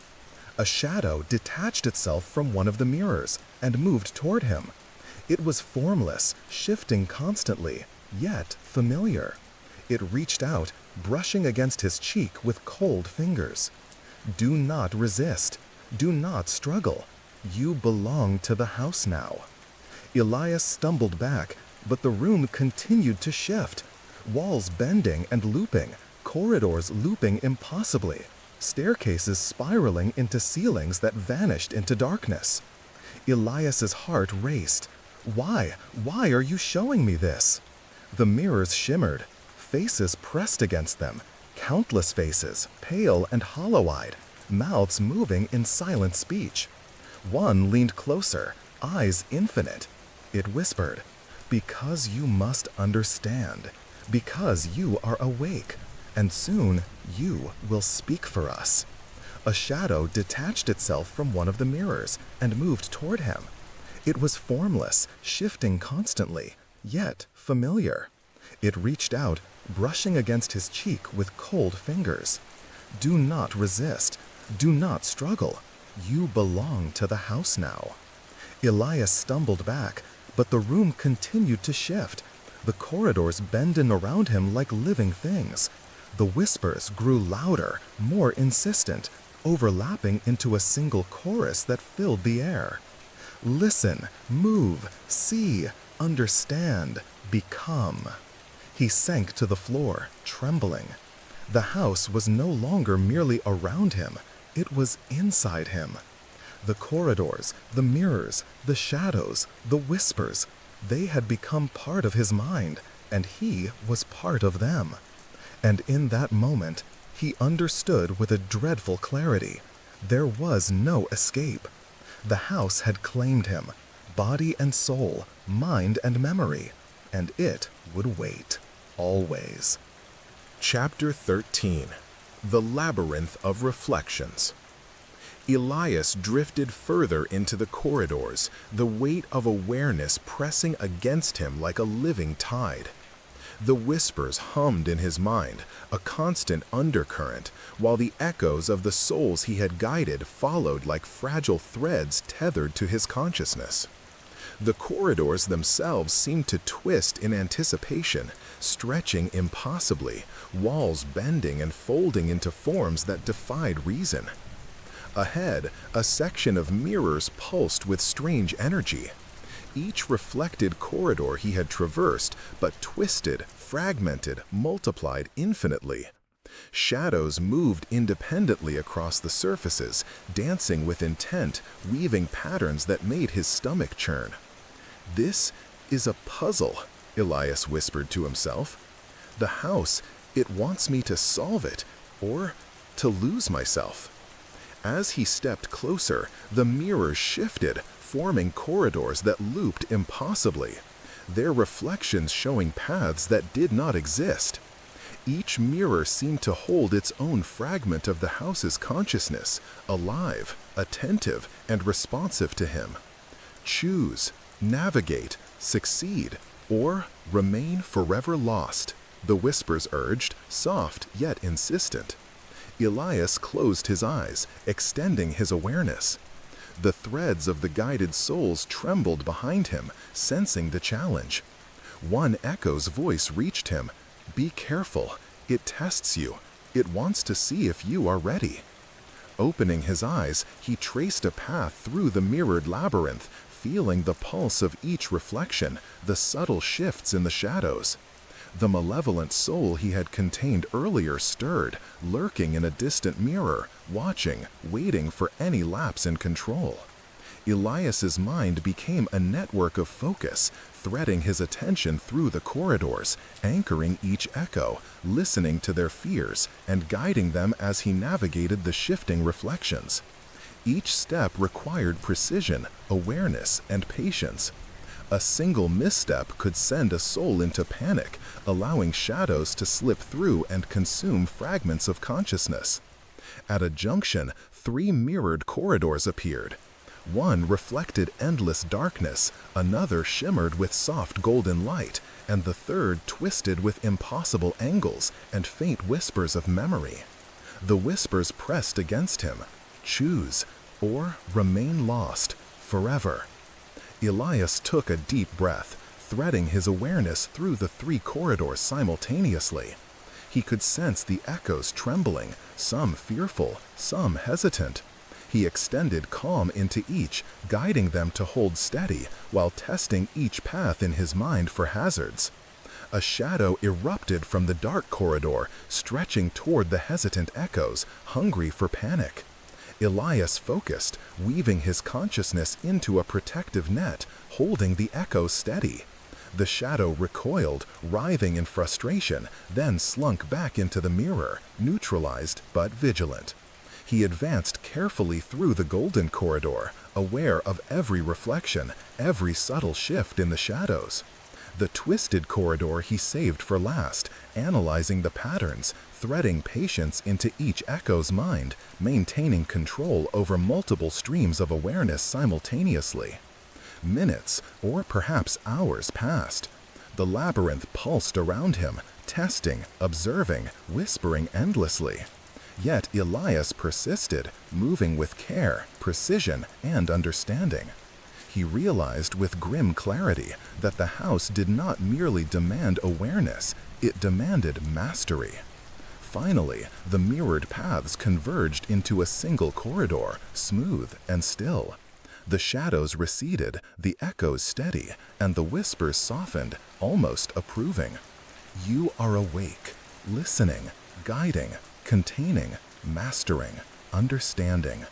A shadow detached itself from one of the mirrors and moved toward him. It was formless, shifting constantly, yet familiar. It reached out, brushing against his cheek with cold fingers. "Do not resist. Do not struggle. You belong to the house now." Elias stumbled back, but the room continued to shift. Walls bending and looping, corridors looping impossibly, staircases spiraling into ceilings that vanished into darkness. Elias's heart raced. Why are you showing me this? The mirrors shimmered, faces pressed against them, countless faces, pale and hollow-eyed, mouths moving in silent speech. One leaned closer, eyes infinite. It whispered, "Because you must understand, because you are awake, and soon you will speak for us." A shadow detached itself from one of the mirrors and moved toward him. It was formless, shifting constantly, yet familiar. It reached out, brushing against his cheek with cold fingers. "Do not resist. Do not struggle. You belong to the house now." Elias stumbled back, but the room continued to shift. The corridors bending around him like living things. The whispers grew louder, more insistent, overlapping into a single chorus that filled the air. "Listen, move, see, understand, become." He sank to the floor, trembling. The house was no longer merely around him, it was inside him. The corridors, the mirrors, the shadows, the whispers, they had become part of his mind, and he was part of them. And in that moment, he understood with a dreadful clarity. There was no escape. The house had claimed him, body and soul, mind and memory, and it would wait, always. Chapter 13. The Labyrinth of Reflections. Elias drifted further into the corridors, the weight of awareness pressing against him like a living tide. The whispers hummed in his mind, a constant undercurrent, while the echoes of the souls he had guided followed like fragile threads tethered to his consciousness. The corridors themselves seemed to twist in anticipation, stretching impossibly, walls bending and folding into forms that defied reason. Ahead, a section of mirrors pulsed with strange energy. Each reflected corridor he had traversed, but twisted, fragmented, multiplied infinitely. Shadows moved independently across the surfaces, dancing with intent, weaving patterns that made his stomach churn. "This is a puzzle," Elias whispered to himself. "The house, it wants me to solve it, or to lose myself." As he stepped closer, the mirrors shifted, forming corridors that looped impossibly, their reflections showing paths that did not exist. Each mirror seemed to hold its own fragment of the house's consciousness, alive, attentive, and responsive to him. "Choose, navigate, succeed, or remain forever lost," the whispers urged, soft yet insistent. Elias closed his eyes, extending his awareness. The threads of the guided souls trembled behind him, sensing the challenge. One echo's voice reached him. "Be careful. It tests you. It wants to see if you are ready." Opening his eyes, he traced a path through the mirrored labyrinth, feeling the pulse of each reflection, the subtle shifts in the shadows. The malevolent soul he had contained earlier stirred, lurking in a distant mirror, watching, waiting for any lapse in control. Elias's mind became a network of focus, threading his attention through the corridors, anchoring each echo, listening to their fears, and guiding them as he navigated the shifting reflections. Each step required precision, awareness, and patience. A single misstep could send a soul into panic, allowing shadows to slip through and consume fragments of consciousness. At a junction, 3 mirrored corridors appeared. One reflected endless darkness, another shimmered with soft golden light, and the third twisted with impossible angles and faint whispers of memory. The whispers pressed against him. Choose, or remain lost, forever. Elias took a deep breath, threading his awareness through the 3 corridors simultaneously. He could sense the echoes trembling, some fearful, some hesitant. He extended calm into each, guiding them to hold steady while testing each path in his mind for hazards. A shadow erupted from the dark corridor, stretching toward the hesitant echoes, hungry for panic. Elias focused, weaving his consciousness into a protective net, holding the echoes steady. The shadow recoiled, writhing in frustration, then slunk back into the mirror, neutralized but vigilant. He advanced carefully through the golden corridor, aware of every reflection, every subtle shift in the shadows. The twisted corridor he saved for last, analyzing the patterns, threading patience into each echo's mind, maintaining control over multiple streams of awareness simultaneously. Minutes, or perhaps hours, passed. The labyrinth pulsed around him, testing, observing, whispering endlessly. Yet Elias persisted, moving with care, precision, and understanding. He realized with grim clarity that the house did not merely demand awareness, it demanded mastery. Finally, the mirrored paths converged into a single corridor, smooth and still. The shadows receded, the echoes steady, and the whispers softened, almost approving. You are awake, listening, guiding, containing, mastering, understanding.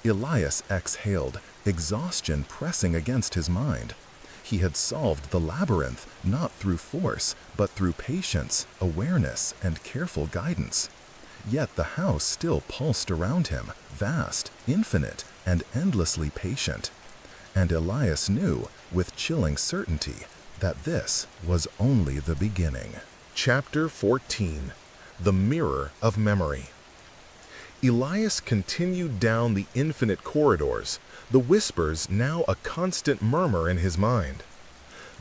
Elias exhaled, exhaustion pressing against his mind. He had solved the labyrinth not through force, but through patience, awareness, and careful guidance. Yet the house still pulsed around him, vast, infinite, and endlessly patient. And Elias knew, with chilling certainty, that this was only the beginning. Chapter 14. The Mirror of Memory. Elias continued down the infinite corridors, the whispers now a constant murmur in his mind.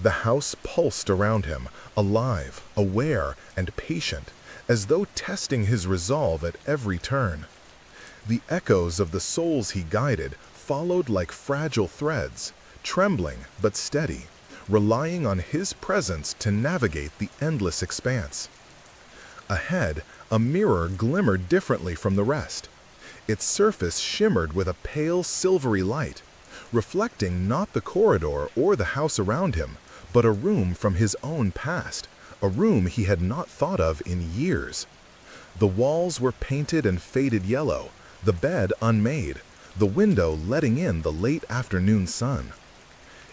The house pulsed around him, alive, aware, and patient, as though testing his resolve at every turn. The echoes of the souls he guided followed like fragile threads, trembling but steady, relying on his presence to navigate the endless expanse. Ahead, a mirror glimmered differently from the rest. Its surface shimmered with a pale silvery light, reflecting not the corridor or the house around him, but a room from his own past, a room he had not thought of in years. The walls were painted and faded yellow, the bed unmade, the window letting in the late afternoon sun.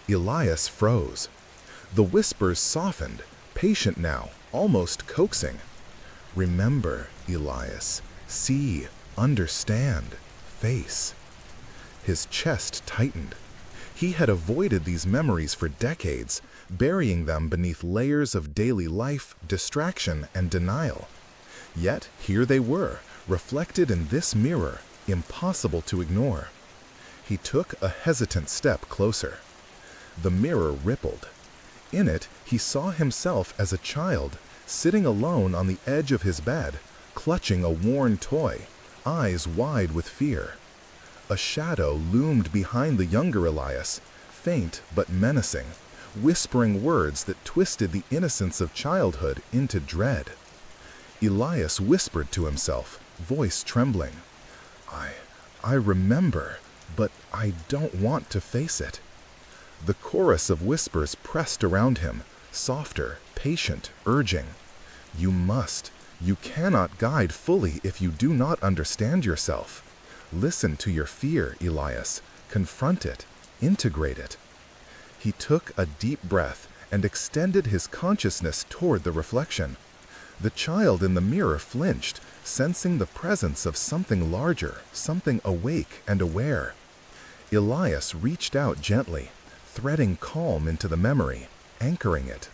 Elias froze. The whispers softened, patient now, almost coaxing. Remember, Elias. See, understand, face. His chest tightened. He had avoided these memories for decades, burying them beneath layers of daily life, distraction, and denial. Yet here they were, reflected in this mirror, impossible to ignore. He took a hesitant step closer. The mirror rippled. In it, he saw himself as a child, sitting alone on the edge of his bed, clutching a worn toy, eyes wide with fear. A shadow loomed behind the younger Elias, faint but menacing, whispering words that twisted the innocence of childhood into dread. Elias whispered to himself, voice trembling, I remember, but I don't want to face it. The chorus of whispers pressed around him, softer, patient, urging. You must. You cannot guide fully if you do not understand yourself. Listen to your fear, Elias. Confront it. Integrate it. He took a deep breath and extended his consciousness toward the reflection. The child in the mirror flinched, sensing the presence of something larger, something awake and aware. Elias reached out gently, threading calm into the memory, anchoring it.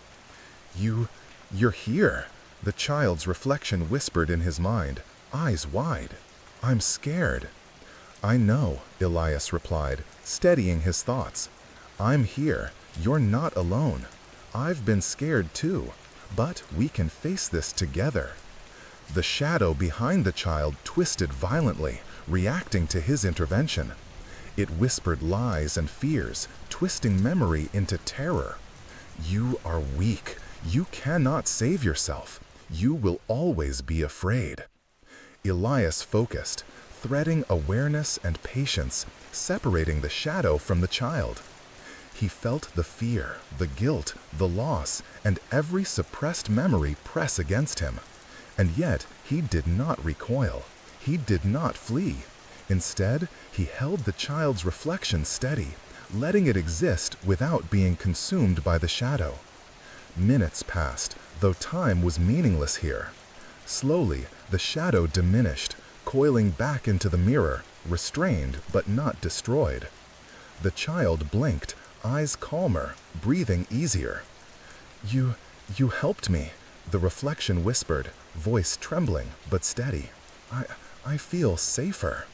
You're here, the child's reflection whispered in his mind, eyes wide. I'm scared. I know, Elias replied, steadying his thoughts. I'm here. You're not alone. I've been scared too, but we can face this together. The shadow behind the child twisted violently, reacting to his intervention. It whispered lies and fears, twisting memory into terror. You are weak. You cannot save yourself. You will always be afraid. Elias focused, threading awareness and patience, separating the shadow from the child. He felt the fear, the guilt, the loss, and every suppressed memory press against him. And yet, he did not recoil. He did not flee. Instead, he held the child's reflection steady, letting it exist without being consumed by the shadow. Minutes passed, though time was meaningless here. Slowly, the shadow diminished, coiling back into the mirror, restrained but not destroyed. The child blinked, eyes calmer, breathing easier. You helped me," the reflection whispered, voice trembling but steady. I feel safer."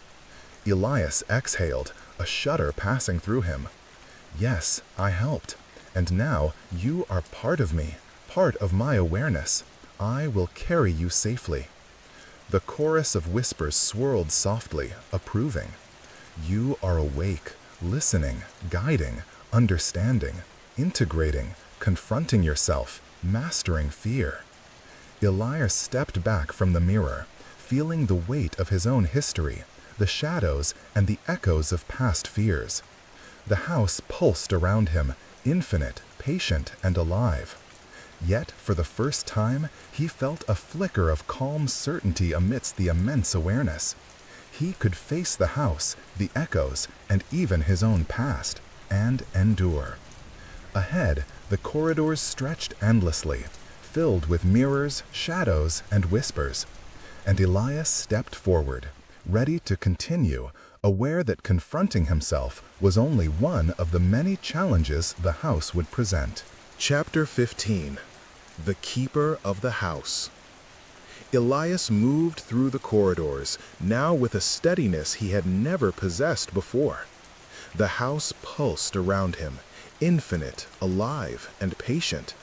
Elias exhaled, a shudder passing through him. "Yes, I helped. And now you are part of me, part of my awareness. I will carry you safely." The chorus of whispers swirled softly, approving. You are awake, listening, guiding, understanding, integrating, confronting yourself, mastering fear. Elias stepped back from the mirror, feeling the weight of his own history, the shadows and the echoes of past fears. The house pulsed around him, infinite, patient, and alive. Yet, for the first time, he felt a flicker of calm certainty amidst the immense awareness. He could face the house, the echoes, and even his own past, and endure. Ahead, the corridors stretched endlessly, filled with mirrors, shadows, and whispers. And Elias stepped forward, ready to continue, aware that confronting himself was only one of the many challenges the house would present. Chapter 15. The Keeper of the House. Elias moved through the corridors, now with a steadiness he had never possessed before. The house pulsed around him, infinite, alive, and patient,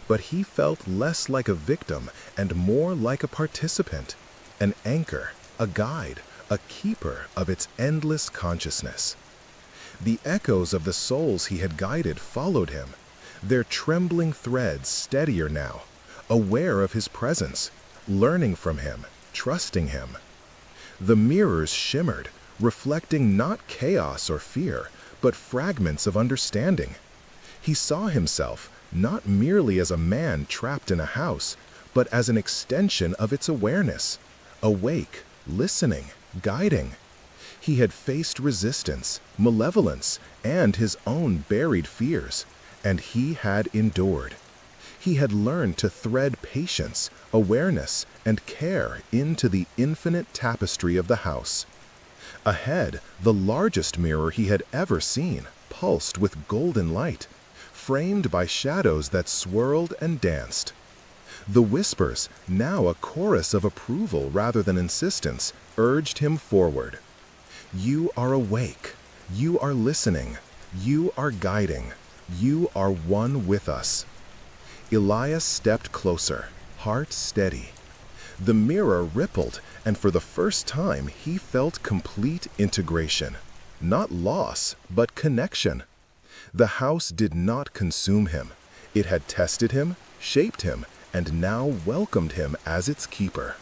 but he felt less like a victim and more like a participant, an anchor, a guide, a keeper of its endless consciousness. The echoes of the souls he had guided followed him, their trembling threads steadier now, aware of his presence, learning from him, trusting him. The mirrors shimmered, reflecting not chaos or fear, but fragments of understanding. He saw himself not merely as a man trapped in a house, but as an extension of its awareness, awake, listening, guiding. He had faced resistance, malevolence, and his own buried fears, and he had endured. He had learned to thread patience, awareness, and care into the infinite tapestry of the house. Ahead, the largest mirror he had ever seen pulsed with golden light, framed by shadows that swirled and danced. The whispers, now a chorus of approval rather than insistence, urged him forward. You are awake. You are listening. You are guiding. You are one with us. Elias stepped closer, heart steady. The mirror rippled, and for the first time he felt complete integration. Not loss, but connection. The house did not consume him. It had tested him, shaped him, and now welcomed him as its keeper.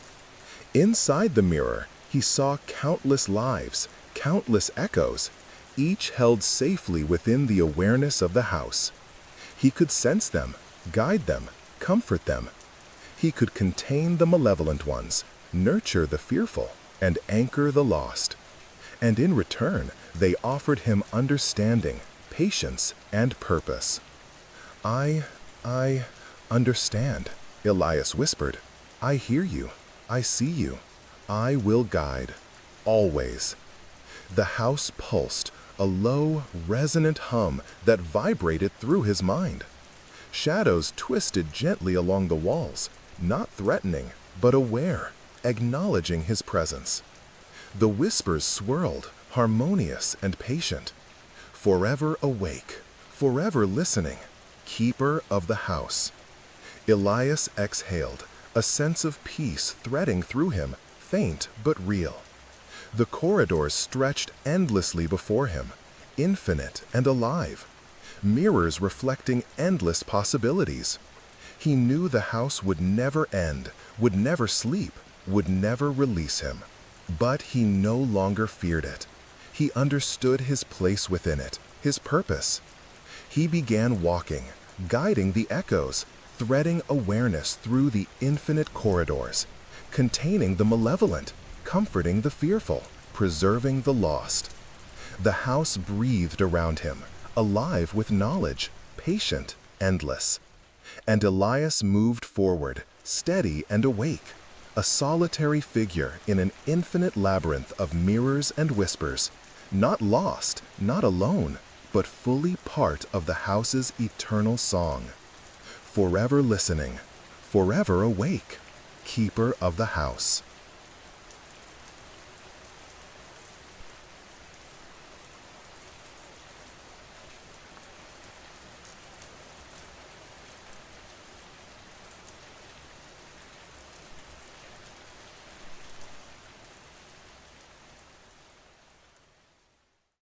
Inside the mirror, he saw countless lives, countless echoes, each held safely within the awareness of the house. He could sense them, guide them, comfort them. He could contain the malevolent ones, nurture the fearful, and anchor the lost. And in return, they offered him understanding, patience, and purpose. I understand," Elias whispered. "I hear you. I see you. I will guide. Always." The house pulsed, a low, resonant hum that vibrated through his mind. Shadows twisted gently along the walls, not threatening, but aware, acknowledging his presence. The whispers swirled, harmonious and patient. Forever awake, forever listening, keeper of the house. Elias exhaled, a sense of peace threading through him, faint but real. The corridors stretched endlessly before him, infinite and alive, mirrors reflecting endless possibilities. He knew the house would never end, would never sleep, would never release him. But he no longer feared it. He understood his place within it, his purpose. He began walking, guiding the echoes, threading awareness through the infinite corridors, containing the malevolent, comforting the fearful, preserving the lost. The house breathed around him, alive with knowledge, patient, endless. And Elias moved forward, steady and awake, a solitary figure in an infinite labyrinth of mirrors and whispers, not lost, not alone, but fully part of the house's eternal song. Forever listening, forever awake, keeper of the house.